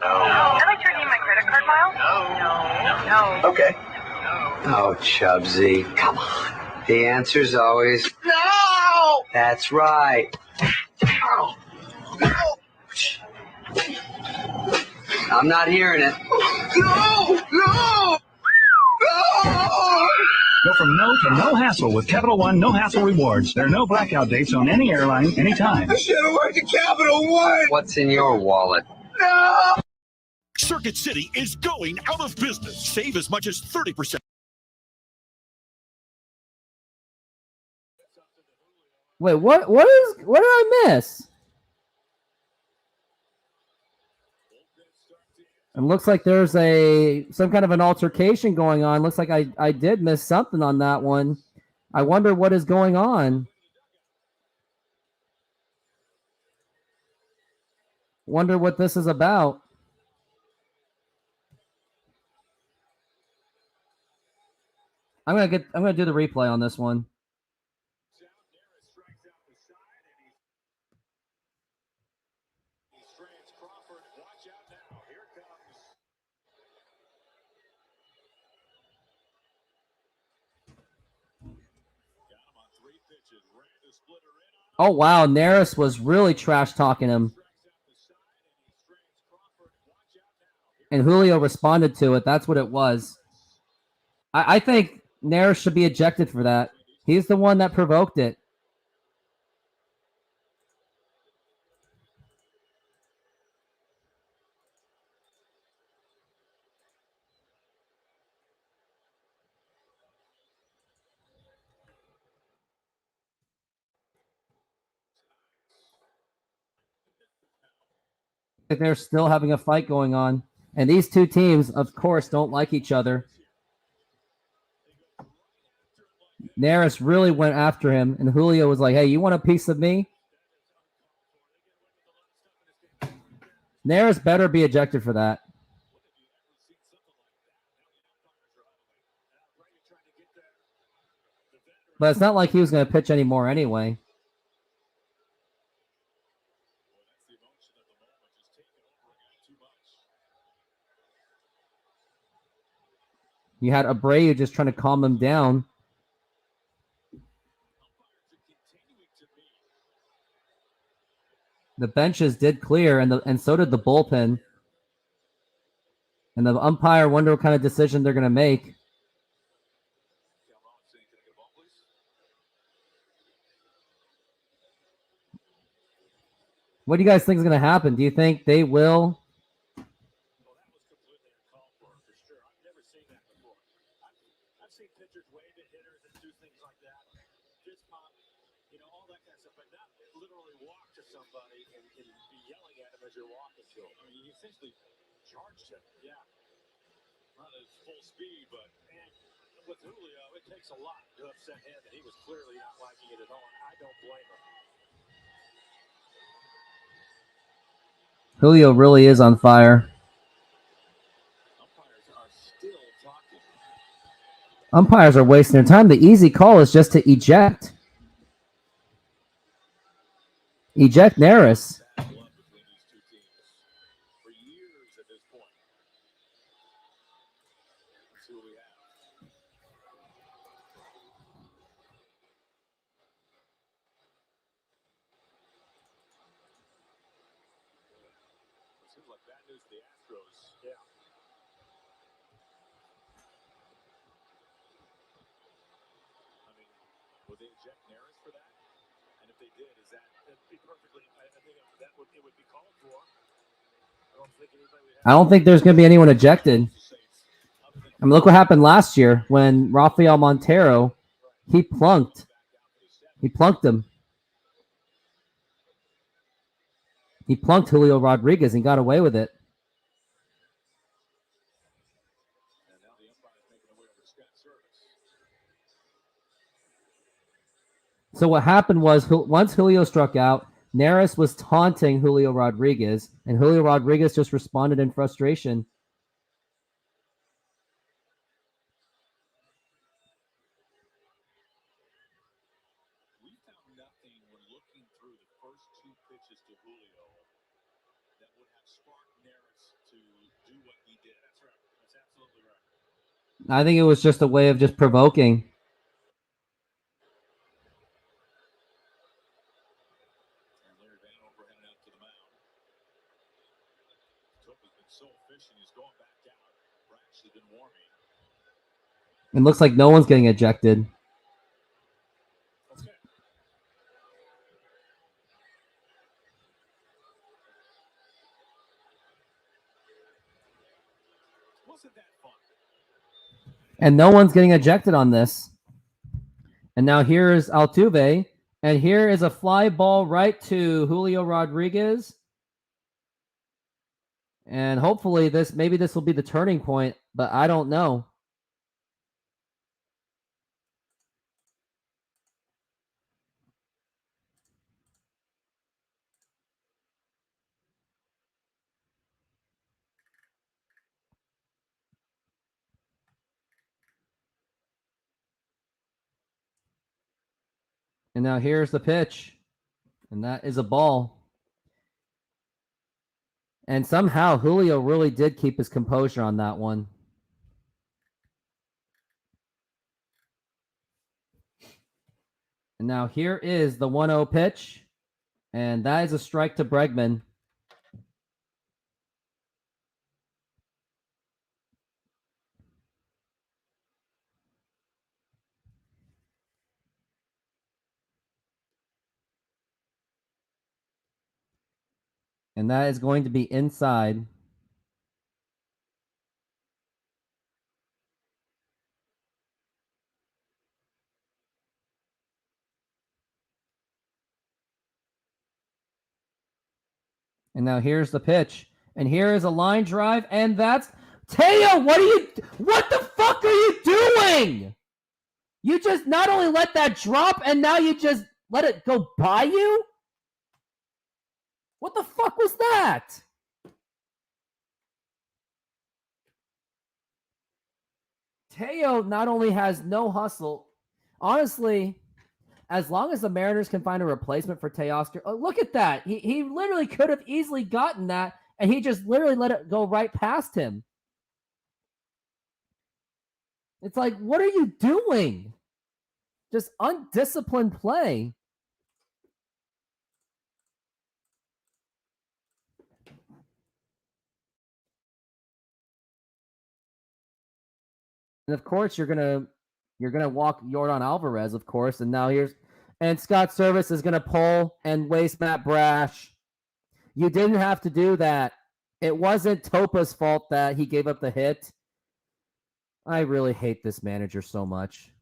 Can I turn in my credit card miles? No. Okay. Oh, Chubsy, come on. The answer's always No! that's right. Oh. No! I'm not hearing it. No! No! No! Go from no to no hassle with Capital One No Hassle Rewards. There are no blackout dates on any airline, anytime. I should have worked at Capital One! What's in your wallet? No! Circuit City is going out of business. Save as much as 30%. Wait, what did I miss? It looks like there's some kind of an altercation going on. Looks like I did miss something on that one. I wonder what is going on. Wonder what this is about. I'm gonna do the replay on this one. Oh wow, Neris was really trash talking him. And Julio responded to it. That's what it was. I think Neris should be ejected for that. He's the one that provoked it. They're still having a fight going on. And these two teams, of course, don't like each other. Neris really went after him, and Julio was like, hey, you want a piece of me? Neris better be ejected for that. But it's not like he was going to pitch anymore anyway. You had Abreu just trying to calm him down. The benches did clear, and so did the bullpen. And the umpire wonder what kind of decision they're going to make. What do you guys think is going to happen? Do you think they will? Julio really is on fire. Umpires are wasting their time. The easy call is just to eject. Eject Neris. I don't think there's going to be anyone ejected. I mean, look what happened last year when Rafael Montero, he plunked. He plunked him. He plunked Julio Rodriguez and got away with it. So what happened was once Julio struck out, Neris was taunting Julio Rodriguez, and Julio Rodriguez just responded in frustration. I think it was just a way of just provoking. It looks like no one's getting ejected. And no one's getting ejected on this. And now here's Altuve. And here is a fly ball right to Julio Rodriguez. And hopefully maybe this will be the turning point, but I don't know. And now here's the pitch. And that is a ball. And somehow Julio really did keep his composure on that one. And now here is the 1-0 pitch. And that is a strike to Bregman. And that is going to be inside. And now here's the pitch. And here is a line drive. And that's Teo. What the fuck are you doing? You just not only let that drop and now you just let it go by you? What the fuck was that? Teo not only has no hustle. Honestly, as long as the Mariners can find a replacement for Teoscar, look at that. He literally could have easily gotten that, and he just literally let it go right past him. It's like, what are you doing? Just undisciplined play. And of course, you're gonna walk Yordan Alvarez, of course, and now Scott Service is gonna pull and waste Matt Brash. You didn't have to do that. It wasn't Topa's fault that he gave up the hit. I really hate this manager so much.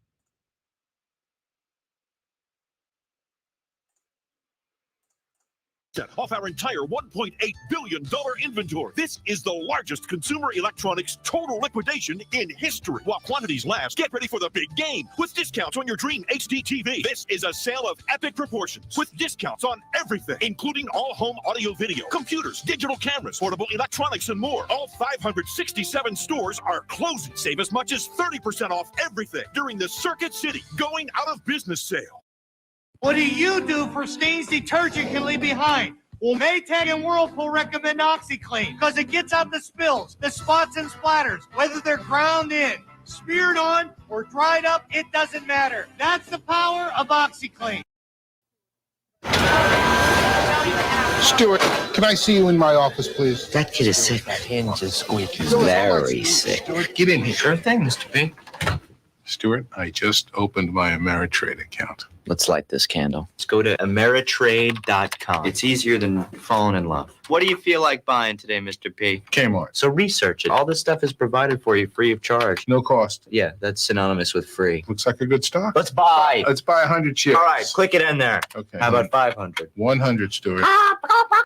Off our entire $1.8 billion inventory. This is the largest consumer electronics total liquidation in history. While quantities last, get ready for the big game with discounts on your dream HD TV. This is a sale of epic proportions with discounts on everything, including all home audio video, computers, digital cameras, portable electronics, and more. All 567 stores are closing. Save as much as 30% off everything during the Circuit City going out of business sale. What do you do for stains detergent can leave behind? Well, Maytag and Whirlpool recommend OxyClean because it gets out the spills, the spots and splatters, whether they're ground in, smeared on, or dried up, it doesn't matter. That's the power of OxyClean. Stuart, can I see you in my office, please? That kid is sick. That hinge is squeaky. He's very sick. Stuart, get in here. Sure thing, Mr. P. Stuart, I just opened my Ameritrade account. Let's light this candle. Let's go to Ameritrade.com. It's easier than falling in love. What do you feel like buying today, Mr. P? Kmart. So research it. All this stuff is provided for you free of charge. No cost. Yeah, that's synonymous with free. Looks like a good stock. Let's buy. Let's buy 100 shares. All right, click it in there. Okay. How about 500? 100, Stuart.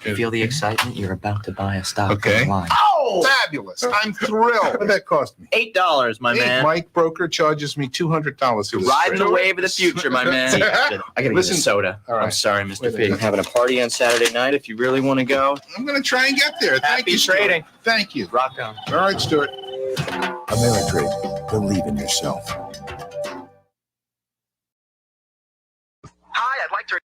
Feel the excitement? You're about to buy a stock Okay. online. Oh! Fabulous. I'm thrilled. What did that cost me? $8, my man. Mike Broker charges me $200 for this. Riding the wave of the future, my man. I gotta get a soda. All right. I'm sorry, Mr. P. I'm having a party on Saturday night. If you really want to go, I'm going to try and get there. Thank happy you, Stuart. trading. Thank you. Rock on. All right, Stuart. Ameritrade. Believe in yourself. Hi, I'd like to.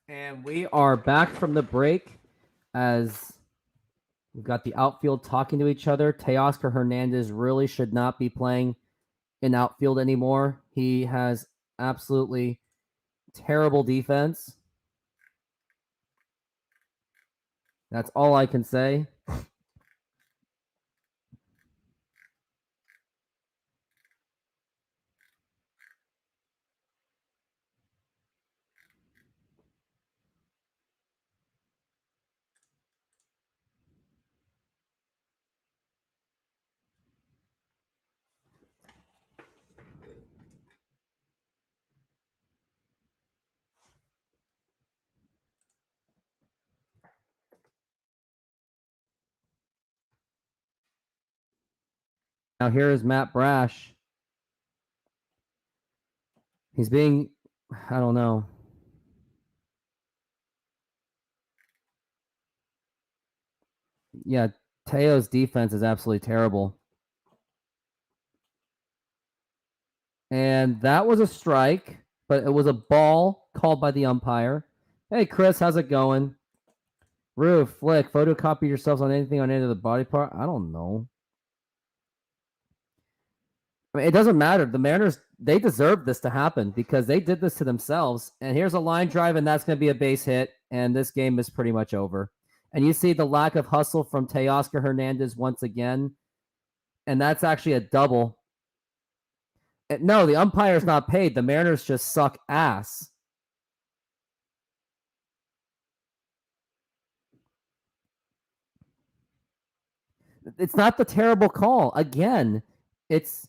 And we are back from the break as we've got the outfield talking to each other. Teoscar Hernandez really should not be playing in outfield anymore. He has absolutely terrible defense. That's all I can say. Now here is Matt Brash. He's being, I don't know. Yeah, Teo's defense is absolutely terrible. And that was a strike, but it was a ball called by the umpire. Hey, Chris, how's it going? Roof, Flick, photocopy yourselves on anything on any of the body part? I don't know. I mean, it doesn't matter. The Mariners, they deserve this to happen because they did this to themselves. And here's a line drive, and that's going to be a base hit. And this game is pretty much over. And you see the lack of hustle from Teoscar Hernandez once again. And that's actually a double. No, the umpire's not paid. The Mariners just suck ass. It's not the terrible call. Again, it's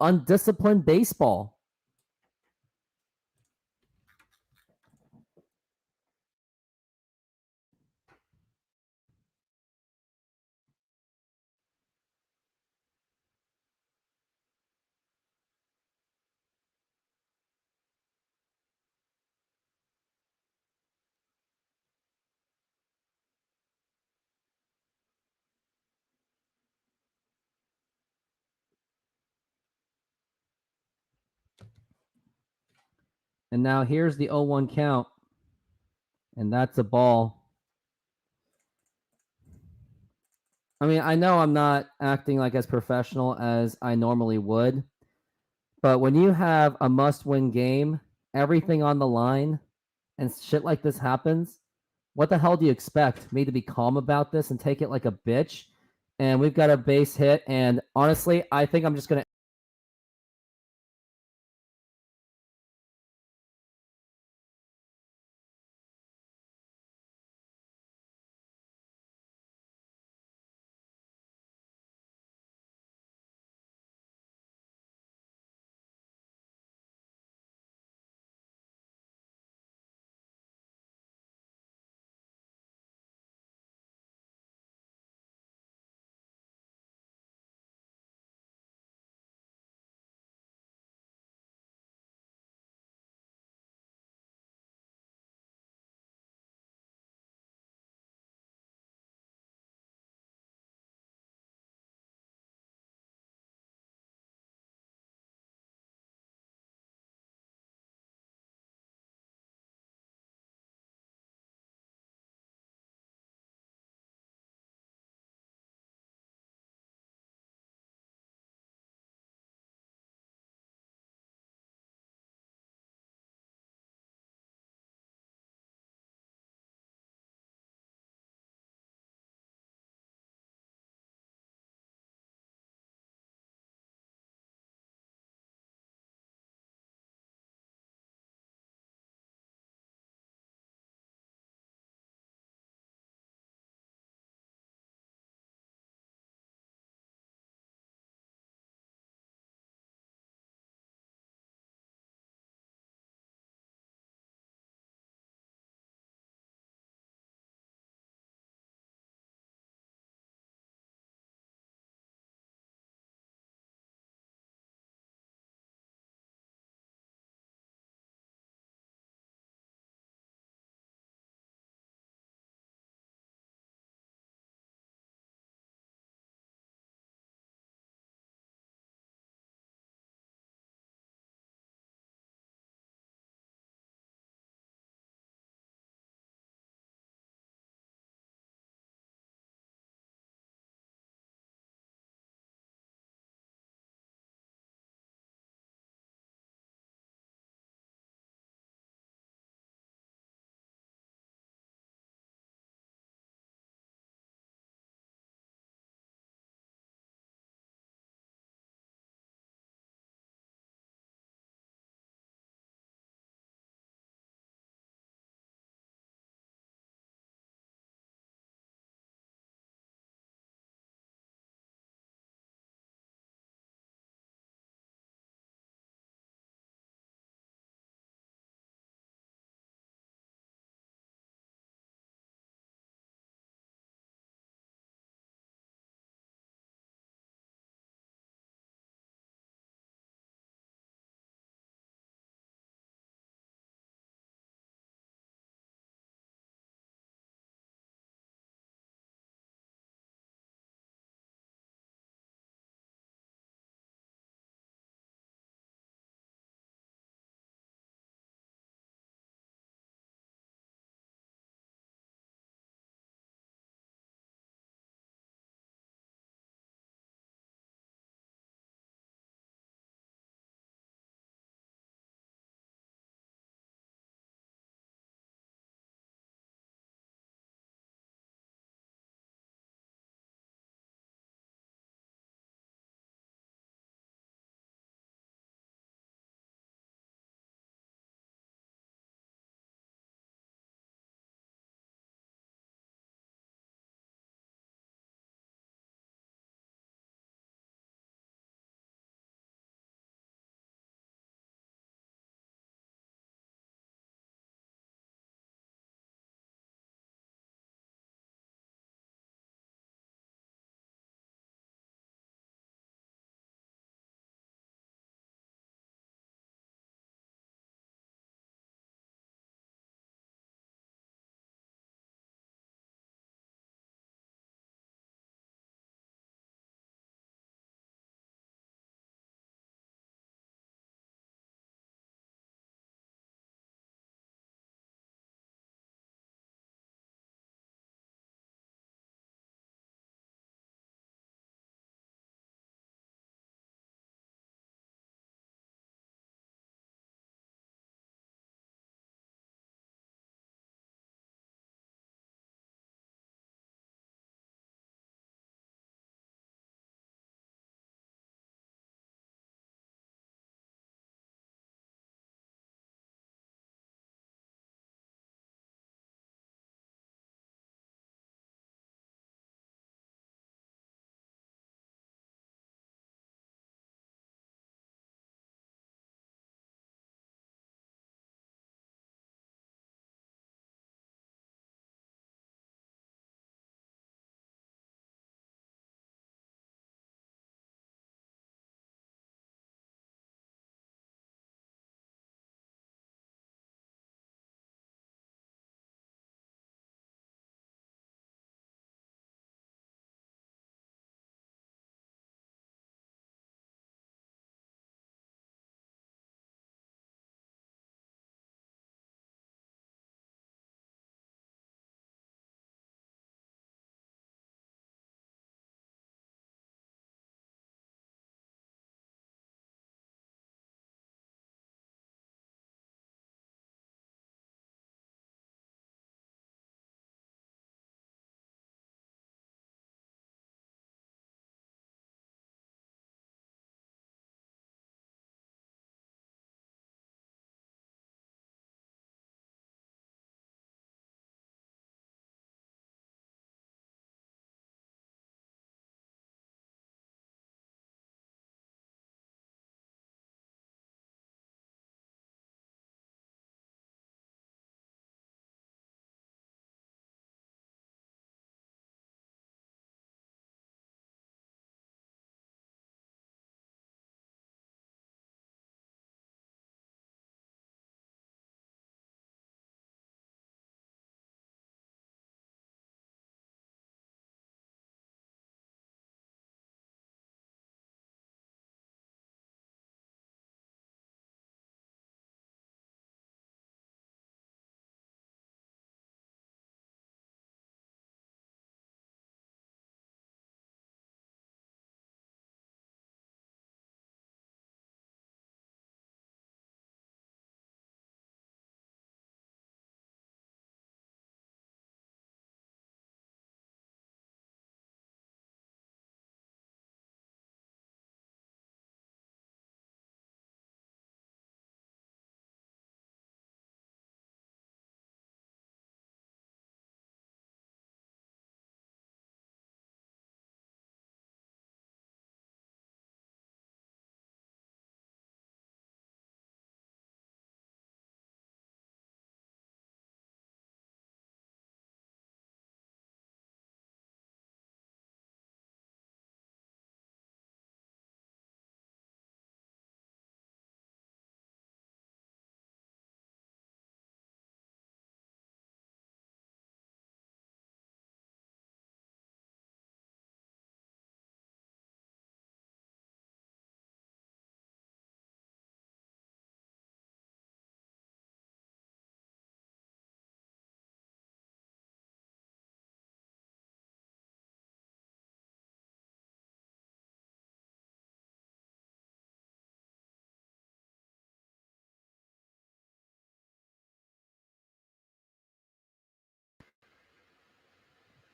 undisciplined baseball. And now here's the 0-1 count. And that's a ball. I mean, I know I'm not acting like as professional as I normally would, but when you have a must-win game, everything on the line, and shit like this happens, what the hell do you expect? Me to be calm about this and take it like a bitch? And we've got a base hit, and honestly, I think I'm just going to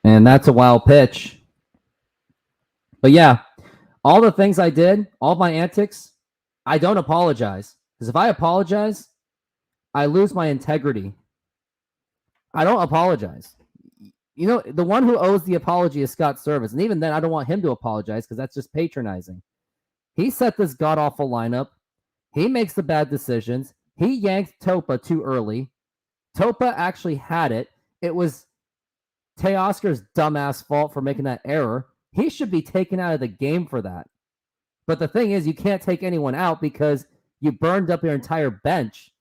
And that's a wild pitch. But yeah, all the things I did, all my antics, I don't apologize. Because if I apologize, I lose my integrity. I don't apologize. You know, the one who owes the apology is Scott Service. And even then, I don't want him to apologize because that's just patronizing. He set this god-awful lineup. He makes the bad decisions. He yanked Topa too early. Topa actually had it. It was Teoscar's dumbass fault for making that error. He should be taken out of the game for that. But the thing is, you can't take anyone out because you burned up your entire bench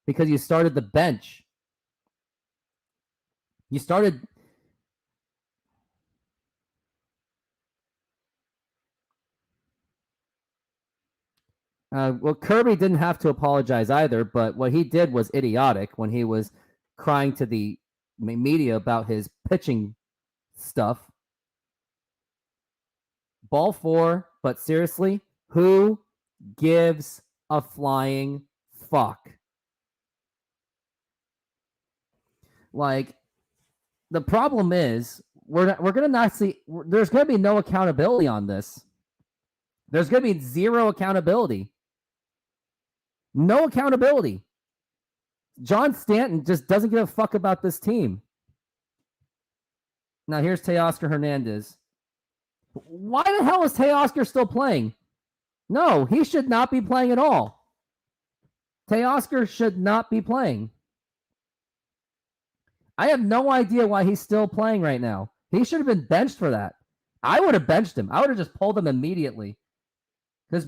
because you started the bench. You started... well, Kirby didn't have to apologize either, but what he did was idiotic when he was crying to the media about his pitching stuff. Ball 4, but seriously, who gives a flying fuck? Like, the problem is we're gonna not see. There's gonna be no accountability on this. There's gonna be zero accountability. No accountability. John Stanton just doesn't give a fuck about this team. Now here's Teoscar Hernandez. Why the hell is Teoscar still playing? No, he should not be playing at all. Teoscar should not be playing. I have no idea why he's still playing right now. He should have been benched for that. I would have benched him. I would have just pulled him immediately. Because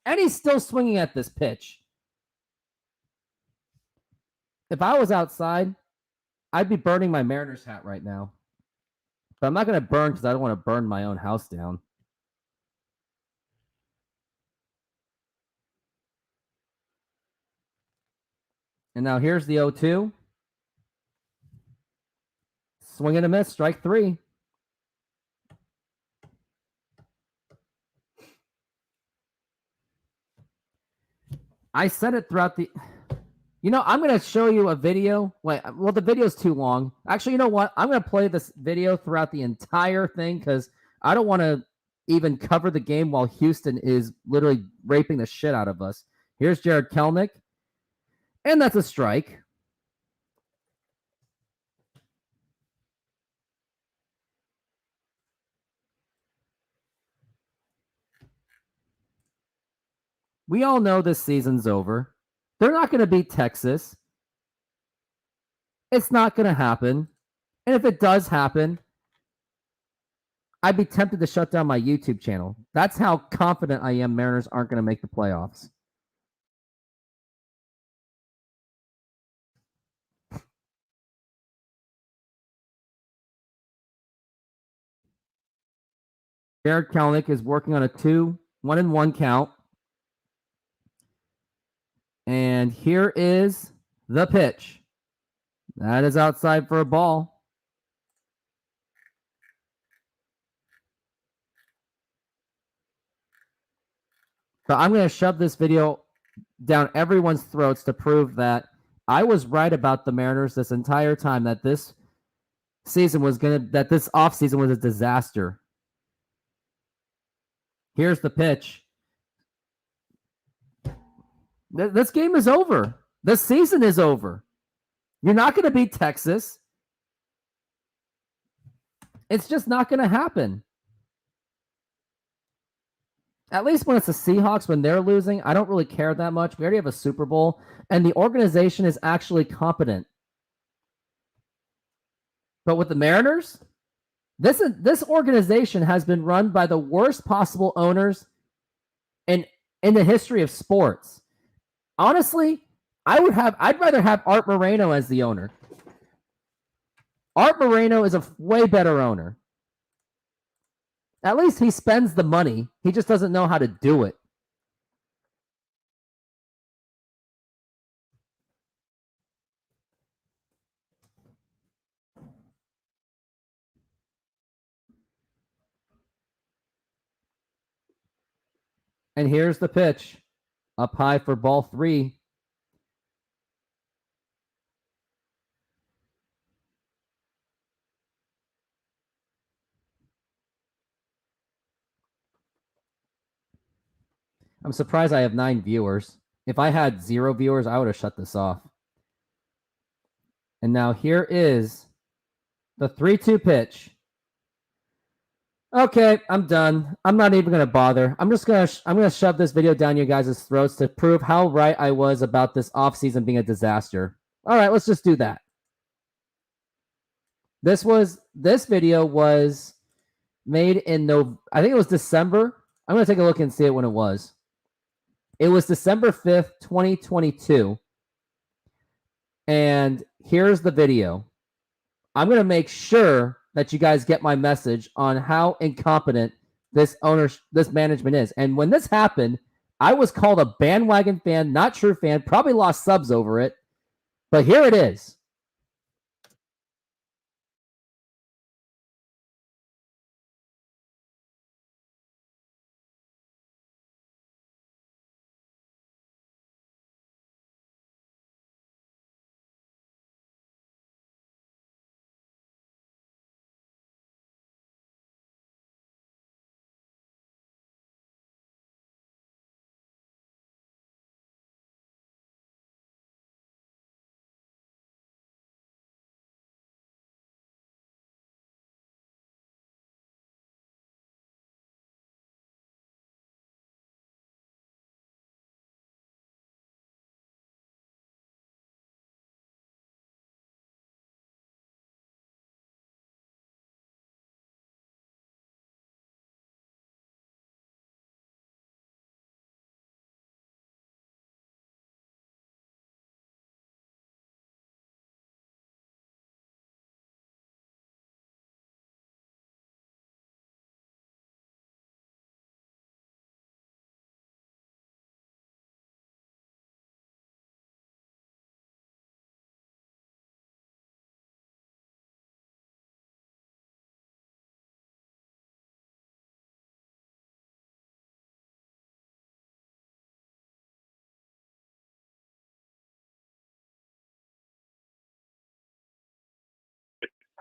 and he's still swinging at this pitch. If I was outside, I'd be burning my Mariners hat right now. But I'm not going to burn because I don't want to burn my own house down. And now here's the 0-2. Swing and a miss, strike 3. I said it throughout the... You know, I'm going to show you a video. Wait, well, the video's too long. Actually, you know what? I'm going to play this video throughout the entire thing because I don't want to even cover the game while Houston is literally raping the shit out of us. Here's Jared Kelnick. And that's a strike. We all know this season's over. They're not going to beat Texas. It's not going to happen. And if it does happen, I'd be tempted to shut down my YouTube channel. That's how confident I am Mariners aren't going to make the playoffs. Jared Kelnick is working on a 1-1 count. And here is the pitch. That is outside for a ball. So I'm going to shove this video down everyone's throats to prove that I was right about the Mariners this entire time, that this season was that this offseason was a disaster. Here's the pitch. This game is over. This season is over. You're not going to beat Texas. It's just not going to happen. At least when it's the Seahawks, when they're losing, I don't really care that much. We already have a Super Bowl, and the organization is actually competent. But with the Mariners, this organization has been run by the worst possible owners in the history of sports. Honestly, I'd rather have Art Moreno as the owner. Art Moreno is a way better owner. At least he spends the money. He just doesn't know how to do it. And here's the pitch. Up high for ball 3. I'm surprised I have 9 viewers. If I had 0 viewers, I would have shut this off. And now here is the 3-2 pitch. Okay, I'm done. I'm not even gonna bother. I'm gonna shove this video down your guys' throats to prove how right I was about this offseason being a disaster. All right, let's just do that. This video was made in I think it was December. I'm gonna take a look and see it when it was. It was December 5th, 2022. And here's the video. I'm gonna make sure that you guys get my message on how incompetent this management is. And when this happened, I was called a bandwagon fan, not true fan, probably lost subs over it. But here it is.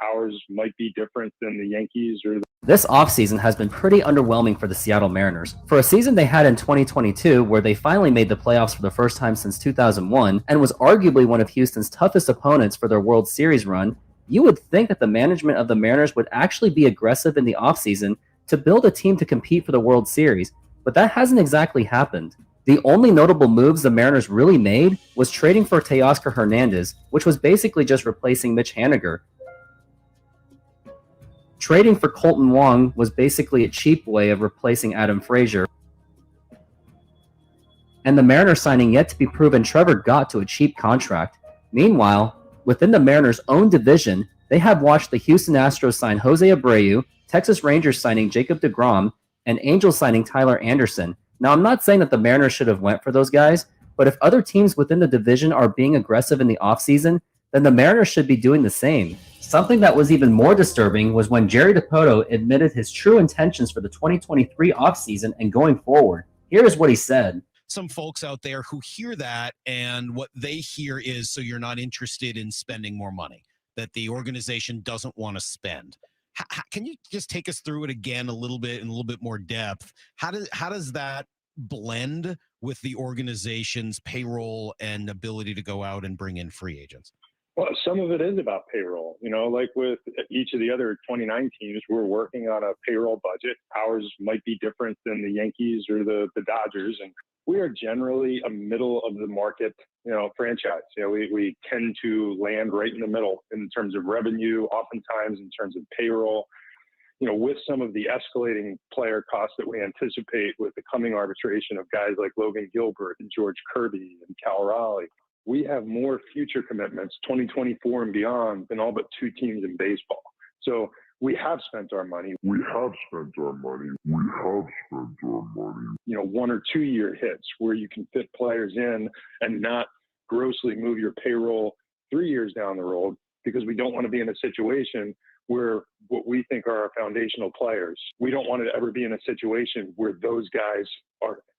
Ours might be different than the Yankees or This offseason has been pretty underwhelming for the Seattle Mariners. For a season they had in 2022, where they finally made the playoffs for the first time since 2001, and was arguably one of Houston's toughest opponents for their World Series run, you would think that the management of the Mariners would actually be aggressive in the offseason to build a team to compete for the World Series, but that hasn't exactly happened. The only notable moves the Mariners really made was trading for Teoscar Hernandez, which was basically just replacing Mitch Haniger. Trading for Colton Wong was basically a cheap way of replacing Adam Frazier. And the Mariners signing yet to be proven Trevor Gott to a cheap contract. Meanwhile, within the Mariners' own division, they have watched the Houston Astros sign Jose Abreu, Texas Rangers signing Jacob deGrom, and Angels signing Tyler Anderson. Now, I'm not saying that the Mariners should have went for those guys, but if other teams within the division are being aggressive in the offseason, then the Mariners should be doing the same. Something that was even more disturbing was when Jerry Dipoto admitted his true intentions for the 2023 offseason and going forward. Here is what he said. Some folks out there who hear that, and what they hear is, so you're not interested in spending more money, that the organization doesn't want to spend. Can you just take us through it again a little bit in a little bit more depth? How does that blend with the organization's payroll and ability to go out and bring in free agents? Well, some of it is about payroll. You know, like with each of the other 29 teams, we're working on a payroll budget. Ours might be different than the Yankees or the Dodgers, and we are generally a middle of the market, franchise. We tend to land right in the middle in terms of revenue, oftentimes in terms of payroll. With some of the escalating player costs that we anticipate with the coming arbitration of guys like Logan Gilbert and George Kirby and Cal Raleigh, we have more future commitments, 2024 and beyond, than all but 2 teams in baseball. So we have spent our money. 1 or 2 year hits where you can fit players in and not grossly move your payroll 3 years down the road, because we don't want to be in a situation where what we think are our foundational players, we don't want to ever be in a situation where those guys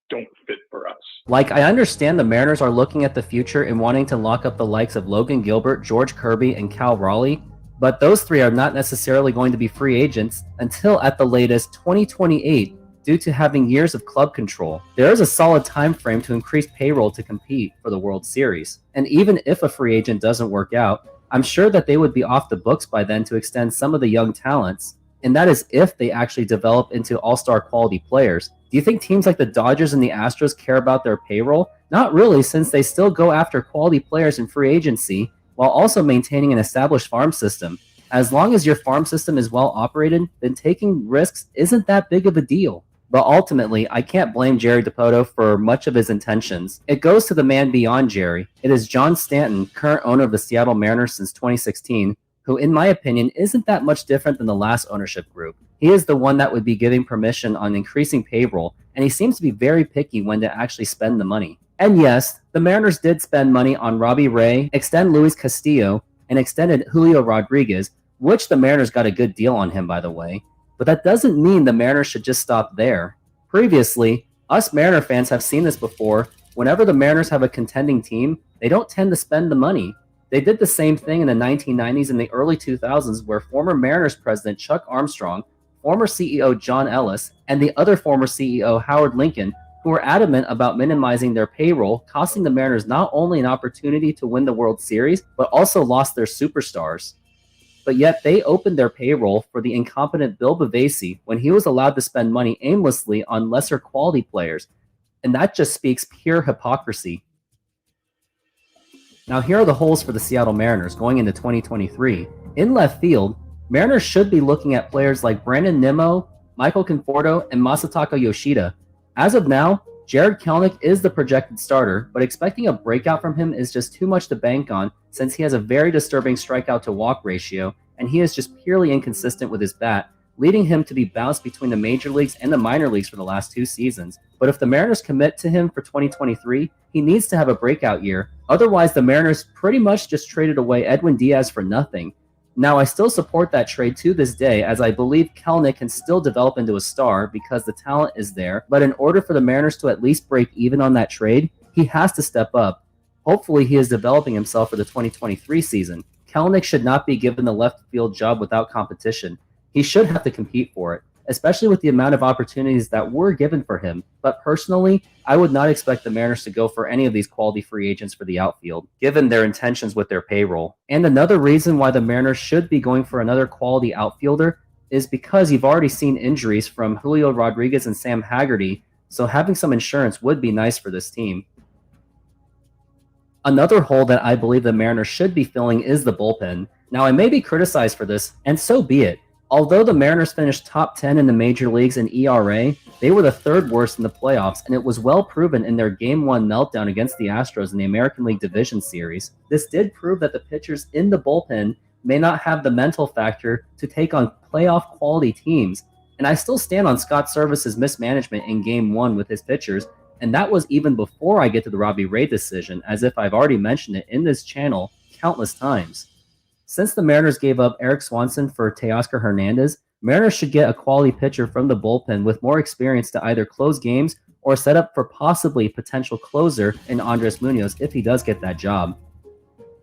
don't fit for us. Like, I understand the Mariners are looking at the future and wanting to lock up the likes of Logan Gilbert, George Kirby, and Cal Raleigh, but those 3 are not necessarily going to be free agents until at the latest 2028, due to having years of club control. There is a solid time frame to increase payroll to compete for the World Series. And even if a free agent doesn't work out, I'm sure that they would be off the books by then to extend some of the young talents. And that is if they actually develop into all-star quality players. Do you think teams like the Dodgers and the Astros care about their payroll? Not really, since they still go after quality players in free agency while also maintaining an established farm system. As long as your farm system is well operated, then taking risks isn't that big of a deal. But ultimately, I can't blame Jerry Dipoto for much of his intentions. It goes to the man beyond Jerry. It is John Stanton, current owner of the Seattle Mariners since 2016, who in my opinion isn't that much different than the last ownership group. He is the one that would be giving permission on increasing payroll, and he seems to be very picky when to actually spend the money. And yes, the Mariners did spend money on Robbie Ray, extend Luis Castillo, and extended Julio Rodriguez, which the Mariners got a good deal on him, by the way. But that doesn't mean the Mariners should just stop there. Previously, us Mariner fans have seen this before. Whenever the Mariners have a contending team, they don't tend to spend the money. They did the same thing in the 1990s and the early 2000s, where former Mariners president Chuck Armstrong, former CEO John Ellis, and the other former CEO Howard Lincoln, who were adamant about minimizing their payroll, costing the Mariners not only an opportunity to win the World Series, but also lost their superstars. But yet they opened their payroll for the incompetent Bill Bavasi when he was allowed to spend money aimlessly on lesser quality players, and that just speaks pure hypocrisy. Now here are the holes for the Seattle Mariners going into 2023. In left field, Mariners should be looking at players like Brandon Nimmo, Michael Conforto, and Masataka Yoshida. As of now, Jared Kelenic is the projected starter, but expecting a breakout from him is just too much to bank on since he has a very disturbing strikeout-to-walk ratio, and he is just purely inconsistent with his bat, leading him to be bounced between the major leagues and the minor leagues for the last 2 seasons. But if the Mariners commit to him for 2023, he needs to have a breakout year. Otherwise, the Mariners pretty much just traded away Edwin Diaz for nothing. Now, I still support that trade to this day, as I believe Kelenic can still develop into a star because the talent is there, but in order for the Mariners to at least break even on that trade, he has to step up. Hopefully, he is developing himself for the 2023 season. Kelenic should not be given the left field job without competition. He should have to compete for it, especially with the amount of opportunities that were given for him. But personally, I would not expect the Mariners to go for any of these quality free agents for the outfield, given their intentions with their payroll. And another reason why the Mariners should be going for another quality outfielder is because you've already seen injuries from Julio Rodriguez and Sam Haggerty, so having some insurance would be nice for this team. Another hole that I believe the Mariners should be filling is the bullpen. Now, I may be criticized for this, and so be it. Although the Mariners finished top 10 in the major leagues in ERA, they were the 3rd worst in the playoffs, and it was well proven in their Game 1 meltdown against the Astros in the American League Division Series. This did prove that the pitchers in the bullpen may not have the mental factor to take on playoff quality teams, and I still stand on Scott Servais' mismanagement in Game 1 with his pitchers, and that was even before I get to the Robbie Ray decision, as if I've already mentioned it in this channel countless times. Since the Mariners gave up Eric Swanson for Teoscar Hernandez, Mariners should get a quality pitcher from the bullpen with more experience to either close games or set up for possibly potential closer in Andres Munoz if he does get that job.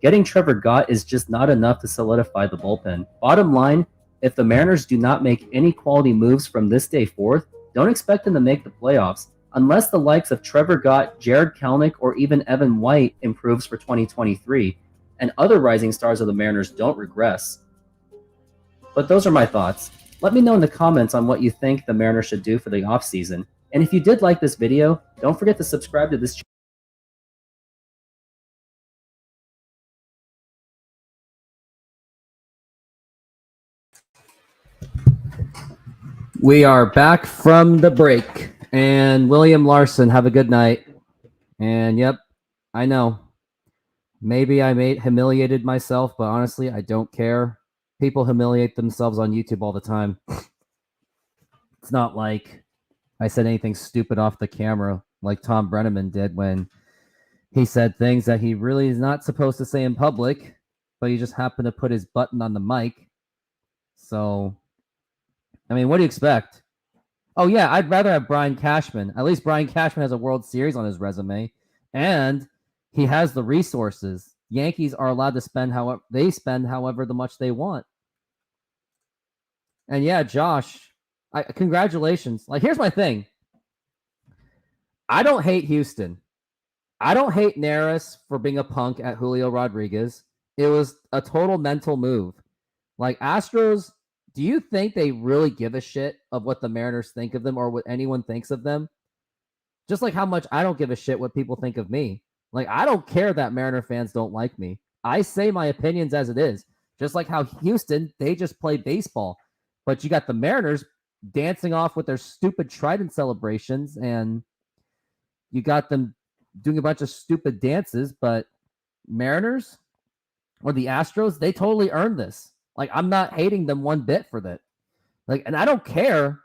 Getting Trevor Gott is just not enough to solidify the bullpen. Bottom line, if the Mariners do not make any quality moves from this day forth, don't expect them to make the playoffs, unless the likes of Trevor Gott, Jared Kelenic, or even Evan White improves for 2023, and other rising stars of the Mariners don't regress. But those are my thoughts. Let me know in the comments on what you think the Mariners should do for the offseason. And if you did like this video, don't forget to subscribe to this channel. We are back from the break. And William Larson, have a good night. And yep, I know. Maybe I humiliated myself, but honestly, I don't care. People humiliate themselves on YouTube all the time. It's not like I said anything stupid off the camera like Tom Brenneman did when he said things that he really is not supposed to say in public, but he just happened to put his button on the mic. So, I mean, what do you expect? Oh, yeah, I'd rather have Brian Cashman. At least Brian Cashman has a World Series on his resume, and he has the resources. Yankees are allowed to spend however much they want. And yeah, Josh, Congratulations. Like, here's my thing. I don't hate Houston. I don't hate Neris for being a punk at Julio Rodriguez. It was a total mental move. Like, Astros, do you think they really give a shit of what the Mariners think of them or what anyone thinks of them? Just like how much I don't give a shit what people think of me. Like, I don't care that Mariner fans don't like me. I say my opinions as it is. Just like how Houston, they just play baseball. But you got the Mariners dancing off with their stupid Trident celebrations, and you got them doing a bunch of stupid dances, but Mariners or the Astros, they totally earned this. Like, I'm not hating them one bit for that. Like, and I don't care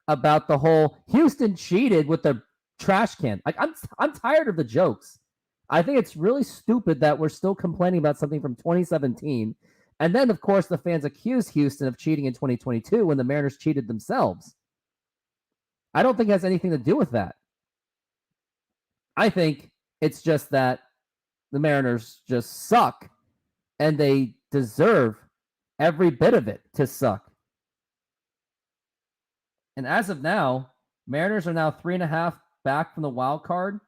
about the whole Houston cheated with their trash can. Like, I'm tired of the jokes. I think it's really stupid that we're still complaining about something from 2017. And then, of course, the fans accuse Houston of cheating in 2022 when the Mariners cheated themselves. I don't think it has anything to do with that. I think it's just that the Mariners just suck, and they deserve every bit of it to suck. And as of now, Mariners are now 3.5 back from the wild card.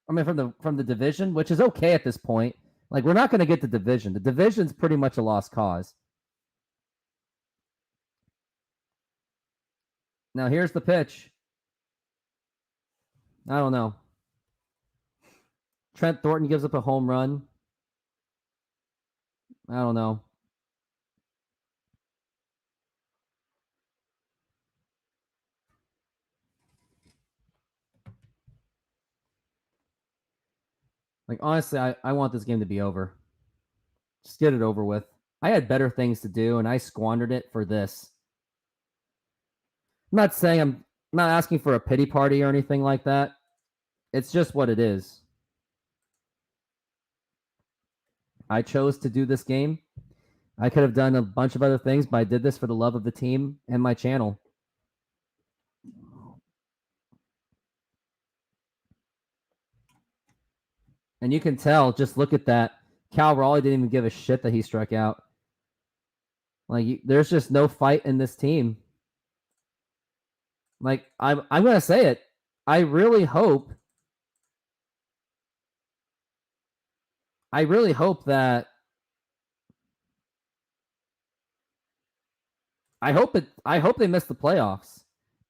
I mean, from the division, which is okay at this point. Like, we're not going to get the division. The division's pretty much a lost cause. Now, here's the pitch. I don't know. Trent Thornton gives up a home run. I don't know. Like, honestly, I want this game to be over. Just get it over with. I had better things to do, and I squandered it for this. I'm not saying I'm not asking for a pity party or anything like that. It's just what it is. I chose to do this game. I could have done a bunch of other things, but I did this for the love of the team and my channel. And you can tell, just look at that. Cal Raleigh didn't even give a shit that he struck out. Like, there's just no fight in this team. Like, I'm going to say it. I really hope that I hope they miss the playoffs.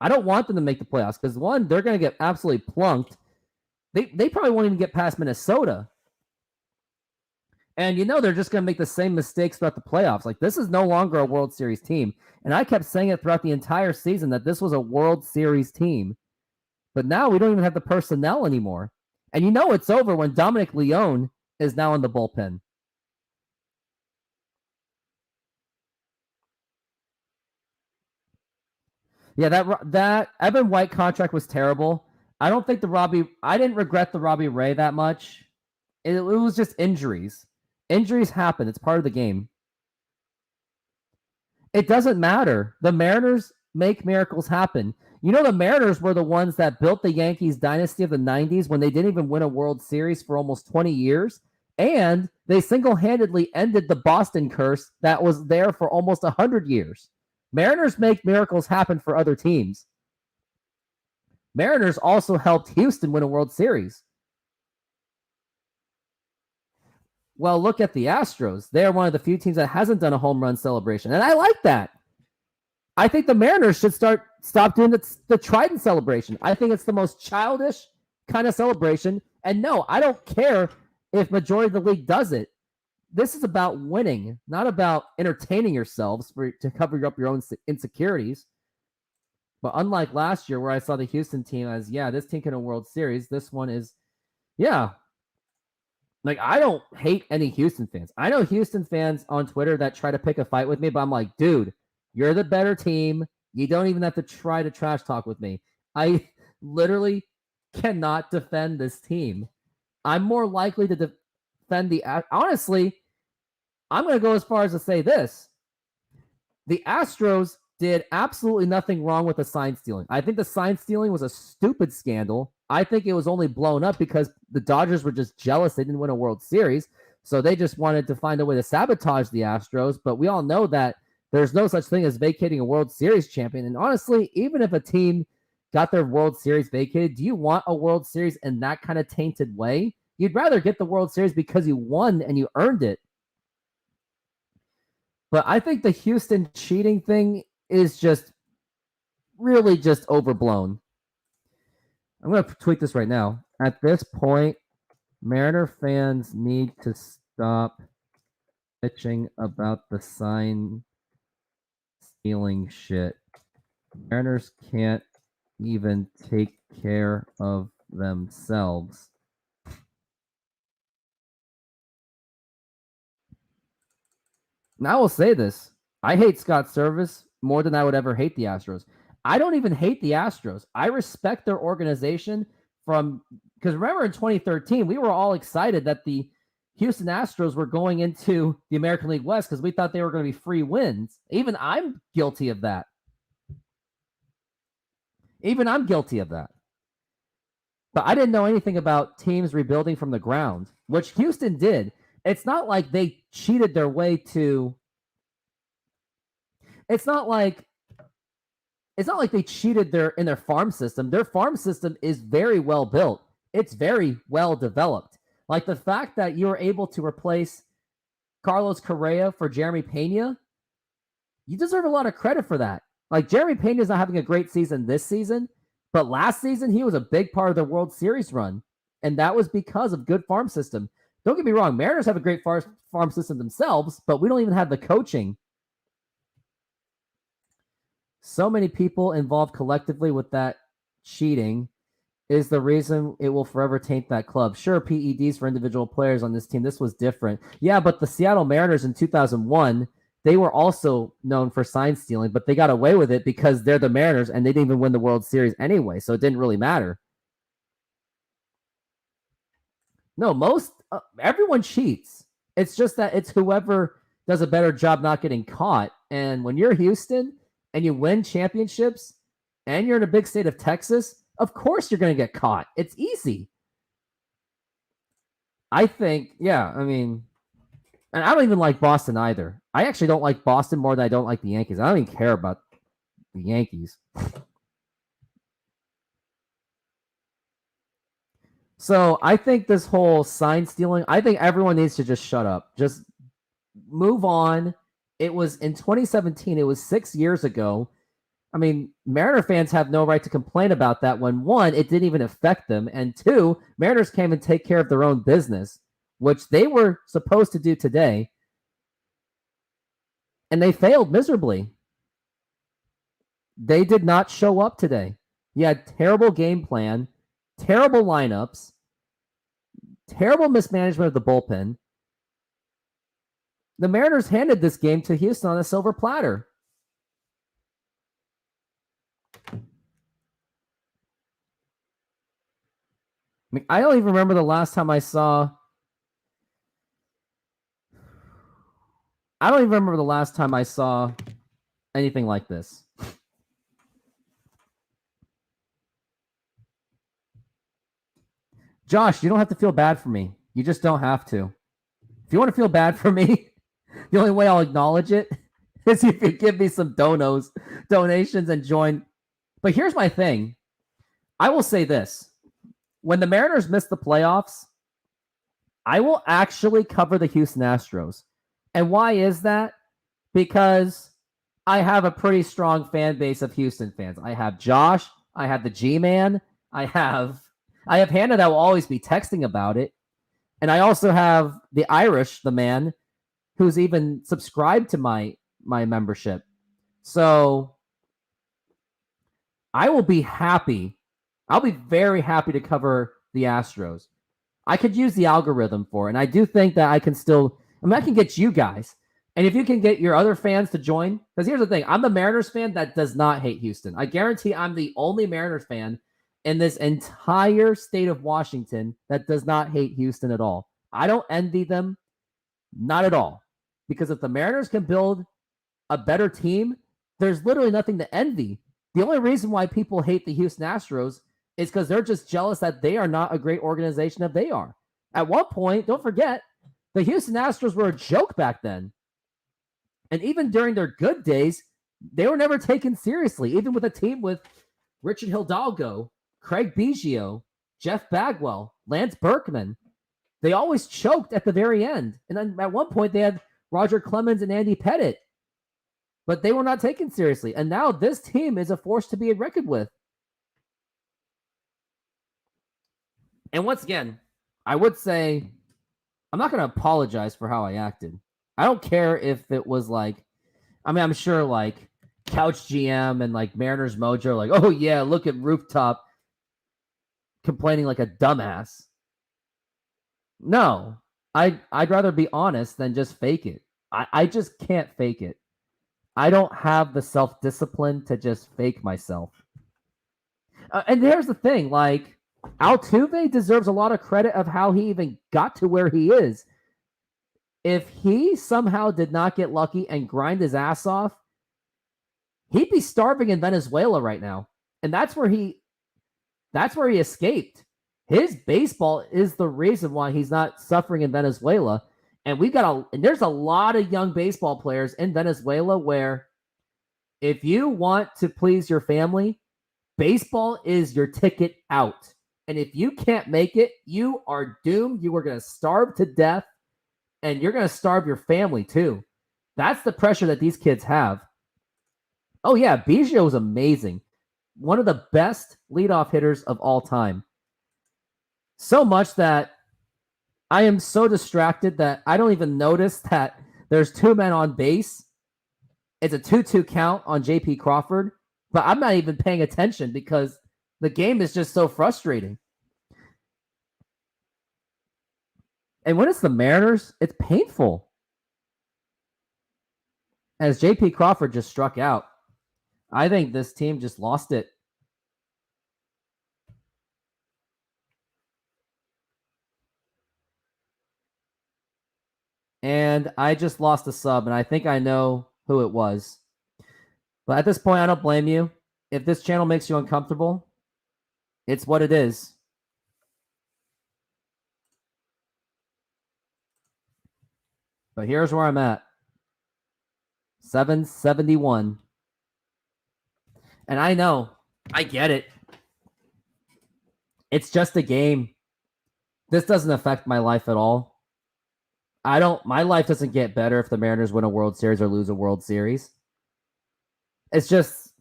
I don't want them to make the playoffs because, one, they're going to get absolutely plunked. They probably won't even get past Minnesota. And they're just going to make the same mistakes throughout the playoffs. Like, this is no longer a World Series team. And I kept saying it throughout the entire season that this was a World Series team. But now we don't even have the personnel anymore. And it's over when Dominic Leone is now in the bullpen. Yeah, that Evan White contract was terrible. I don't think I didn't regret the Robbie Ray that much. It was just injuries. Injuries happen. It's part of the game. It doesn't matter. The Mariners make miracles happen. The Mariners were the ones that built the Yankees dynasty of the 90s when they didn't even win a World Series for almost 20 years. And they single-handedly ended the Boston curse that was there for almost 100 years. Mariners make miracles happen for other teams. Mariners also helped Houston win a World Series. Well, look at the Astros. They're one of the few teams that hasn't done a home run celebration. And I like that. I think the Mariners should stop doing the Trident celebration. I think it's the most childish kind of celebration. And no, I don't care if majority of the league does it. This is about winning, not about entertaining yourselves to cover up your own insecurities. But unlike last year where I saw the Houston team as, this team can win a World Series, this one is, Like, I don't hate any Houston fans. I know Houston fans on Twitter that try to pick a fight with me, but I'm like, dude, you're the better team. You don't even have to try to trash talk with me. I literally cannot defend this team. I'm more likely to defend honestly, I'm going to go as far as to say this. The Astros did absolutely nothing wrong with the sign stealing. I think the sign stealing was a stupid scandal. I think it was only blown up because the Dodgers were just jealous they didn't win a World Series. So they just wanted to find a way to sabotage the Astros. But we all know that There's no such thing as vacating a World Series champion. And honestly, even if a team got their World Series vacated, do you want a World Series in that kind of tainted way? You'd rather get the World Series because you won and you earned it. But I think the Houston cheating thing is just really just overblown. I'm going to tweet this right now. At this point, Mariner fans need to stop bitching about the sign stealing shit. Mariners can't even take care of themselves. Now I will say this. I hate Scott Service more than I would ever hate the Astros. I don't even hate the Astros. I respect their organization because remember in 2013, we were all excited that the Houston Astros were going into the American League West because we thought they were going to be free wins. Even I'm guilty of that. But I didn't know anything about teams rebuilding from the ground, which Houston did. It's not like they cheated their way to. It's not like they cheated in their farm system. Their farm system is very well built. It's very well developed. Like the fact that you were able to replace Carlos Correa for Jeremy Pena, you deserve a lot of credit for that. Like Jeremy Pena is not having a great season this season, but last season he was a big part of the World Series run, and that was because of good farm system. Don't get me wrong, Mariners have a great farm system themselves, but we don't even have the coaching. So many people involved collectively with that cheating is the reason it will forever taint that club. Sure, PEDs for individual players on this team. This was different. Yeah, but the Seattle Mariners in 2001, they were also known for sign stealing, but they got away with it because they're the Mariners and they didn't even win the World Series anyway, so it didn't really matter. No, everyone cheats. It's just that it's whoever does a better job not getting caught. And when you're Houston and you win championships and you're in a big state of Texas, of course you're going to get caught. It's easy. I think, and I don't even like Boston either. I actually don't like Boston more than I don't like the Yankees. I don't even care about the Yankees. So I think this whole sign stealing, I think everyone needs to just shut up. Just move on. It was in 2017. It was 6 years ago. I mean, Mariner fans have no right to complain about that when, one, it didn't even affect them, and two, Mariners came and take care of their own business, which they were supposed to do today, and they failed miserably. They did not show up today. You had terrible game plan, terrible lineups, terrible mismanagement of the bullpen. The Mariners handed this game to Houston on a silver platter. I mean, I don't even remember the last time I saw. I don't even remember the last time I saw anything like this. Josh, you don't have to feel bad for me. You just don't have to. If you want to feel bad for me, the only way I'll acknowledge it is if you give me some donations and join. But here's my thing. I will say this. When the Mariners miss the playoffs, I will actually cover the Houston Astros. And why is that? Because I have a pretty strong fan base of Houston fans. I have Josh. I have the G-Man. I have Hannah that will always be texting about it. And I also have the Irish, the man, who's even subscribed to my membership. So I will be happy. I'll be very happy to cover the Astros. I could use the algorithm for it. And I do think that I can I can get you guys. And if you can get your other fans to join, because here's the thing, I'm the Mariners fan that does not hate Houston. I guarantee I'm the only Mariners fan in this entire state of Washington that does not hate Houston at all. I don't envy them, not at all. Because if the Mariners can build a better team, there's literally nothing to envy. The only reason why people hate the Houston Astros is because they're just jealous that they are not a great organization if they are. At one point, don't forget, the Houston Astros were a joke back then. And even during their good days, they were never taken seriously. Even with a team with Richard Hidalgo, Craig Biggio, Jeff Bagwell, Lance Berkman, they always choked at the very end. And then at one point, they had Roger Clemens and Andy Pettit, but they were not taken seriously. And now this team is a force to be reckoned with. And once again, I would say I'm not going to apologize for how I acted. I don't care if it was like, I mean, I'm sure like Couch GM and like Mariners Mojo are like, oh yeah, look at Rooftop complaining like a dumbass. No, I'd rather be honest than just fake it. I just can't fake it. I don't have the self-discipline to just fake myself. And here's the thing, like, Altuve deserves a lot of credit of how he even got to where he is. If he somehow did not get lucky and grind his ass off, he'd be starving in Venezuela right now. And that's where he escaped. His baseball is the reason why he's not suffering in Venezuela. And there's a lot of young baseball players in Venezuela where if you want to please your family, baseball is your ticket out. And if you can't make it, you are doomed. You are going to starve to death, and you're going to starve your family too. That's the pressure that these kids have. Oh yeah, Biggio is amazing. One of the best leadoff hitters of all time. So much that I am so distracted that I don't even notice that there's two men on base. It's a 2-2 count on J.P. Crawford, but I'm not even paying attention because the game is just so frustrating. And when it's the Mariners, it's painful. As J.P. Crawford just struck out, I think this team just lost it. And I just lost a sub, and I think I know who it was. But at this point, I don't blame you. If this channel makes you uncomfortable, it's what it is. But here's where I'm at. 771. And I know. I get it. It's just a game. This doesn't affect my life at all. My life doesn't get better if the Mariners win a World Series or lose a World Series. It's just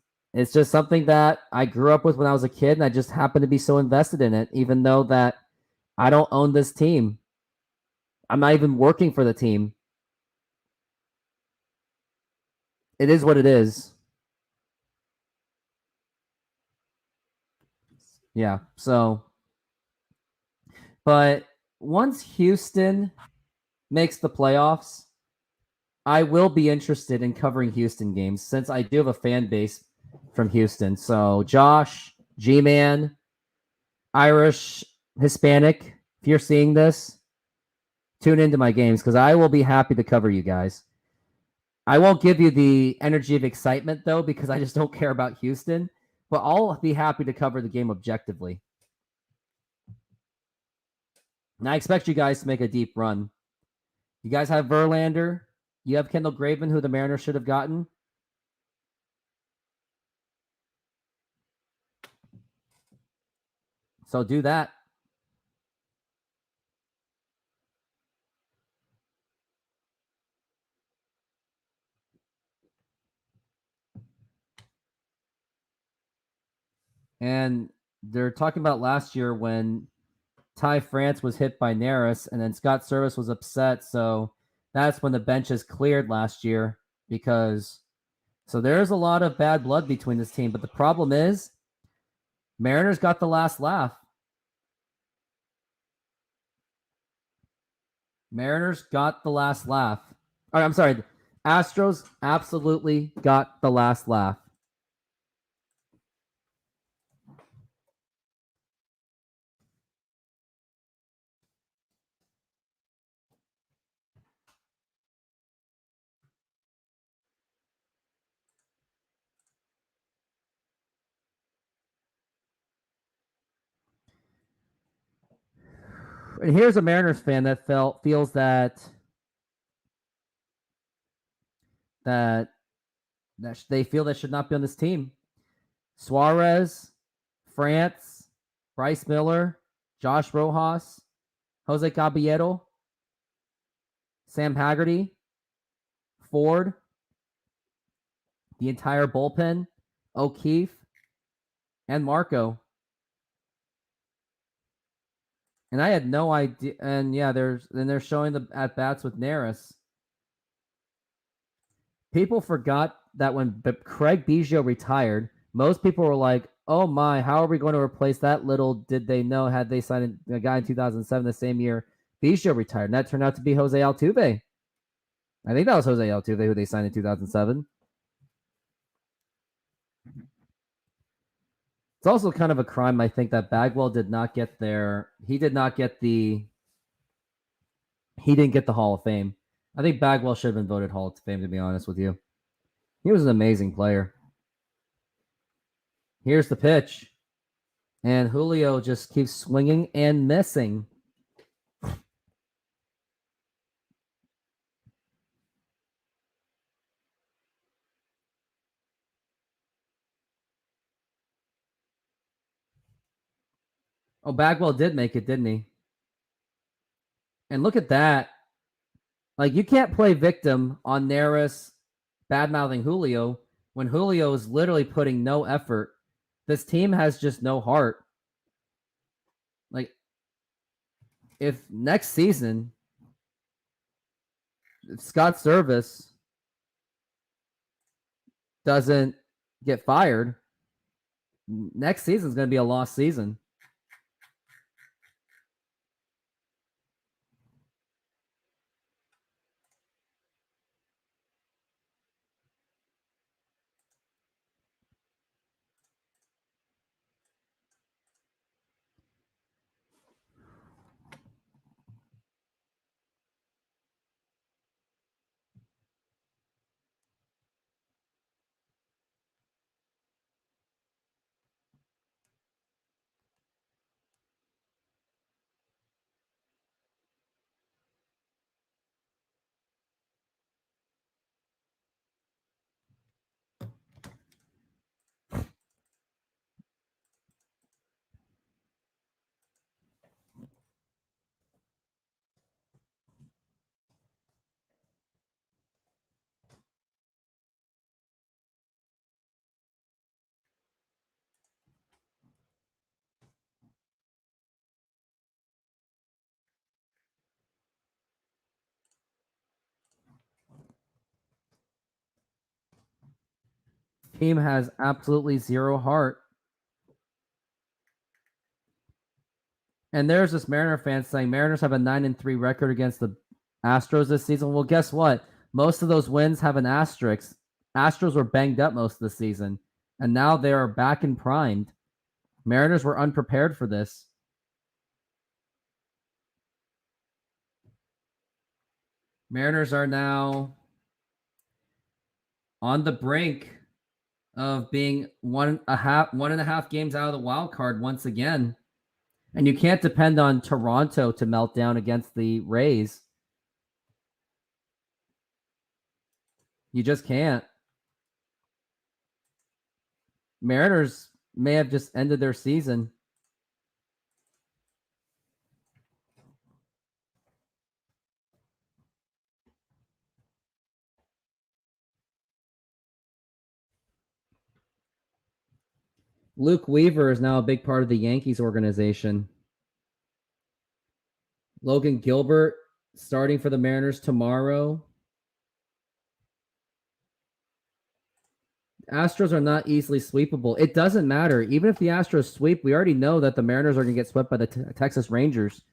something that I grew up with when I was a kid, and I just happen to be so invested in it, even though that I don't own this team. I'm not even working for the team. It is what it is. Yeah, so. But once Houston makes the playoffs, I will be interested in covering Houston games since I do have a fan base from Houston. So Josh, G-Man, Irish, Hispanic, if you're seeing this, tune into my games because I will be happy to cover you guys. I won't give you the energy of excitement, though, because I just don't care about Houston, but I'll be happy to cover the game objectively. And I expect you guys to make a deep run. You guys have Verlander. You have Kendall Graveman, who the Mariners should have gotten. So do that. And they're talking about last year when Ty France was hit by Neris, and then Scott Service was upset. So that's when the benches cleared last year because so there's a lot of bad blood between this team. But the problem is Mariners got the last laugh. Mariners got the last laugh. I'm sorry. Astros absolutely got the last laugh. And here's a Mariners fan that feels that that they feel that should not be on this team. Suarez, France, Bryce Miller, Josh Rojas, Jose Caballero, Sam Haggerty, Ford, the entire bullpen, O'Keefe, and Marco. And I had no idea. And yeah, they're showing the at bats with Neris. People forgot that when Craig Biggio retired, most people were like, "Oh my, how are we going to replace that?" Little did they know, had they signed a guy in 2007, the same year Biggio retired, and that turned out to be Jose Altuve. I think that was Jose Altuve who they signed in 2007. It's also kind of a crime, I think, that Bagwell did not get there. He didn't get the Hall of Fame. I think Bagwell should have been voted Hall of Fame, to be honest with you. He was an amazing player. Here's the pitch. And Julio just keeps swinging and missing. Oh, Bagwell did make it, didn't he? And look at that. Like, you can't play victim on Neris bad-mouthing Julio when Julio is literally putting no effort. This team has just no heart. Like, if next season, if Scott Service doesn't get fired, next season is going to be a lost season. Team has absolutely zero heart. And there's this Mariner fan saying Mariners have a 9-3 record against the Astros this season. Well, guess what? Most of those wins have an asterisk. Astros were banged up most of the season, and now they are back and primed. Mariners were unprepared for this. Mariners are now on the brink of being one and a half games out of the wild card once again. And you can't depend on Toronto to melt down against the Rays. You just can't. Mariners may have just ended their season. Luke Weaver is now a big part of the Yankees organization. Logan Gilbert starting for the Mariners tomorrow. Astros are not easily sweepable. It doesn't matter. Even if the Astros sweep, we already know that the Mariners are going to get swept by the Texas Rangers.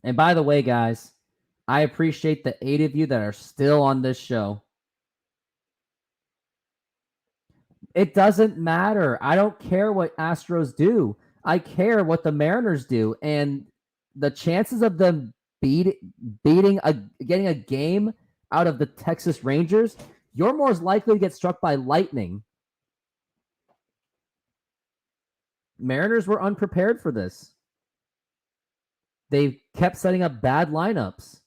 And by the way, guys, I appreciate the 8 of you that are still on this show. It doesn't matter. I don't care what Astros do. I care what the Mariners do. And the chances of them getting a game out of the Texas Rangers, you're more likely to get struck by lightning. Mariners were unprepared for this. They kept setting up bad lineups.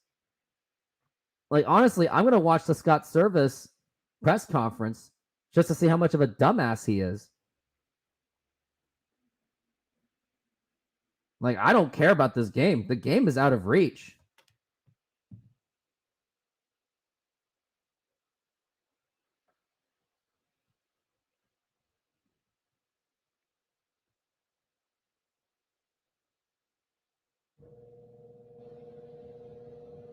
Like, honestly, I'm going to watch the Scott Service press conference just to see how much of a dumbass he is. Like, I don't care about this game. The game is out of reach.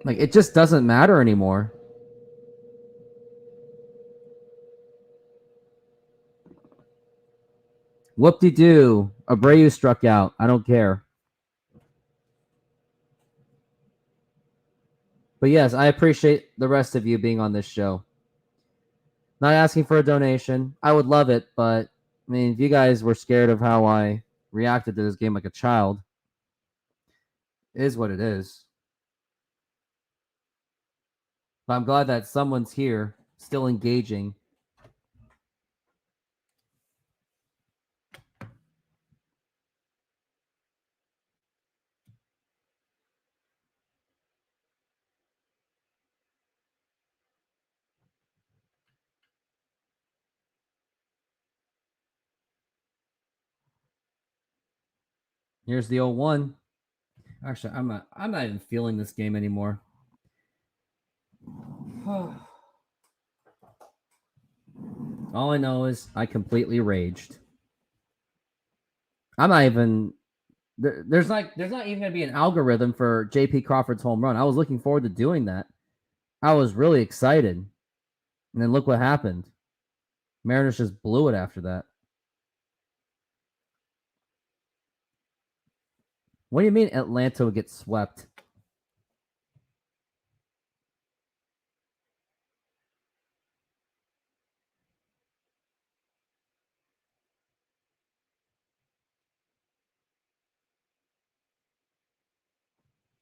Like, it just doesn't matter anymore. Whoop-de-doo. Abreu struck out. I don't care. But yes, I appreciate the rest of you being on this show. Not asking for a donation. I would love it, but I mean, if you guys were scared of how I reacted to this game like a child, it is what it is. But I'm glad that someone's here, still engaging. Here's the 0-1. Actually, I'm not even feeling this game anymore. All I know is I completely raged. I'm not even there's not even gonna be an algorithm for JP Crawford's home run. I was looking forward to doing that. I was really excited. And then look what happened. Mariners just blew it after that. What do you mean Atlanta would get swept?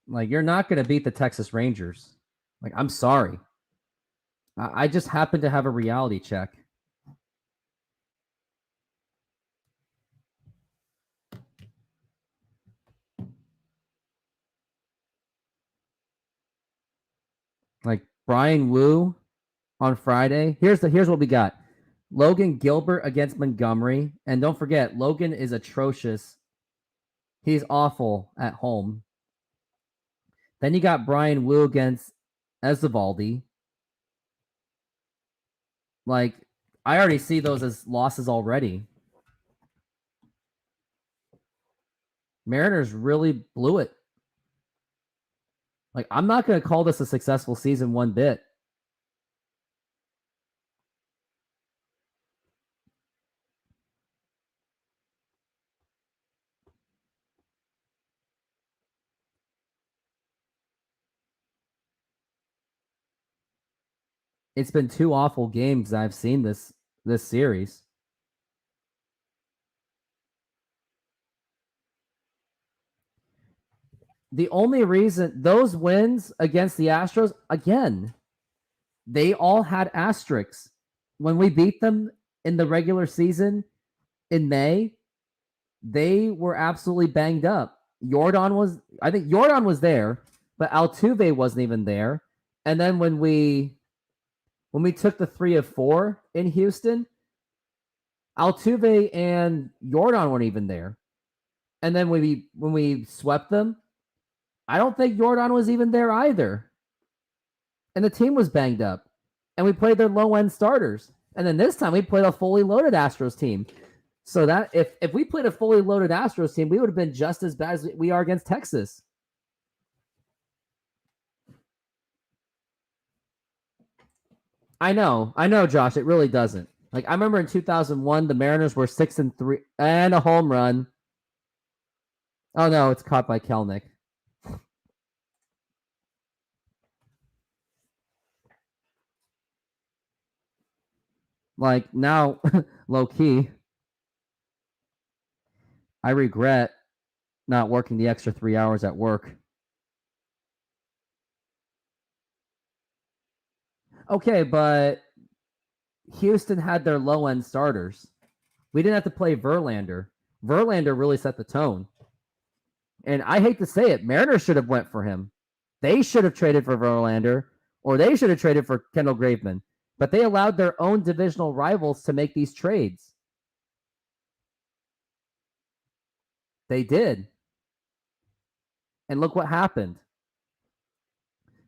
Like, you're not going to beat the Texas Rangers. Like, I'm sorry. I just happen to have a reality check. Like, Brian Wu on Friday. Here's what we got. Logan Gilbert against Montgomery. And don't forget, Logan is atrocious. He's awful at home. Then you got Brian Wu against Ezevaldi. Like, I already see those as losses already. Mariners really blew it. Like, I'm not going to call this a successful season one bit. It's been 2 awful games I've seen this series. The only reason those wins against the Astros, again, they all had asterisks. When we beat them in the regular season in May, they were absolutely banged up. I think Jordan was there, but Altuve wasn't even there. And then when we took the 3 of 4 in Houston, Altuve and Jordan weren't even there. And then when we swept them, I don't think Jordan was even there either. And the team was banged up. And we played their low-end starters. And then this time we played a fully loaded Astros team. So that if we played a fully loaded Astros team, we would have been just as bad as we are against Texas. I know, Josh. It really doesn't. Like, I remember in 2001, the Mariners were 6-3 and a home run. Oh no, it's caught by Kelnick. Like, now, low key, I regret not working the extra 3 hours at work. Okay, but Houston had their low-end starters. We didn't have to play Verlander. Verlander really set the tone. And I hate to say it, Mariners should have went for him. They should have traded for Verlander, Or they should have traded for Kendall Graveman. But they allowed their own divisional rivals to make these trades. They did. And look what happened.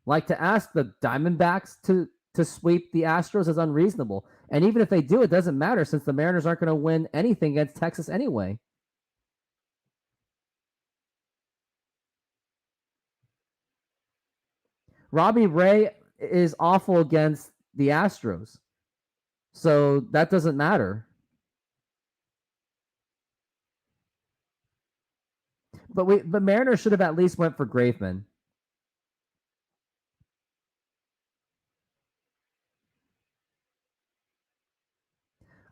Like, to ask the Diamondbacks to sweep the Astros is unreasonable. And even if they do, it doesn't matter since the Mariners aren't going to win anything against Texas anyway. Robbie Ray is awful against the Astros. So that doesn't matter. But Mariners should have at least went for Graveman.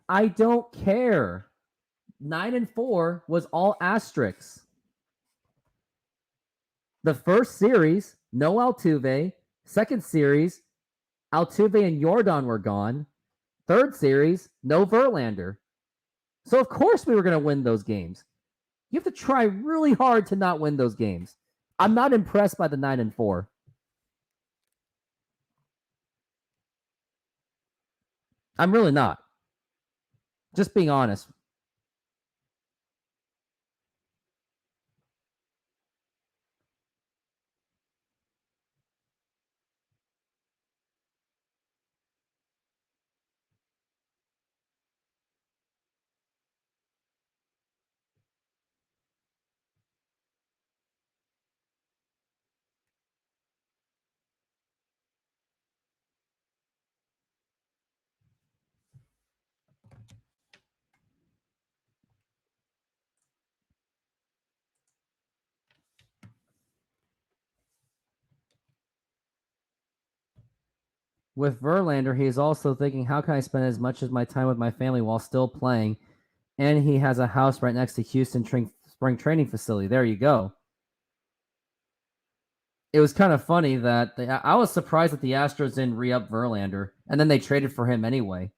I don't care. 9-4 was all asterisks. The first series, no Altuve. Second series, Altuve and Jordan were gone. Third series, no Verlander. So of course we were going to win those games. You have to try really hard to not win those games. I'm not impressed by the 9-4. I'm really not. Just being honest. With Verlander, he is also thinking, how can I spend as much of my time with my family while still playing? And he has a house right next to Houston spring training facility. There you go. It was kind of funny that I was surprised that the Astros didn't re-up Verlander, and then they traded for him anyway,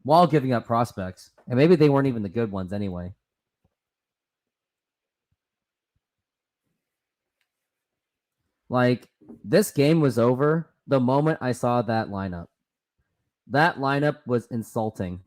while giving up prospects. And maybe they weren't even the good ones anyway. Like, this game was over the moment I saw that lineup. That lineup was insulting.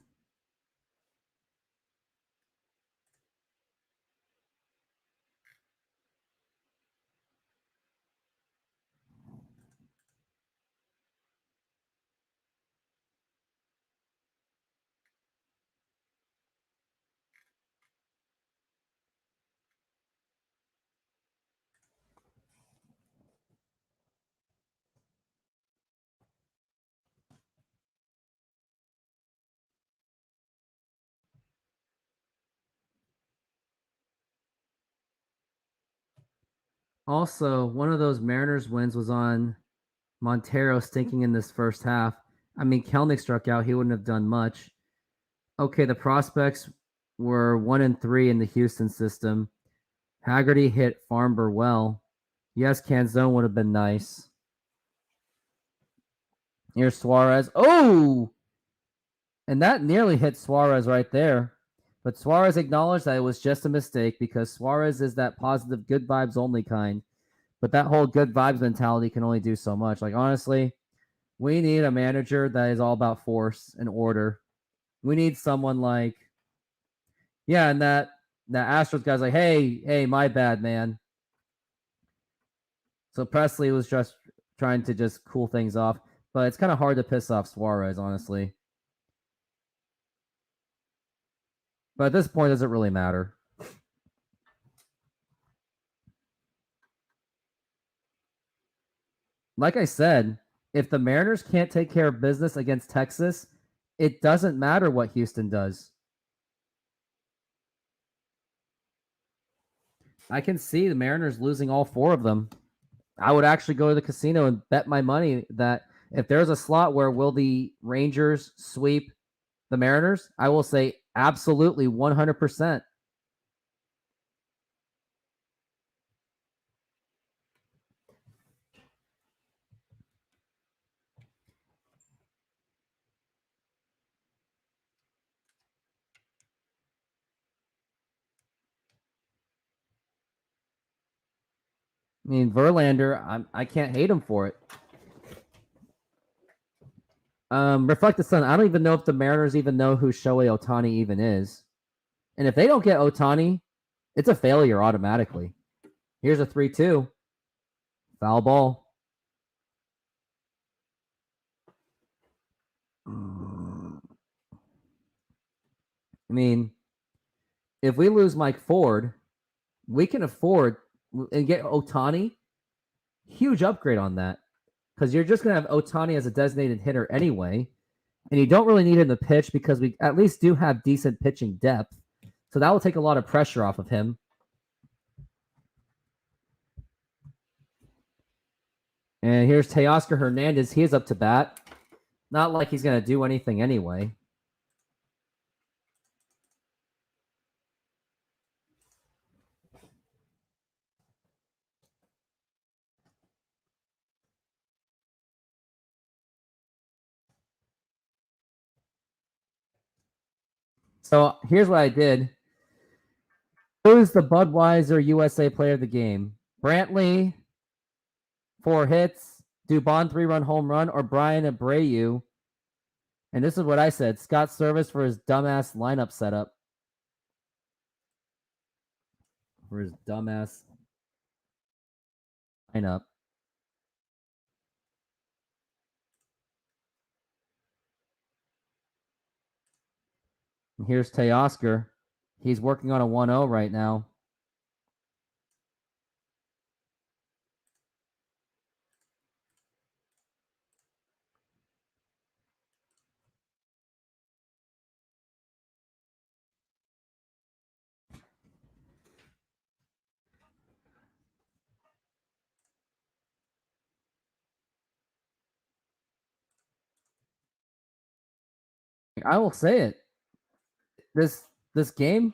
Also, one of those Mariners wins was on Montero stinking in this first half. I mean, Kelnick struck out. He wouldn't have done much. Okay, the prospects were 1-3 in the Houston system. Haggerty hit Farmer well. Yes, Canzone would have been nice. Here's Suarez. Oh! And that nearly hit Suarez right there. But Suarez acknowledged that it was just a mistake because Suarez is that positive, good vibes only kind. But that whole good vibes mentality can only do so much. Like, honestly, we need a manager that is all about force and order. We need someone like, yeah, and that Astros guy's like, hey, my bad, man. So Presley was just trying to just cool things off. But it's kind of hard to piss off Suarez, honestly. But at this point, it doesn't really matter. Like I said, if the Mariners can't take care of business against Texas, it doesn't matter what Houston does. I can see the Mariners losing all 4 of them. I would actually go to the casino and bet my money that if there's a slot where will the Rangers sweep the Mariners, I will say absolutely 100%. I mean, Verlander, I can't hate him for it. Reflect the Sun. I don't even know if the Mariners even know who Shohei Ohtani even is. And if they don't get Ohtani, it's a failure automatically. Here's a 3-2. Foul ball. I mean, if we lose Mike Ford, we can afford and get Ohtani. Huge upgrade on that. Because you're just going to have Ohtani as a designated hitter anyway. And you don't really need him to pitch because we at least do have decent pitching depth. So that will take a lot of pressure off of him. And here's Teoscar Hernandez. He is up to bat. Not like he's going to do anything anyway. So here's what I did. Who's the Budweiser USA player of the game? Brantley, 4 hits. Dubon, 3-run home run, or Brian Abreu. And this is what I said. Scott Service for his dumbass lineup setup. For his dumbass lineup. And here's Teoscar. He's working on a 1-0 right now. I will say it. This game,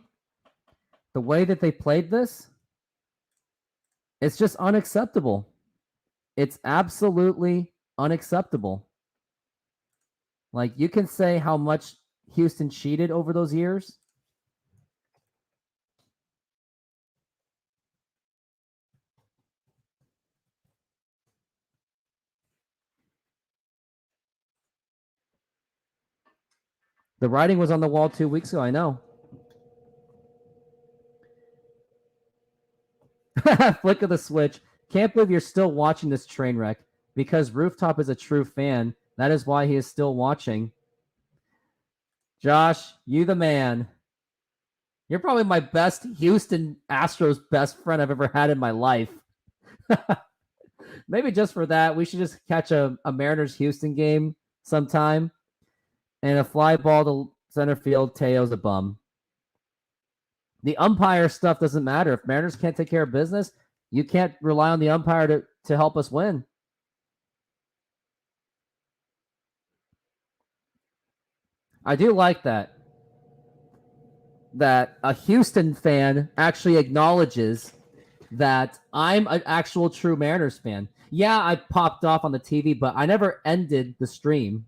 the way that they played this, it's just unacceptable. It's absolutely unacceptable. Like, you can say how much Houston cheated over those years. The writing was on the wall 2 weeks ago, I know. Flick of the switch. Can't believe you're still watching this train wreck. Because Rooftop is a true fan. That is why he is still watching. Josh, you the man. You're probably my best Houston Astros best friend I've ever had in my life. Maybe just for that, we should just catch a Mariners Houston game sometime. And a fly ball to center field, Teo's a bum. The umpire stuff doesn't matter. If Mariners can't take care of business, you can't rely on the umpire to help us win. I do like that a Houston fan actually acknowledges that I'm an actual true Mariners fan. Yeah, I popped off on the TV, but I never ended the stream.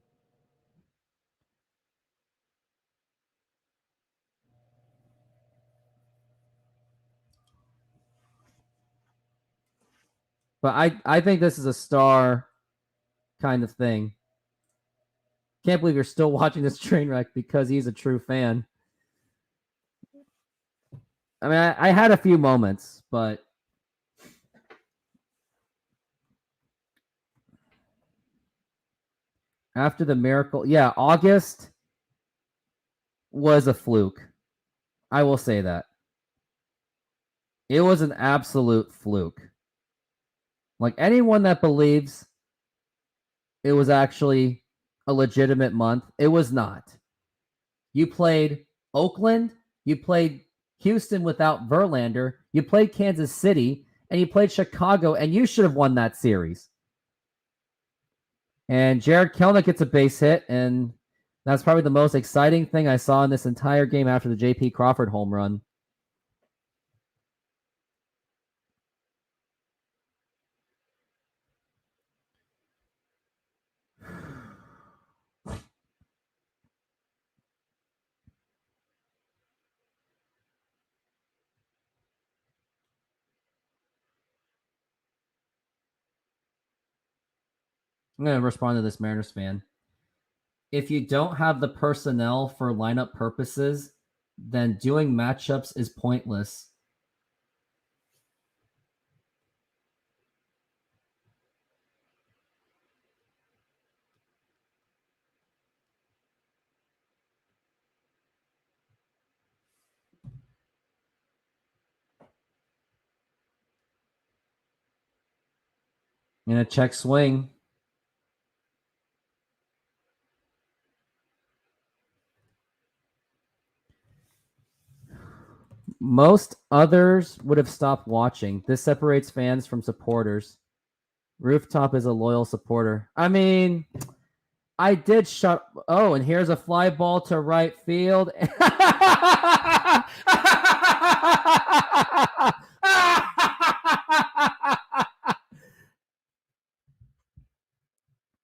But I think this is a star kind of thing. Can't believe you're still watching this train wreck because he's a true fan. I mean, I had a few moments, but after the miracle, yeah, August was a fluke. I will say that. It was an absolute fluke. Like, anyone that believes it was actually a legitimate month, it was not. You played Oakland, you played Houston without Verlander, you played Kansas City, and you played Chicago, and you should have won that series. And Jared Kelenic gets a base hit, and that's probably the most exciting thing I saw in this entire game after the J.P. Crawford home run. I'm going to respond to this Mariners fan. if you don't have the personnel for lineup purposes, then doing matchups is pointless. And a check swing. Most others would have stopped watching. This separates fans from supporters. Rooftop is a loyal supporter. I mean, I did shut. Oh, and here's a fly ball to right field.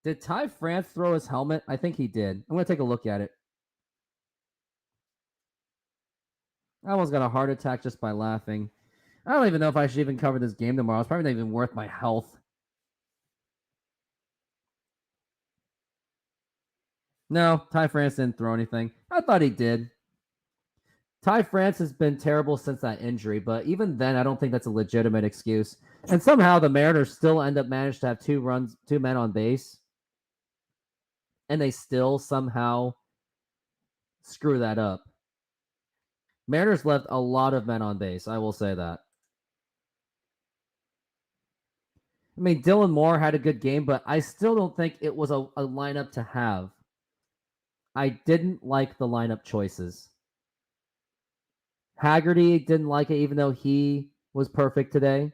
Did Ty France throw his helmet? I think he did. I'm going to take a look at it. I almost got a heart attack just by laughing. I don't even know if I should even cover this game tomorrow. It's probably not even worth my health. No, Ty France didn't throw anything. I thought he did. Ty France has been terrible since that injury, but even then, I don't think that's a legitimate excuse. And somehow the Mariners still end up managed to have 2 men on base. And they still somehow screw that up. Mariners left a lot of men on base, I will say that. I mean, Dylan Moore had a good game, but I still don't think it was a lineup to have. I didn't like the lineup choices. Haggerty didn't like it, even though he was perfect today.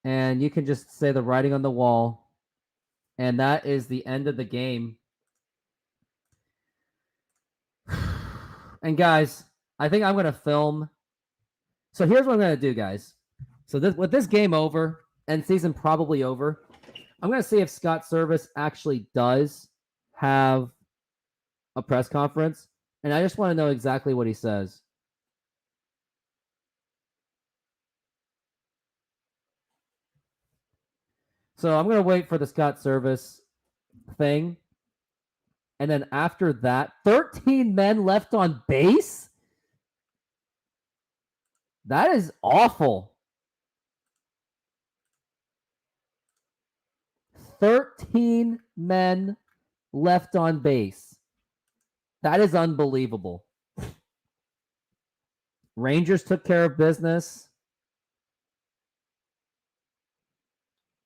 And you can just say the writing on the wall. And that is the end of the game. And guys, I think I'm going to film. So here's what I'm going to do, guys. So with this game over and season probably over, I'm going to see if Scott Service actually does have a press conference. And I just want to know exactly what he says. So I'm going to wait for the Scott Service thing. And then after that, 13 men left on base? That is awful. 13 men left on base. That is unbelievable. Rangers took care of business.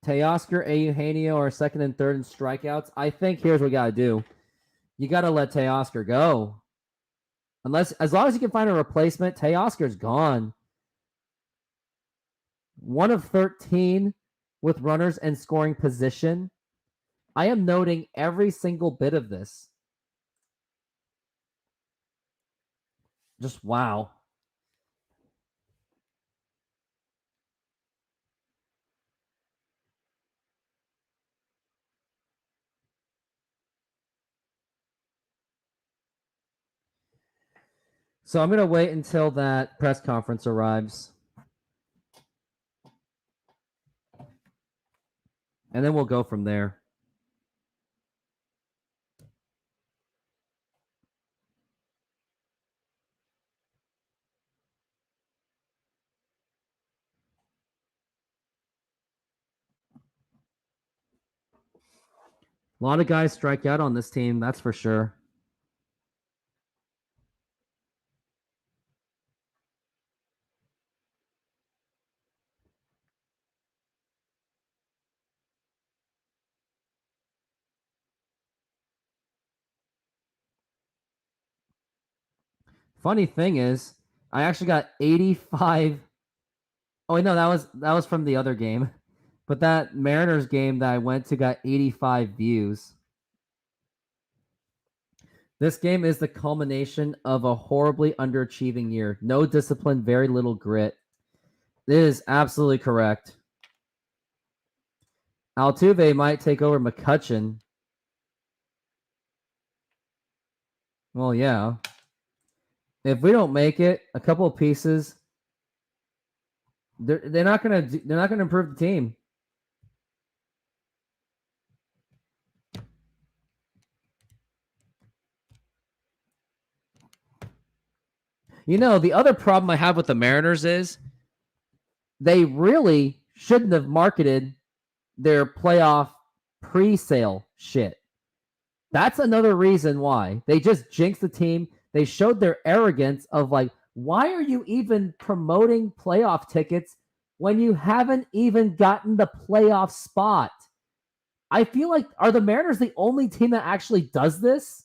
Teoscar, Eugenio are second and third in strikeouts. I think here's what we got to do. You got to let Teoscar go. As long as you can find a replacement, Teoscar's gone. 1 of 13 with runners in scoring position. I am noting every single bit of this. Just wow. So I'm going to wait until that press conference arrives. And then we'll go from there. A lot of guys strike out on this team, that's for sure. Funny thing is, I actually got 85. Oh wait, no, that was from the other game. But that Mariners game that I went to got 85 views. This game is the culmination of a horribly underachieving year. No discipline, very little grit. It is absolutely correct. Altuve might take over McCutchen. Well, yeah. If we don't make it, a couple of pieces, they're not gonna improve the team. You know, the other problem I have with the Mariners is they really shouldn't have marketed their playoff pre-sale shit. That's another reason why they just jinxed the team. They showed their arrogance of like, why are you even promoting playoff tickets when you haven't even gotten the playoff spot? I feel like, are the Mariners the only team that actually does this?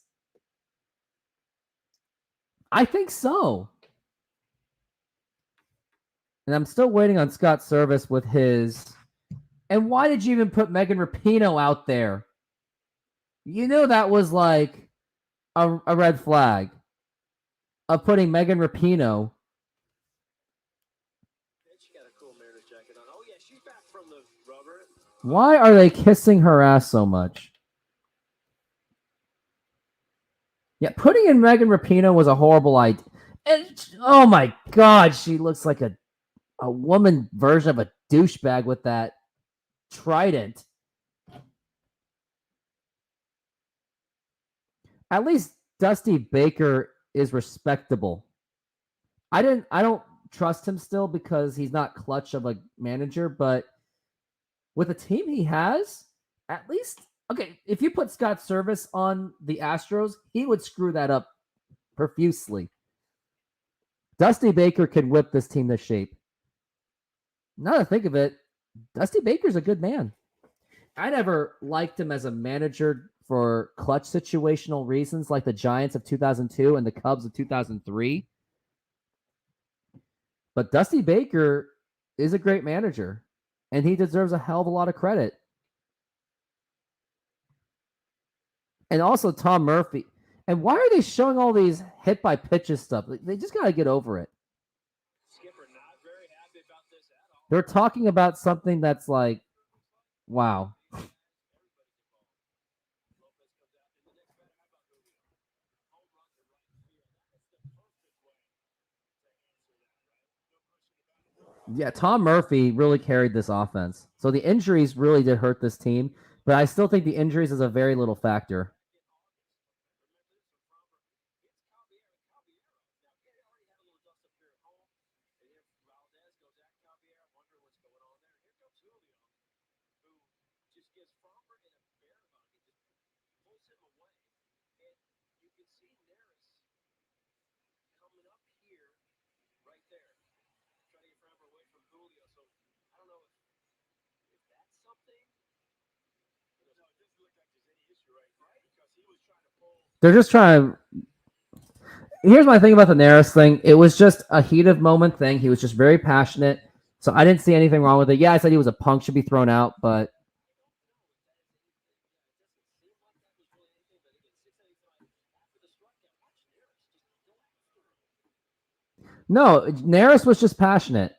I think so. And I'm still waiting on Scott Service with his. And why did you even put Megan Rapinoe out there? You know that was like a red flag of putting Megan Rapinoe. Why are they kissing her ass so much? Yeah, putting in Megan Rapinoe was a horrible idea. And, oh my God, she looks like a woman version of a douchebag with that trident. At least Dusty Baker is respectable. I don't trust him still because he's not clutch of a manager, but with the team he has, at least okay, if you put Scott Service on the Astros, he would screw that up profusely. Dusty Baker could whip this team to shape. Now to think of it, Dusty Baker's a good man. I never liked him as a manager for clutch situational reasons like the Giants of 2002 and the Cubs of 2003. But Dusty Baker is a great manager, and he deserves a hell of a lot of credit. And also Tom Murphy. And why are they showing all these hit by pitches stuff? They just got to get over it. They're talking about something that's like, wow. Yeah, Tom Murphy really carried this offense. So the injuries really did hurt this team, but I still think the injuries is a very little factor. They're just trying to. Here's my thing about the Neris thing. It was just a heat of moment thing. He was just very passionate. So I didn't see anything wrong with it. Yeah, I said he was a punk, should be thrown out, but no, Neris was just passionate.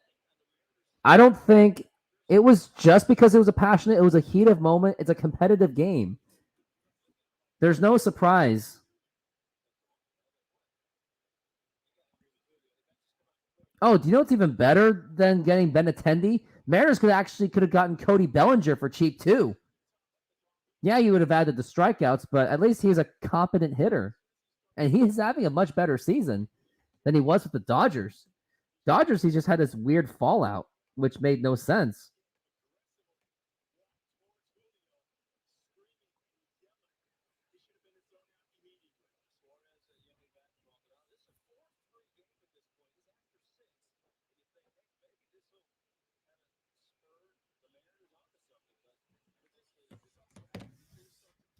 I don't think it was just because it was it was a heat of moment. It's a competitive game. There's no surprise. Oh, do you know what's even better than getting Benintendi? Mariners could have gotten Cody Bellinger for cheap too. Yeah, you would have added the strikeouts, but at least he's a competent hitter. And he's having a much better season than he was with the Dodgers. Dodgers, he just had this weird fallout, which made no sense.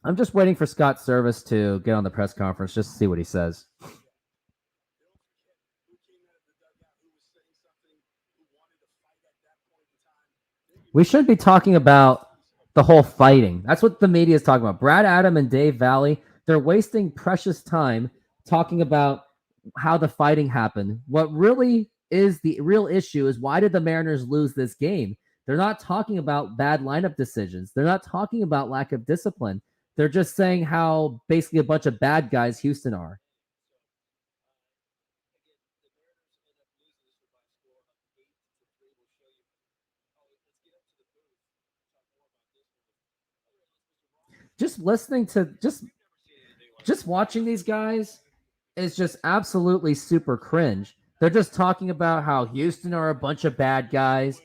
I'm just waiting for Scott Service to get on the press conference just to see what he says. We should be talking about the whole fighting. That's what the media is talking about. Brad Adam and Dave Valley, they're wasting precious time talking about how the fighting happened. What really is the real issue is why did the Mariners lose this game? They're not talking about bad lineup decisions. They're not talking about lack of discipline. They're just saying how basically a bunch of bad guys Houston are. Just listening to just watching these guys, is just absolutely super cringe. They're just talking about how Houston are a bunch of bad guys.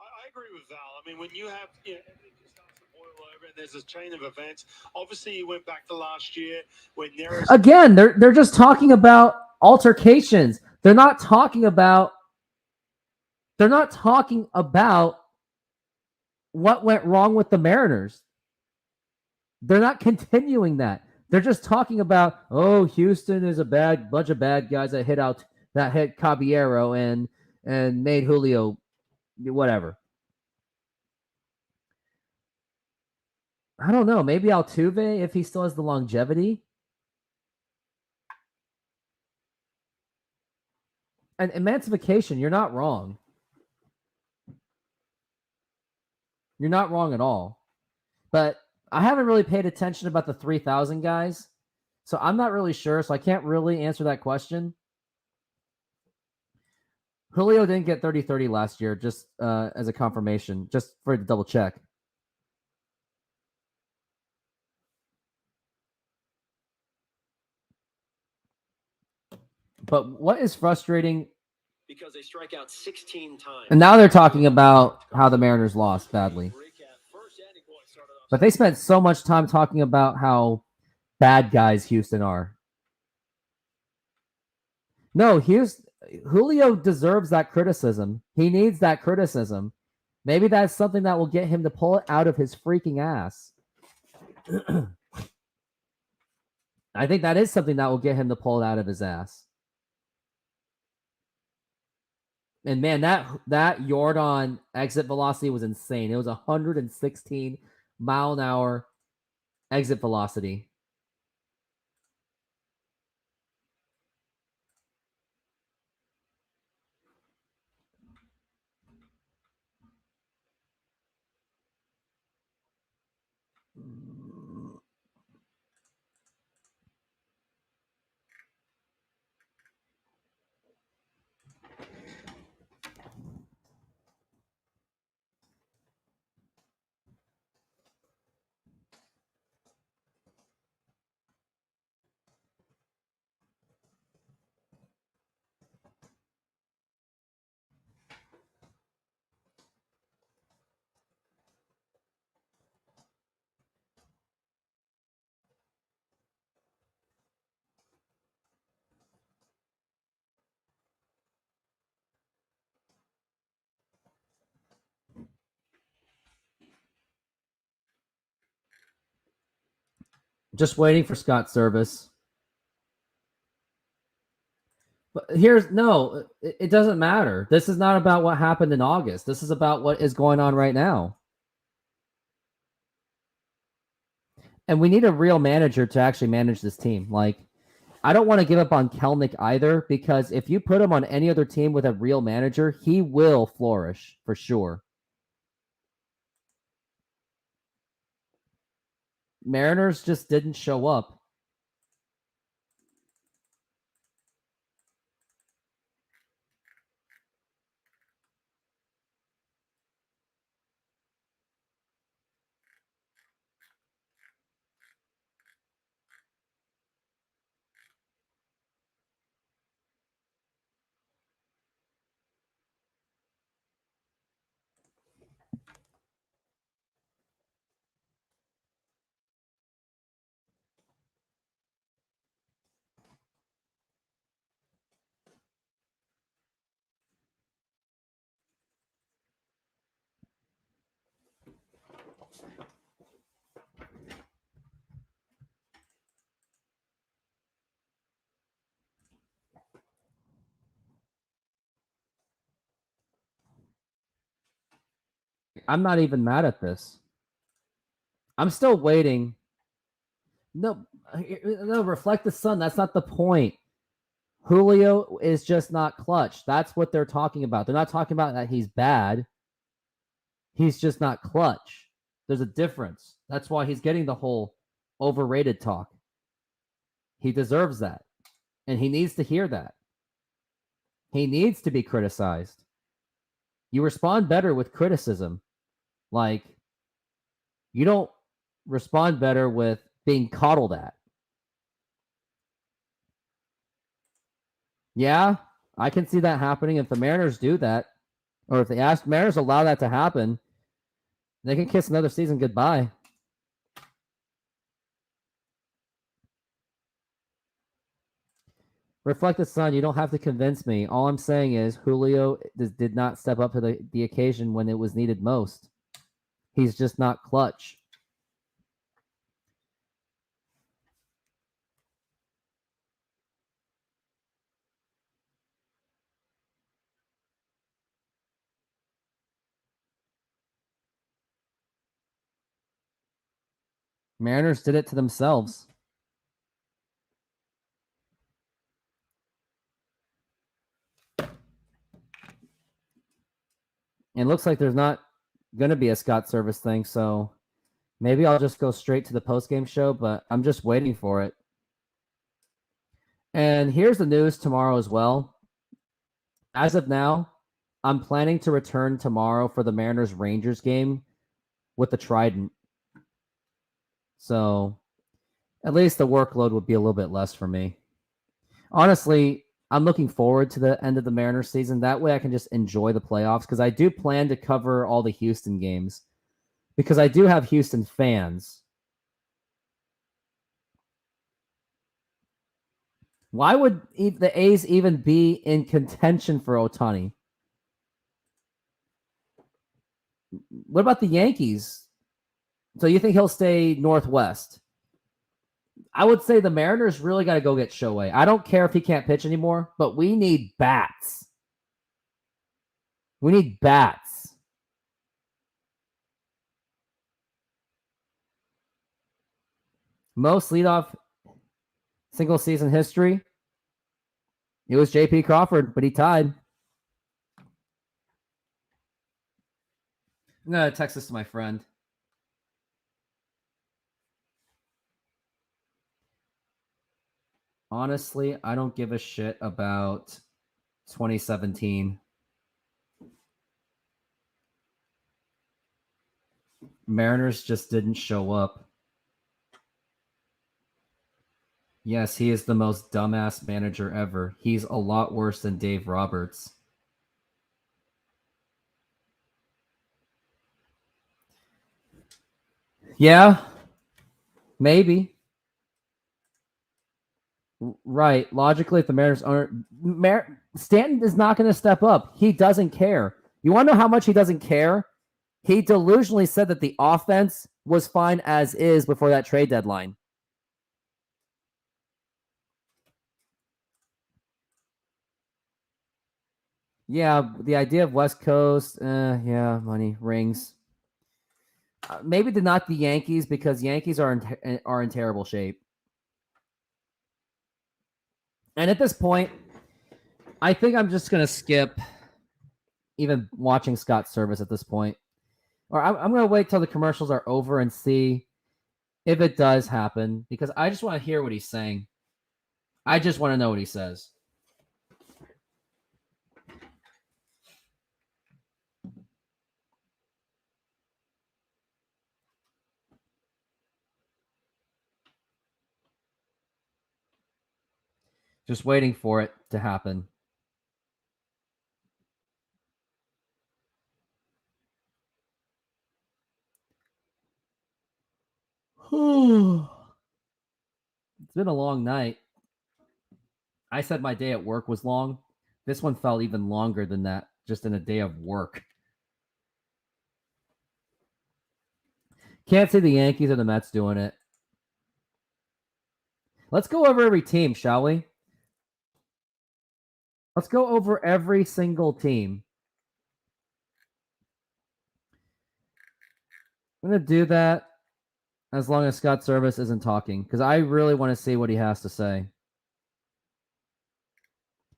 I agree with Val. I mean, when you have, everything just starts to boil over and there's this chain of events. Obviously, you went back to last year when there is... Again, they're just talking about altercations. They're not talking about what went wrong with the Mariners. They're not continuing that. They're just talking about, oh, Houston is a bunch of bad guys that hit Caballero and made Julio whatever. I don't know. Maybe Altuve, if he still has the longevity. And emancipation, you're not wrong. You're not wrong at all. But I haven't really paid attention about the 3,000 guys. So I'm not really sure. So I can't really answer that question. Julio didn't get 30-30 last year, just as a confirmation, just for the double check. But what is frustrating? Because they strike out 16 times. And now they're talking about how the Mariners lost badly. But they spent so much time talking about how bad guys Houston are. No, Julio deserves that criticism. He needs that criticism. Maybe that's something that will get him to pull it out of his freaking ass. I think that is something that will get him to pull it out of his ass. And man, that Yordan exit velocity was insane. It was 116 mile an hour exit velocity. Just waiting for Scott's service. But it doesn't matter. This is not about what happened in August. This is about what is going on right now. And we need a real manager to actually manage this team. Like, I don't want to give up on Kelnick either, because if you put him on any other team with a real manager, he will flourish for sure. Mariners just didn't show up. I'm not even mad at this. I'm still waiting. No, reflect the sun. That's not the point. Julio is just not clutch. That's what they're talking about. They're not talking about that he's bad. He's just not clutch. There's a difference. That's why he's getting the whole overrated talk. He deserves that. And he needs to hear that. He needs to be criticized. You respond better with criticism. Like, you don't respond better with being coddled at. Yeah, I can see that happening if the Mariners do that, or if the Mariners allow that to happen. They can kiss another season goodbye. Reflect the Sun, you don't have to convince me. All I'm saying is Julio did not step up to the occasion when it was needed most. He's just not clutch. Mariners did it to themselves. It looks like there's not going to be a Scott Service thing, so maybe I'll just go straight to the post-game show, but I'm just waiting for it. And here's the news tomorrow as well. As of now, I'm planning to return tomorrow for the Mariners-Rangers game with the Trident. So at least the workload would be a little bit less for me. Honestly, I'm looking forward to the end of the Mariners season. That way I can just enjoy the playoffs because I do plan to cover all the Houston games because I do have Houston fans. Why would the A's even be in contention for Ohtani? What about the Yankees? So you think he'll stay Northwest? I would say the Mariners really got to go get Shohei. I don't care if he can't pitch anymore, but we need bats. We need bats. Most leadoff single season history. It was J.P. Crawford, but he tied. I'm going to text this to my friend. Honestly, I don't give a shit about 2017. Mariners just didn't show up. Yes, he is the most dumbass manager ever. He's a lot worse than Dave Roberts. Yeah, maybe. Right. Logically, if the Mariners aren't... Stanton is not going to step up. He doesn't care. You want to know how much he doesn't care? He delusionally said that the offense was fine as is before that trade deadline. Yeah, the idea of West Coast, yeah, money, rings. Maybe not the Yankees because Yankees are in terrible shape. And at this point, I think I'm just going to skip even watching Scott Service at this point. Or I'm going to wait till the commercials are over and see if it does happen because I just want to hear what he's saying. I just want to know what he says. Just waiting for it to happen. It's been a long night. I said my day at work was long. This one felt even longer than that, just in a day of work. Can't say the Yankees or the Mets doing it. Let's go over every team, shall we? Let's go over every single team. I'm going to do that as long as Scott Service isn't talking, because I really want to see what he has to say.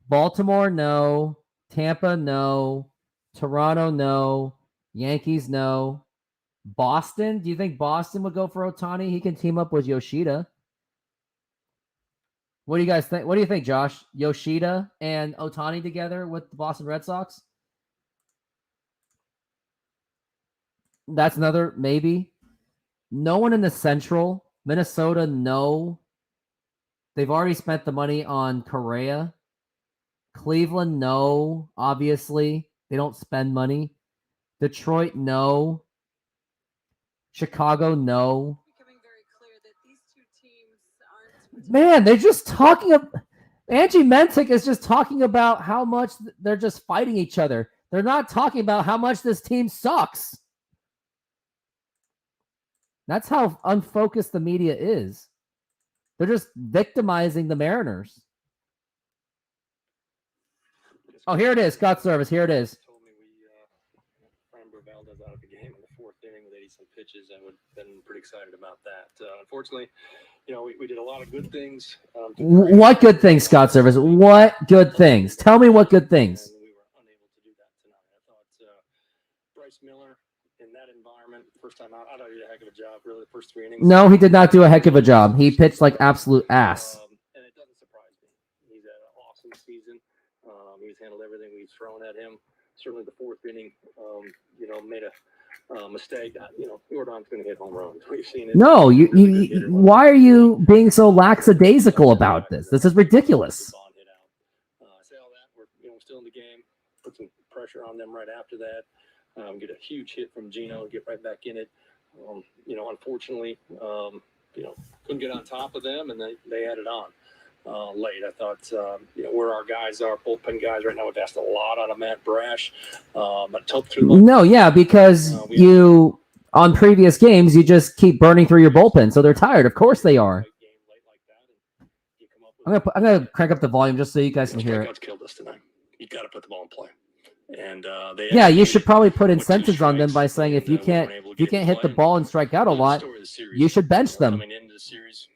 Baltimore, no. Tampa, no. Toronto, no. Yankees, no. Boston? Do you think Boston would go for Ohtani? He can team up with Yoshida. What do you guys think? What do you think, Josh? Yoshida and Ohtani together with the Boston Red Sox? That's another maybe. No one in the Central Minnesota, no. They've already spent the money on Correa. Cleveland, no. Obviously, they don't spend money. Detroit, no. Chicago, no. Man, they're just talking about. Angie Mentic is just talking about how much they're just fighting each other. They're not talking about how much this team sucks. That's how unfocused the media is. They're just victimizing the Mariners. Oh, here it is. Scott Service. Here it is. Valdez out of the game in the fourth inning with 80 some pitches. I would have been pretty excited about that. Unfortunately, we did a lot of good things. What good things, Scott Service? What good things? Tell me what good things. We were unable to do that tonight. I thought Bryce Miller in that environment, first time out, I thought he did a heck of a job. Really, the first 3 innings. No, he did not do a heck of a job. He pitched like absolute ass. And it doesn't surprise me. He's had an awesome season. He's handled everything we've thrown at him. Certainly the fourth inning, made a mistake. Jordan's going to hit home runs. We've seen it. No, you why are you being so lackadaisical about this? This is ridiculous. I say all that. We're still in the game. Put some pressure on them right after that. Get a huge hit from Gino. Get right back in it. Unfortunately, couldn't get on top of them, and they had it on. Late. I thought, where our guys are, bullpen guys right now, we've asked a lot out of Matt Brash. No, yeah, because you, on previous games, you just keep burning through your bullpen, so they're tired. Of course they are. I'm gonna crank up the volume just so you guys can hear it. Killed us tonight. You got to put the ball in play. And you should probably put incentives on them by saying if you can't hit the ball and strike out a lot, you should bench them. Coming into the series,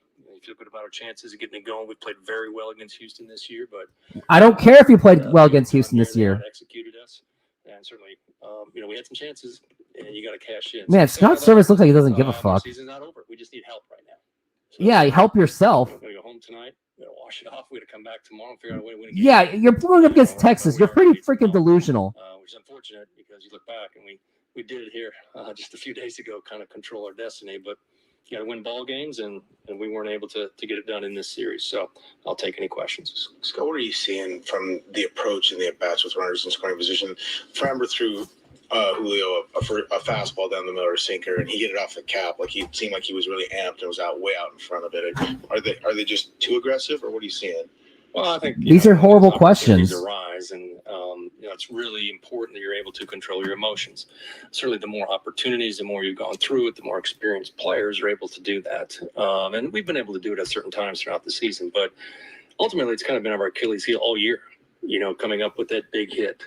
feel good about our chances of getting it going. We played very well against Houston this year, but I don't care if you played well against Houston this year. Executed us, and certainly, we had some chances, and you got to cash in. Man, Scott Service looks like he doesn't give a fuck. Season's not over. We just need help right now. So, help yourself. We're gonna go home tonight. We're gonna wash it off. We're gonna come back tomorrow and figure out a way to win. You're going up against Texas. You're pretty freaking delusional. Which is unfortunate because you look back and we did it here just a few days ago, kind of control our destiny, but. You got to win ball games, and we weren't able to get it done in this series. So I'll take any questions. Scott, what are you seeing from the approach and the at-bats with runners in scoring position? Framber threw Julio a fastball down the middle or a sinker, and he hit it off the cap. Like he seemed like he was really amped and was way out in front of it. Are they just too aggressive, or what are you seeing? Well, I think these are horrible questions. Arise, and it's really important that you're able to control your emotions. Certainly, the more opportunities, the more you've gone through it, the more experienced players are able to do that. And we've been able to do it at certain times throughout the season. But ultimately, it's kind of been our Achilles heel all year. Coming up with that big hit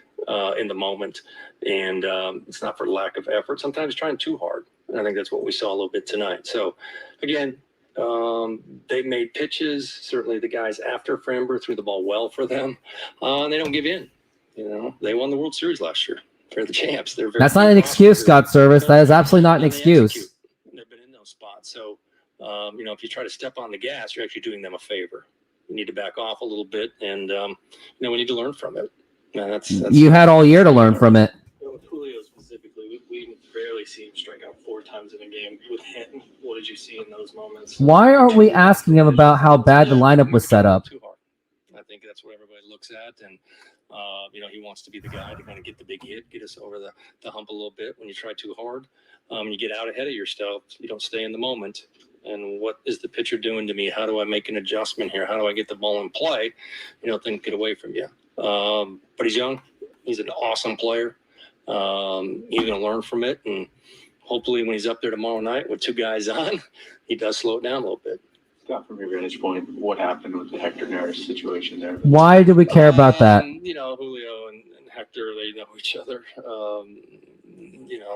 in the moment, and it's not for lack of effort. Sometimes trying too hard, and I think that's what we saw a little bit tonight. So, again. They made pitches. Certainly the guys after Framber threw the ball well for them. And they don't give in. They won the World Series last year. They're the champs. That's not an excuse, Scott Service. That is absolutely not an excuse. They've been in those spots. So, if you try to step on the gas, you're actually doing them a favor. You need to back off a little bit, and we need to learn from it. That's you had all year to learn from it. With Julio specifically, we rarely see him strike out 4 times in a game. With him, what did you see in those moments? Why aren't we asking him about how bad the lineup was set up? Too hard. I think that's what everybody looks at, and he wants to be the guy to kind of get the big hit, get us over the hump a little bit. When you try too hard, you get out ahead of yourself. You don't stay in the moment. And what is the pitcher doing to me? How do I make an adjustment here? How do I get the ball in play? Things get away from you. But he's young. He's an awesome player. He's going to learn from it, and hopefully when he's up there tomorrow night with 2 guys on, he does slow it down a little bit. Scott, from your vantage point, what happened with the Hector Neris situation there? Why do we care about that? Julio and Hector, they know each other.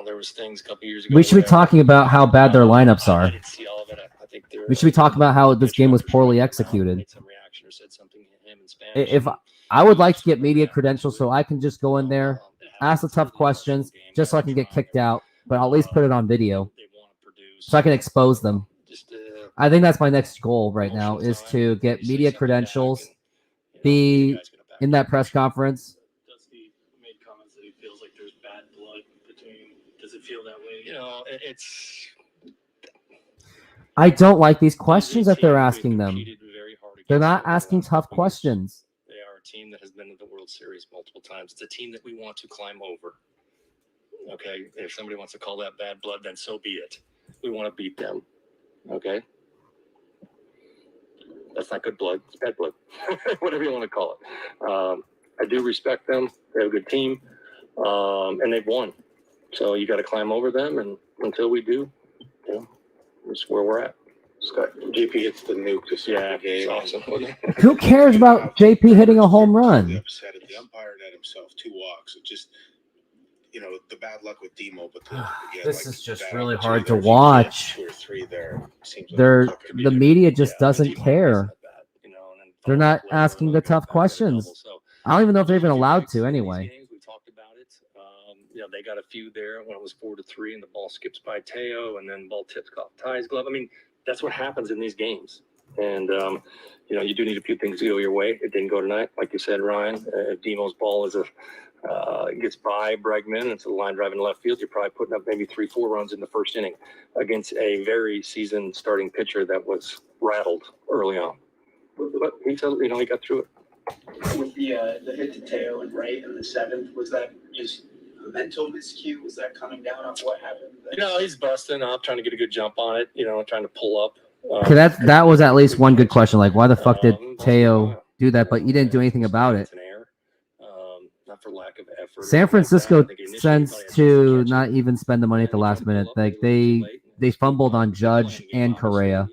There was things a couple years ago. We should be talking about how bad their lineups are. I didn't see all of it. I think we should be talking about how this game was poorly executed. Made some reaction or said something to him in Spanish. If I would like to get media credentials so I can just go in there, ask the tough questions, just so I can get kicked out, but I'll at least put it on video so I can expose them. I think that's my next goal right now, is to get media credentials, be in that press conference. Dusty made comments that he feels like there's bad blood between. Does it feel that way? I don't like these questions that they're asking them. They're not asking tough questions. They are a team that has been to the World Series multiple times. It's a team that we want to climb over. Okay, if somebody wants to call that bad blood, then so be it. We want to beat them. Okay, that's not good blood. It's bad blood. Whatever you want to call it. I do respect them. They have a good team, and they've won. So you got to climb over them, and until we do, you know, that's where we're at. Scott, JP hits the nuke to start the game. Awesome. Who cares about JP hitting a home run? Upset at the umpire and at himself. 2 walks. It just, the bad luck with Demo, but again, This like, is just that really opportunity hard to there, if you watch. get 2 or 3 there. Seems like The media just doesn't care. They're not asking the tough questions. I don't even know if they're even allowed to anyway. We talked about it. They got a few there when it was 4-3, and the ball skips by Teo, and then ball tips off Ty's glove. I mean, that's what happens in these games. And you do need a few things to go your way. It didn't go tonight, like you said, Ryan. If Demo's ball is gets by Bregman and it's a line drive in left field, you're probably putting up maybe 3-4 runs in the first inning against a very seasoned starting pitcher that was rattled early on. But he got through it. With the hit to Teo and right in the 7th, was that just a mental miscue? Was that coming down off what happened? He's busting up, trying to get a good jump on it, trying to pull up. Okay, that was at least one good question. Like, why the fuck did Teo do that? But you didn't do anything about it. Not for lack of effort. San Francisco tends to not even spend the money at the last minute. Like they fumbled on Judge and Correa.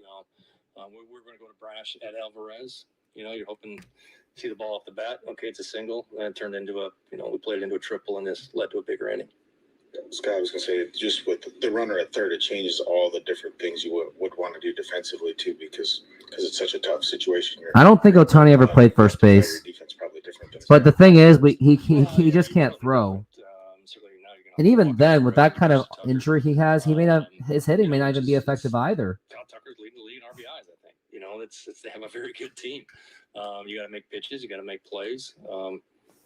We're going to go to Brash at Alvarez. You're hoping to see the ball off the bat. Okay, it's a single. And it turned into we played it into a triple, and this led to a bigger inning. Scott, I was going to say, just with the runner at third, it changes all the different things you would want to do defensively, too, because it's such a tough situation. I don't think Ohtani ever played first base. But the thing is, he just can't throw. And even then, with that kind of injury he has, his hitting may not even be effective either. Kyle Tucker's leading the league in RBIs, I think. They have a very good team. You got to make pitches. You got to make plays.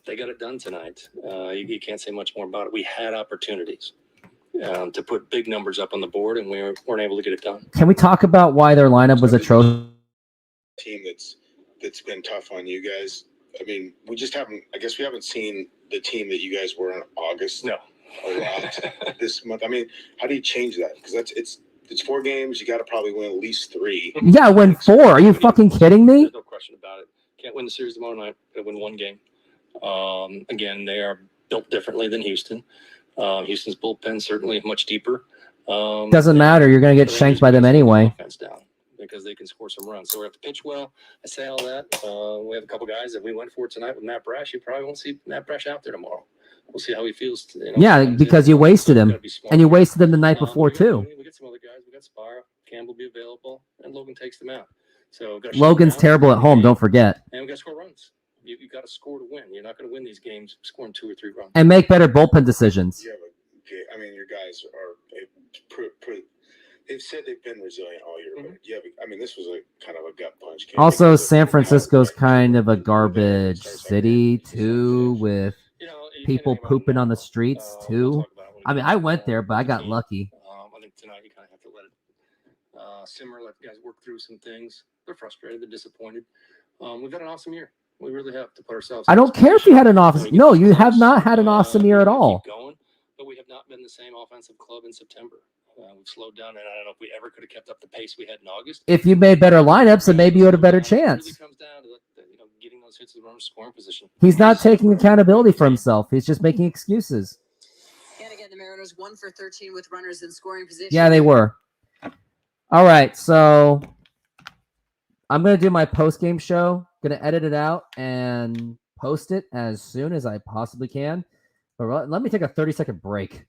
They got it done tonight. You can't say much more about it. We had opportunities to put big numbers up on the board, and we weren't able to get it done. Can we talk about why their lineup was atrocious? Team that's been tough on you guys. I mean, we haven't seen the team that you guys were in August. No. A lot this month. I mean, how do you change that? Because it's 4 games. You got to probably win at least 3. Yeah, win 4. Are you fucking kidding me? There's no question about it. Can't win the series tomorrow night. Gotta win 1 game. Again, they are built differently than Houston. Houston's bullpen certainly much deeper. Doesn't matter. You're going to get shanked by them anyway. Down because they can score some runs. So we have to pitch well. I say all that. We have a couple guys that we went for tonight with Matt Brash. You probably won't see Matt Brash out there tomorrow. We'll see how he feels. Yeah, because you wasted him. And you wasted him the night before, too. We got some other guys. We got Spire. Campbell be available. And Logan takes them out. So Logan's terrible at home, don't forget. And we got to score runs. You got to score to win. You're not going to win these games scoring 2 or 3 runs. And make better bullpen decisions. Yeah, but your guys are. They've said they've been resilient all year. But this was a kind of a gut punch. Also, San Francisco's kind of a garbage city too, with people pooping on the streets too. I mean, I went there, but I got lucky. I think tonight you kind of have to let it simmer, let the guys work through some things. They're frustrated. They're disappointed. We've had an awesome year. We really have to put ourselves. I don't care if you had an awesome. No, you have not had an awesome year at all. Going, but we have not been the same offensive club in September. We've slowed down, and I don't know if we ever could have kept up the pace we had in August. If you made better lineups, then maybe you had a better chance. It really comes down to getting those hits in the runner scoring position. He's not taking accountability for himself. He's just making excuses. And again, the Mariners 1 for 13 with runners in scoring position. Yeah, they were. All right, so I'm gonna do my post-game show. Gonna edit it out and post it as soon as I possibly can. But let me take a 30-second break.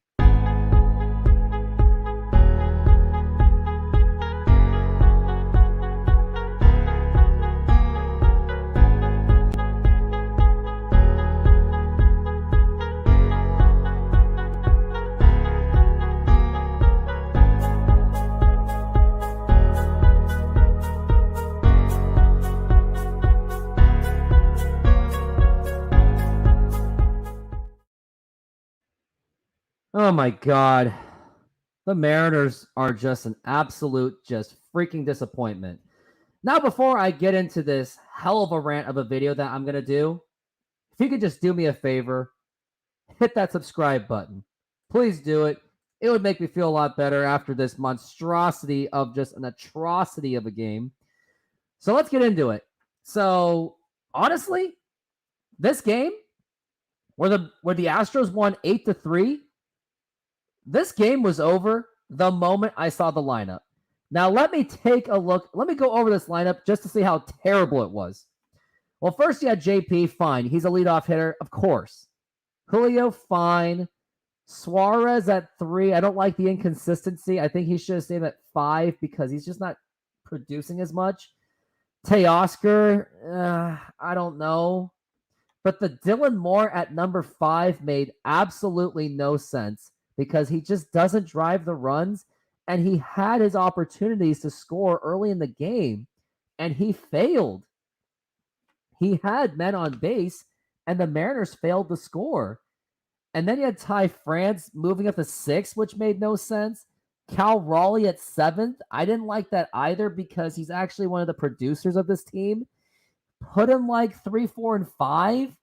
Oh my God. The Mariners are just an absolute, just freaking disappointment. Now, before I get into this hell of a rant of a video that I'm going to do, if you could just do me a favor, hit that subscribe button. Please do it. It would make me feel a lot better after this monstrosity of just an atrocity of a game. So let's get into it. So, honestly, this game where the Astros won 8-3, this game was over the moment I saw the lineup. Now, let me take a look. Let me go over this lineup just to see how terrible it was. Well, first you had JP, fine. He's a leadoff hitter, of course. Julio, fine. Suarez at 3. I don't like the inconsistency. I think he should have stayed at 5 because he's just not producing as much. Teoscar, I don't know. But the Dylan Moore at number 5 made absolutely no sense because he just doesn't drive the runs, and he had his opportunities to score early in the game, and he failed. He had men on base, and the Mariners failed to score. And then you had Ty France moving up to 6, which made no sense. Cal Raleigh at 7th. I didn't like that either because he's actually one of the producers of this team. Put him like 3, 4, and 5.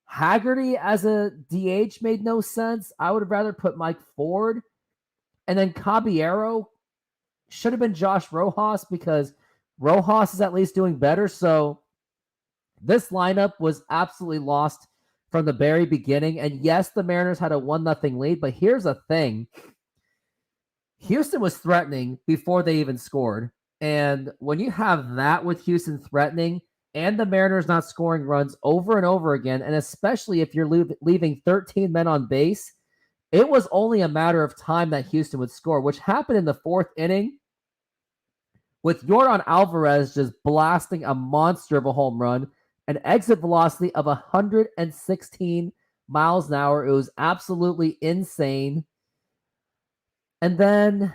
Haggerty as a DH made no sense. I would have rather put Mike Ford. And then Caballero should have been Josh Rojas because Rojas is at least doing better. So this lineup was absolutely lost from the very beginning. And yes, the Mariners had a 1-0 lead, but here's the thing. Houston was threatening before they even scored. And when you have that with Houston threatening and the Mariners not scoring runs over and over again, and especially if you're leaving 13 men on base, it was only a matter of time that Houston would score, which happened in the 4th inning with Yordan Alvarez just blasting a monster of a home run, an exit velocity of 116 miles an hour. It was absolutely insane. And then,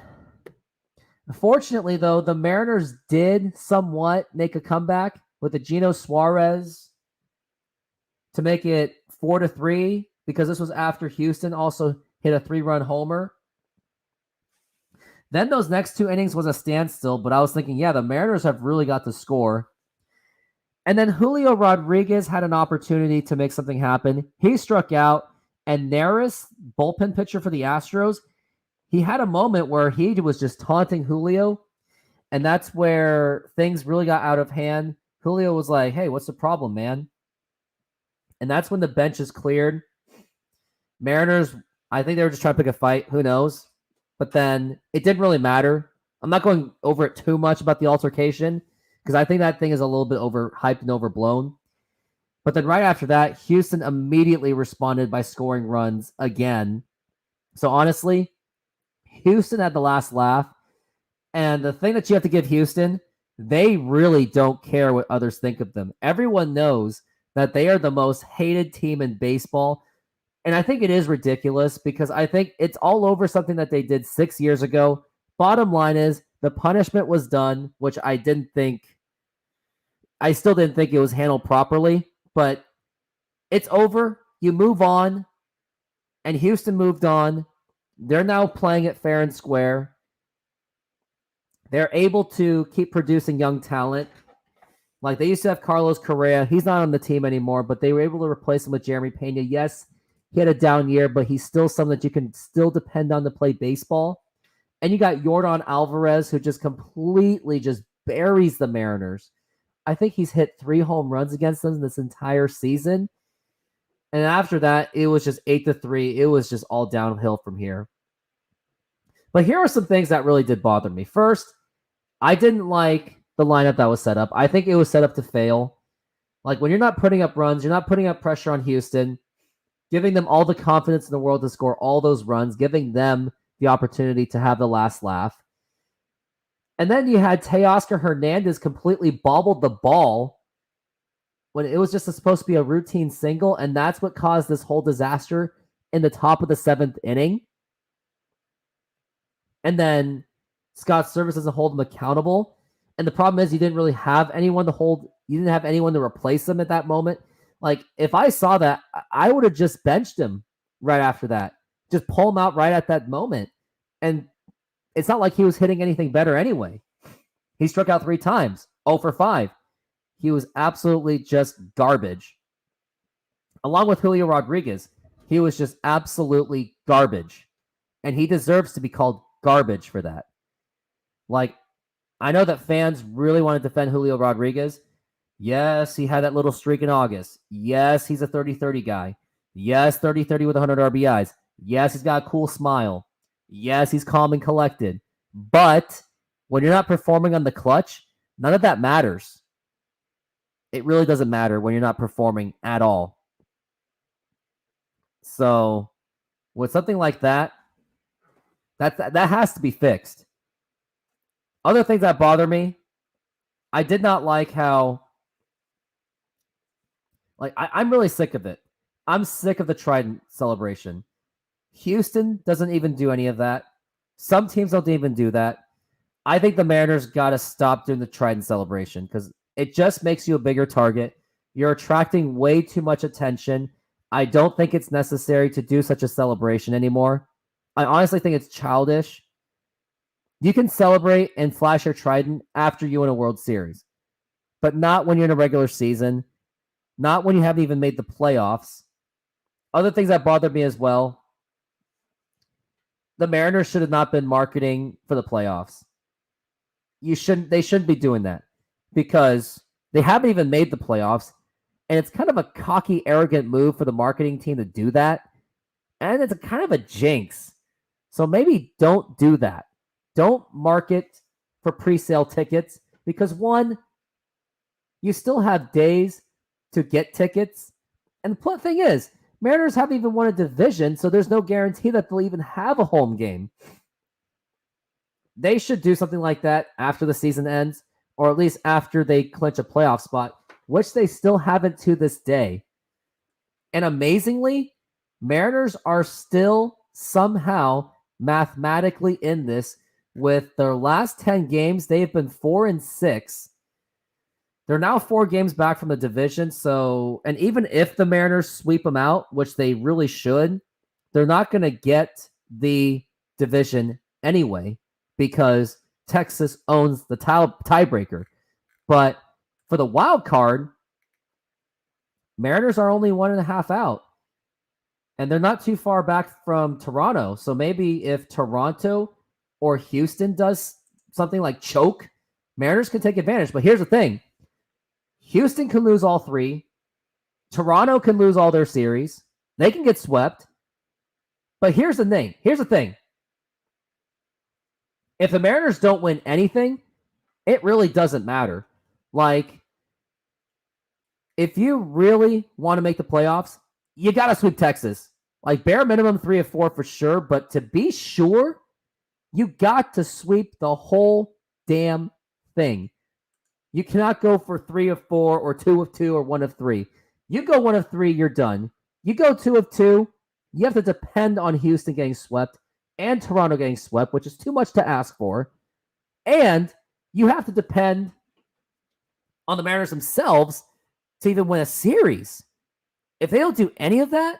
fortunately, though, the Mariners did somewhat make a comeback with the Gino Suarez to make it 4-3 because this was after Houston also hit a 3-run homer. Then those next 2 innings was a standstill, but I was thinking, yeah, the Mariners have really got to score. And then Julio Rodriguez had an opportunity to make something happen. He struck out, and Neris, bullpen pitcher for the Astros, he had a moment where he was just taunting Julio, and that's where things really got out of hand. Julio was like, hey, what's the problem, man? And that's when the bench is cleared. Mariners, I think they were just trying to pick a fight. Who knows? But then it didn't really matter. I'm not going over it too much about the altercation because I think that thing is a little bit overhyped and overblown. But then right after that, Houston immediately responded by scoring runs again. So honestly, Houston had the last laugh. And the thing that you have to give Houston, they really don't care what others think of them. Everyone knows that they are the most hated team in baseball. And I think it is ridiculous because I think it's all over something that they did 6 years ago. Bottom line is the punishment was done, which I still didn't think it was handled properly, but it's over. You move on, and Houston moved on. They're now playing it fair and square. They're able to keep producing young talent. Like they used to have Carlos Correa. He's not on the team anymore, but they were able to replace him with Jeremy Pena. Yes, he had a down year, but he's still someone that you can still depend on to play baseball. And you got Yordan Alvarez, who just completely just buries the Mariners. I think he's hit 3 home runs against them this entire season. And after that, it was just 8-3. It was just all downhill from here. But here are some things that really did bother me. First, I didn't like the lineup that was set up. I think it was set up to fail. Like when you're not putting up runs, you're not putting up pressure on Houston, giving them all the confidence in the world to score all those runs, giving them the opportunity to have the last laugh. And then you had Teoscar Hernandez completely bobbled the ball when it was just supposed to be a routine single, and that's what caused this whole disaster in the top of the 7th inning. And then Scott Service doesn't hold him accountable. And the problem is you didn't really have anyone to hold. You didn't have anyone to replace him at that moment. Like, if I saw that, I would have just benched him right after that. Just pull him out right at that moment. And It's not like he was hitting anything better anyway. He struck out 3 times, 0 for 5. He was absolutely just garbage. Along with Julio Rodriguez, he was just absolutely garbage. And he deserves to be called garbage for that. Like, I know that fans really want to defend Julio Rodriguez. Yes, he had that little streak in August. Yes, he's a 30-30 guy. Yes, 30-30 with 100 RBIs. Yes, he's got a cool smile. Yes, he's calm and collected. But when you're not performing on the clutch, none of that matters. It really doesn't matter when you're not performing at all. So, with something like that, that has to be fixed. Other things that bother me, I did not like how, like, I'm really sick of it. I'm sick of the Trident celebration. Houston doesn't even do any of that. Some teams don't even do that. I think the Mariners got to stop doing the Trident celebration because it just makes you a bigger target. You're attracting way too much attention. I don't think it's necessary to do such a celebration anymore. I honestly think it's childish. You can celebrate and flash your Trident after you win a World Series, but not when you're in a regular season, not when you haven't even made the playoffs. Other things that bother me as well, the Mariners should have not been marketing for the playoffs. They shouldn't be doing that because they haven't even made the playoffs, and it's kind of a cocky, arrogant move for the marketing team to do that, and it's a kind of a jinx. So maybe don't do that. Don't market for pre-sale tickets because, one, you still have days to get tickets. And the thing is, Mariners haven't even won a division, so there's no guarantee that they'll even have a home game. They should do something like that after the season ends, or at least after they clinch a playoff spot, which they still haven't to this day. And amazingly, Mariners are still somehow mathematically in this. With their last 10 games, they've been 4-6. They're now 4 games back from the division. So, and even if the Mariners sweep them out, which they really should, they're not going to get the division anyway because Texas owns the tiebreaker. But for the wild card, Mariners are only 1.5 out. And they're not too far back from Toronto. So maybe if Toronto or Houston does something like choke, Mariners can take advantage. But here's the thing. Houston can lose all 3. Toronto can lose all their series. They can get swept. But here's the thing. If the Mariners don't win anything, it really doesn't matter. Like, if you really want to make the playoffs, you got to sweep Texas. Like, bare minimum 3 of 4 for sure. But to be sure, you got to sweep the whole damn thing. You cannot go for 3 of 4 or 2 of 2 or 1 of 3. You go 1 of 3, you're done. You go 2 of 2, you have to depend on Houston getting swept and Toronto getting swept, which is too much to ask for. And you have to depend on the Mariners themselves to even win a series. If they don't do any of that,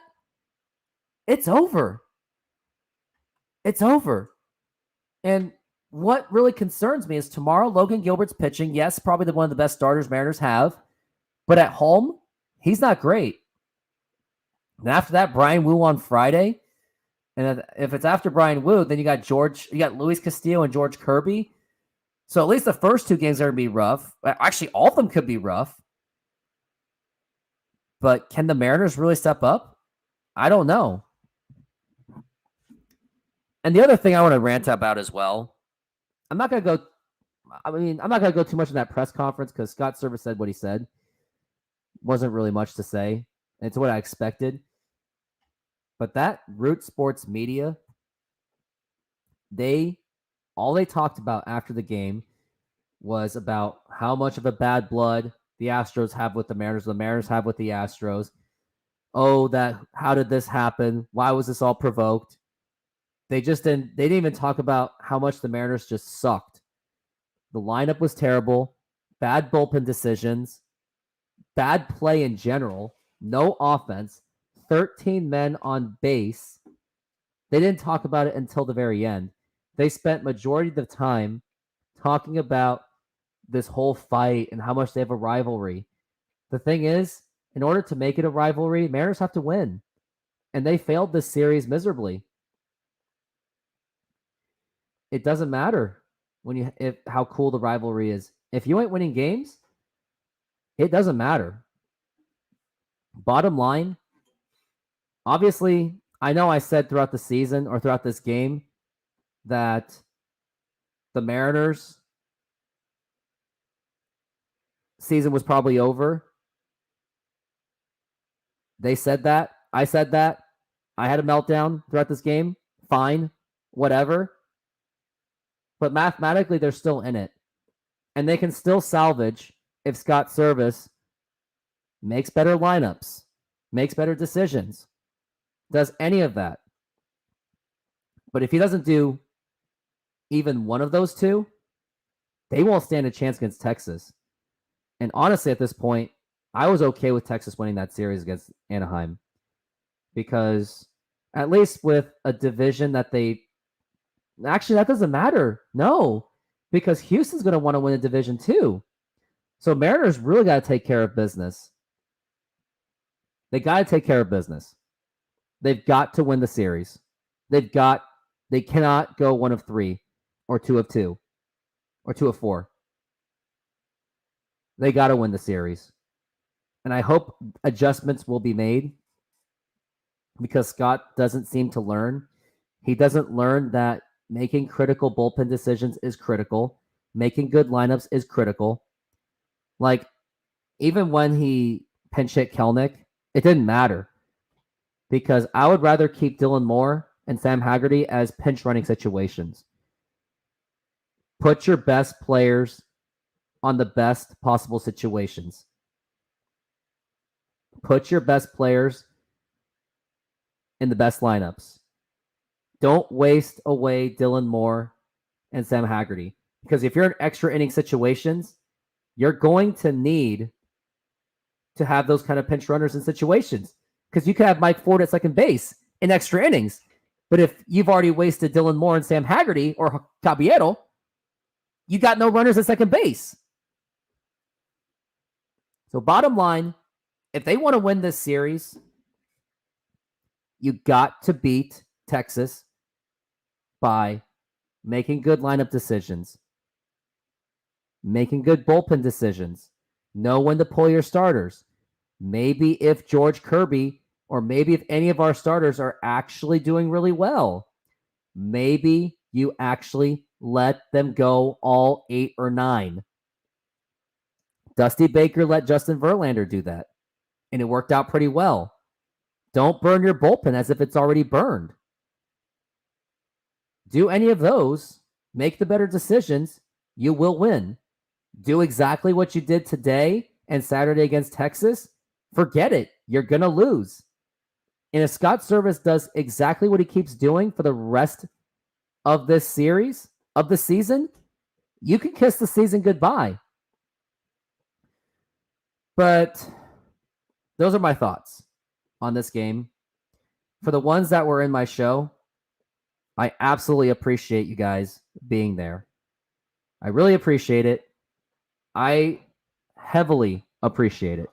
it's over. It's over. And what really concerns me is tomorrow, Logan Gilbert's pitching. Yes, probably one of the best starters Mariners have. But at home, he's not great. And after that, Brian Wu on Friday. And if it's after Brian Wu, then you got Luis Castillo and George Kirby. So at least the first 2 games are going to be rough. Actually, all of them could be rough. But can the Mariners really step up? I don't know. And the other thing I want to rant about as well, I'm not going to go too much in that press conference because Scott Service said what he said. Wasn't really much to say. It's what I expected. But that Root Sports Media, all they talked about after the game was about how much of a bad blood the Astros have with the Mariners have with the Astros. Oh, how did this happen? Why was this all provoked? They didn't even talk about how much the Mariners just sucked. The lineup was terrible, bad bullpen decisions, bad play in general, no offense, 13 men on base. They didn't talk about it until the very end. they spent majority of the time talking about this whole fight and how much they have a rivalry. The thing is, in order to make it a rivalry, Mariners have to win. And they failed this series miserably. It doesn't matter how cool the rivalry is. If you ain't winning games, it doesn't matter. Bottom line, obviously, I know I said throughout the season or throughout this game that the Mariners season was probably over. They said that. I said that. I had a meltdown throughout this game. Fine. Whatever. But mathematically, they're still in it. And they can still salvage if Scott Service makes better lineups, makes better decisions, does any of that. But if he doesn't do even one of those two, they won't stand a chance against Texas. And honestly, at this point, I was okay with Texas winning that series against Anaheim because at least with a division that actually, that doesn't matter. No, because Houston's going to want to win a division too. So Mariners really got to take care of business. They got to take care of business. They've got to win the series. They cannot go 1 of 3 or 2 of 2 or 2 of 4. They got to win the series. And I hope adjustments will be made because Scott doesn't seem to learn. He doesn't learn that making critical bullpen decisions is critical. Making good lineups is critical. Like, even when he pinch hit Kelnick, it didn't matter because I would rather keep Dylan Moore and Sam Haggerty as pinch running situations. Put your best players on the best possible situations. Put your best players in the best lineups. Don't waste away Dylan Moore and Sam Haggerty because if you're in extra inning situations, you're going to need to have those kind of pinch runners in situations because you could have Mike Ford at second base in extra innings. But if you've already wasted Dylan Moore and Sam Haggerty or Caballero, you got no runners at second base. So bottom line, if they want to win this series, you got to beat Texas by making good lineup decisions, making good bullpen decisions, know when to pull your starters. Maybe if George Kirby or maybe if any of our starters are actually doing really well, maybe you actually let them go all 8 or 9. Dusty Baker let Justin Verlander do that, and it worked out pretty well. Don't burn your bullpen as if it's already burned. Do any of those, make the better decisions, you will win. Do exactly what you did today and Saturday against Texas, forget it. You're going to lose. And if Scott Service does exactly what he keeps doing for the rest of this series, of the season, you can kiss the season goodbye. But those are my thoughts on this game. For the ones that were in my show, I absolutely appreciate you guys being there. I really appreciate it. I heavily appreciate it.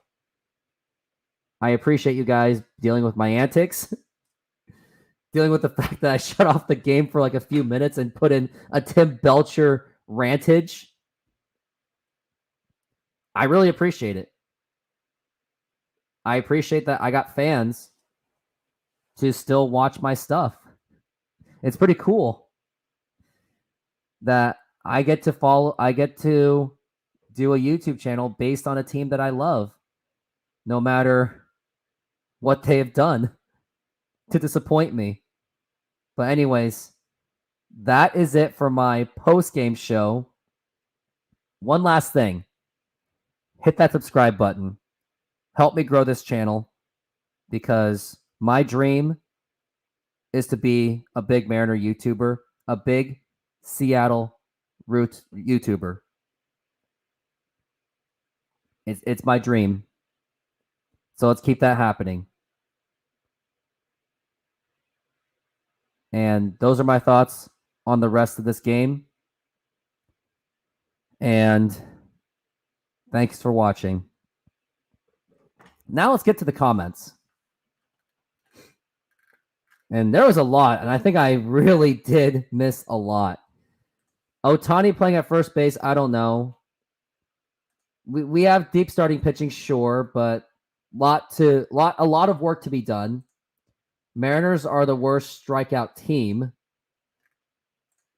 I appreciate you guys dealing with my antics, dealing with the fact that I shut off the game for like a few minutes and put in a Tim Belcher rantage. I really appreciate it. I appreciate that I got fans to still watch my stuff. It's pretty cool that I get to do a YouTube channel based on a team that I love, no matter what they have done to disappoint me. But anyways, that is it for my post-game show. One last thing. Hit that subscribe button. Help me grow this channel because my dream is to be a big Mariner YouTuber, a big Seattle root YouTuber. It's my dream. So let's keep that happening. And those are my thoughts on the rest of this game. And thanks for watching. Now let's get to the comments. And there was a lot, and I think I really did miss a lot. Ohtani playing at first base, I don't know. We have deep starting pitching, sure, but a lot of work to be done. Mariners are the worst strikeout team.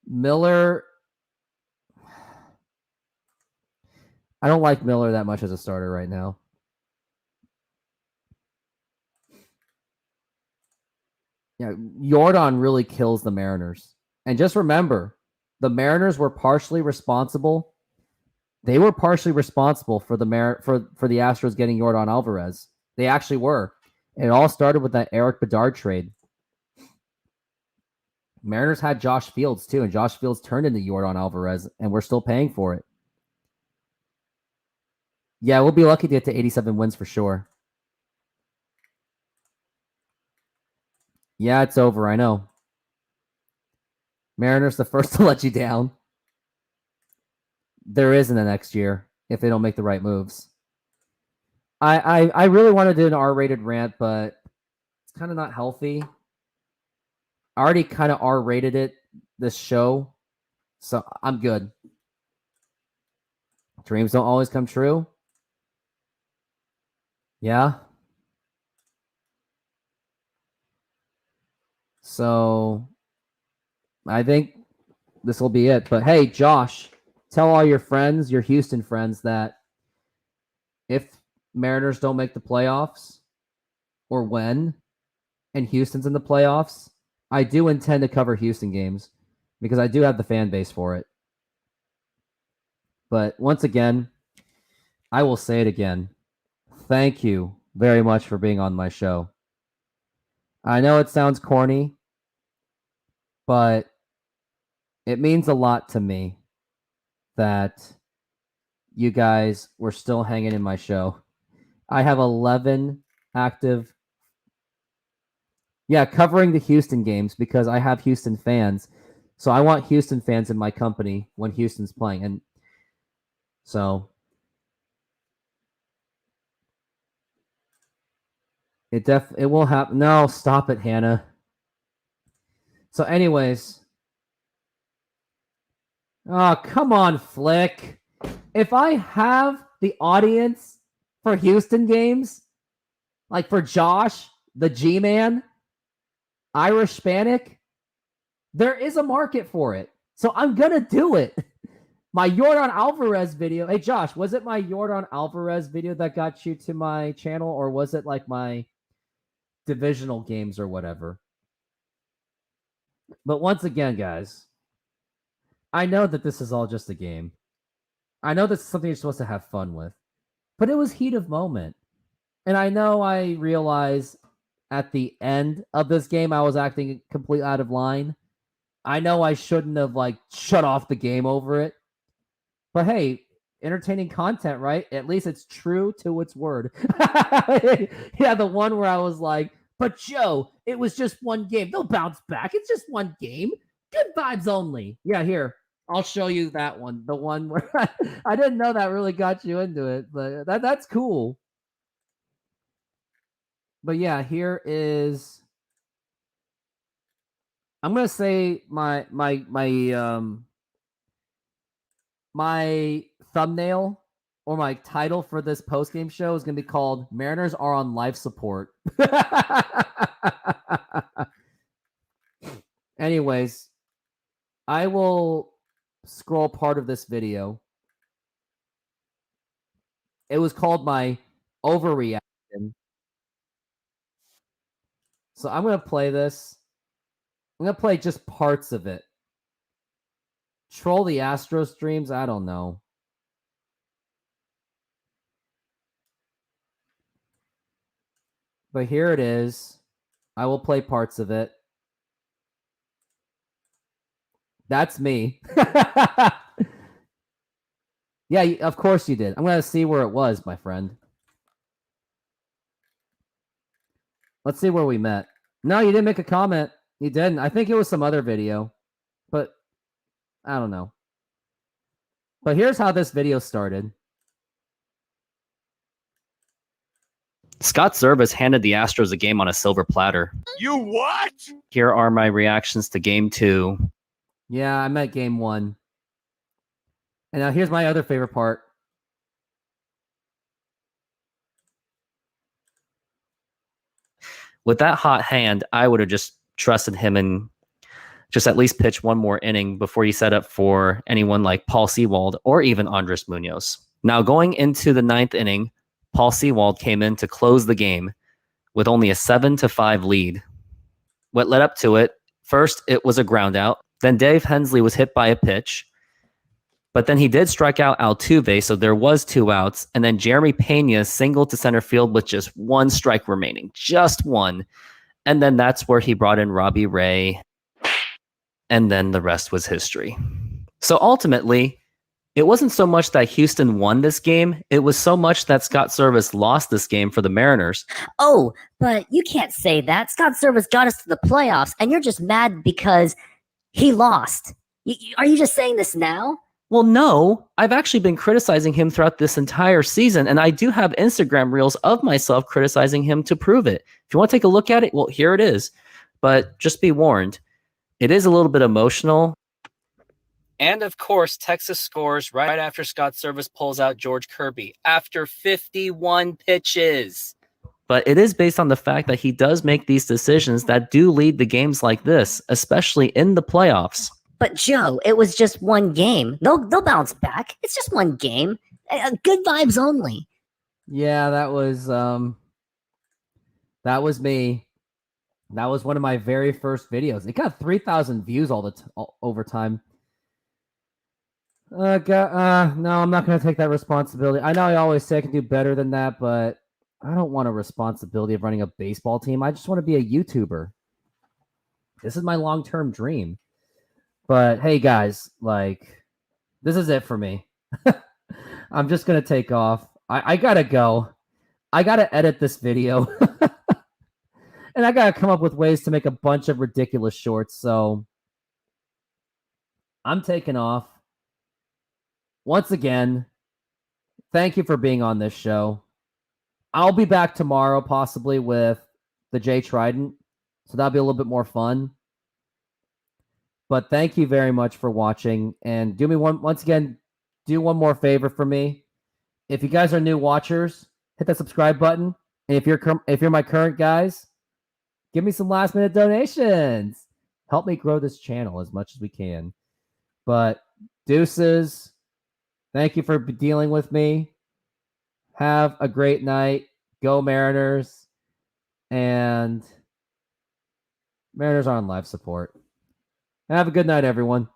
Miller, I don't like Miller that much as a starter right now. Yeah, Jordan really kills the Mariners. And just remember, the Mariners were partially responsible. They were partially responsible for the Astros getting Jordan Alvarez. They actually were. It all started with that Eric Bedard trade. Mariners had Josh Fields too, and Josh Fields turned into Jordan Alvarez, and we're still paying for it. Yeah, we'll be lucky to get to 87 wins for sure. Yeah, it's over, I know. Mariners the first to let you down. There isn't a next year if they don't make the right moves. I really want to do an R-rated rant, but it's kind of not healthy. I already kind of R-rated it this show, so I'm good. Dreams don't always come true. Yeah. So I think this will be it. But hey, Josh, tell all your friends, your Houston friends, that if Mariners don't make the playoffs, or when, and Houston's in the playoffs, I do intend to cover Houston games because I do have the fan base for it. But once again, I will say it again. Thank you very much for being on my show. I know it sounds corny, but it means a lot to me that you guys were still hanging in my show. I have 11 active, covering the Houston games because I have Houston fans. So I want Houston fans in my company when Houston's playing. And so it will happen. No, stop it, Hannah. So anyways, oh, come on, Flick. If I have the audience for Houston games, like for Josh, the G-Man, Irish Hispanic, there is a market for it. So I'm going to do it. My Jordan Alvarez video. Hey, Josh, was it my Jordan Alvarez video that got you to my channel, or was it like my divisional games or whatever? But once again, guys, I know that this is all just a game. I know this is something you're supposed to have fun with, but it was heat of moment. And I know I realize at the end of this game, I was acting completely out of line. I know I shouldn't have shut off the game over it, but hey, entertaining content, right? At least it's true to its word. Yeah, the one where I was like, but Joe, it was just one game. They'll bounce back. It's just one game. Good vibes only. Yeah, here. I'll show you that one. The one where I didn't know that really got you into it, but that's cool. But yeah, here is. I'm gonna say my thumbnail or my title for this post-game show is gonna be called "Mariners are on life support." Anyways, I will scroll part of this video. It was called my overreaction. So I'm going to play this. I'm going to play just parts of it. Troll the Astro streams? I don't know. But here it is. I will play parts of it. That's me. Yeah, of course you did. I'm going to see where it was, my friend. Let's see where we met. No, you didn't make a comment. You didn't. I think it was some other video. But I don't know. But here's how this video started. Scott Service handed the Astros a game on a silver platter. You what? Here are my reactions to game 2. Yeah, I meant game 1. And now here's my other favorite part. With that hot hand, I would have just trusted him and just at least pitch one more inning before he set up for anyone like Paul Sewald or even Andres Munoz. Now, going into the 9th inning, Paul Sewald came in to close the game with only a 7-5 lead. What led up to it, first, it was a ground out. Then Dave Hensley was hit by a pitch. But then he did strike out Altuve, so there was 2 outs. And then Jeremy Pena singled to center field with just 1 strike remaining. Just 1. And then that's where he brought in Robbie Ray. And then the rest was history. So ultimately, it wasn't so much that Houston won this game. It was so much that Scott Service lost this game for the Mariners. Oh, but you can't say that. Scott Service got us to the playoffs, and you're just mad because he lost. Are you just saying this now? Well, no. I've actually been criticizing him throughout this entire season, and I do have Instagram reels of myself criticizing him to prove it. If you want to take a look at it, well, here it is. But just be warned, it is a little bit emotional. And of course, Texas scores right after Scott Service pulls out George Kirby after 51 pitches. But it is based on the fact that he does make these decisions that do lead to games like this, especially in the playoffs. But Joe, it was just one game. They'll bounce back. It's just one game. Good vibes only. Yeah, that was me. That was one of my very first videos. It got 3,000 views all over time. No, I'm not going to take that responsibility. I know I always say I can do better than that, but I don't want a responsibility of running a baseball team. I just want to be a YouTuber. This is my long-term dream. But hey, guys, like, this is it for me. I'm just going to take off. I got to go. I got to edit this video. And I got to come up with ways to make a bunch of ridiculous shorts. So I'm taking off. Once again, thank you for being on this show. I'll be back tomorrow, possibly with the Jay Trident. So that'll be a little bit more fun. But thank you very much for watching. And do me once again, do one more favor for me. If you guys are new watchers, hit that subscribe button. And if you're my current guys, give me some last minute donations. Help me grow this channel as much as we can. But deuces. Thank you for dealing with me. Have a great night. Go Mariners. And Mariners are on live support. Have a good night, everyone.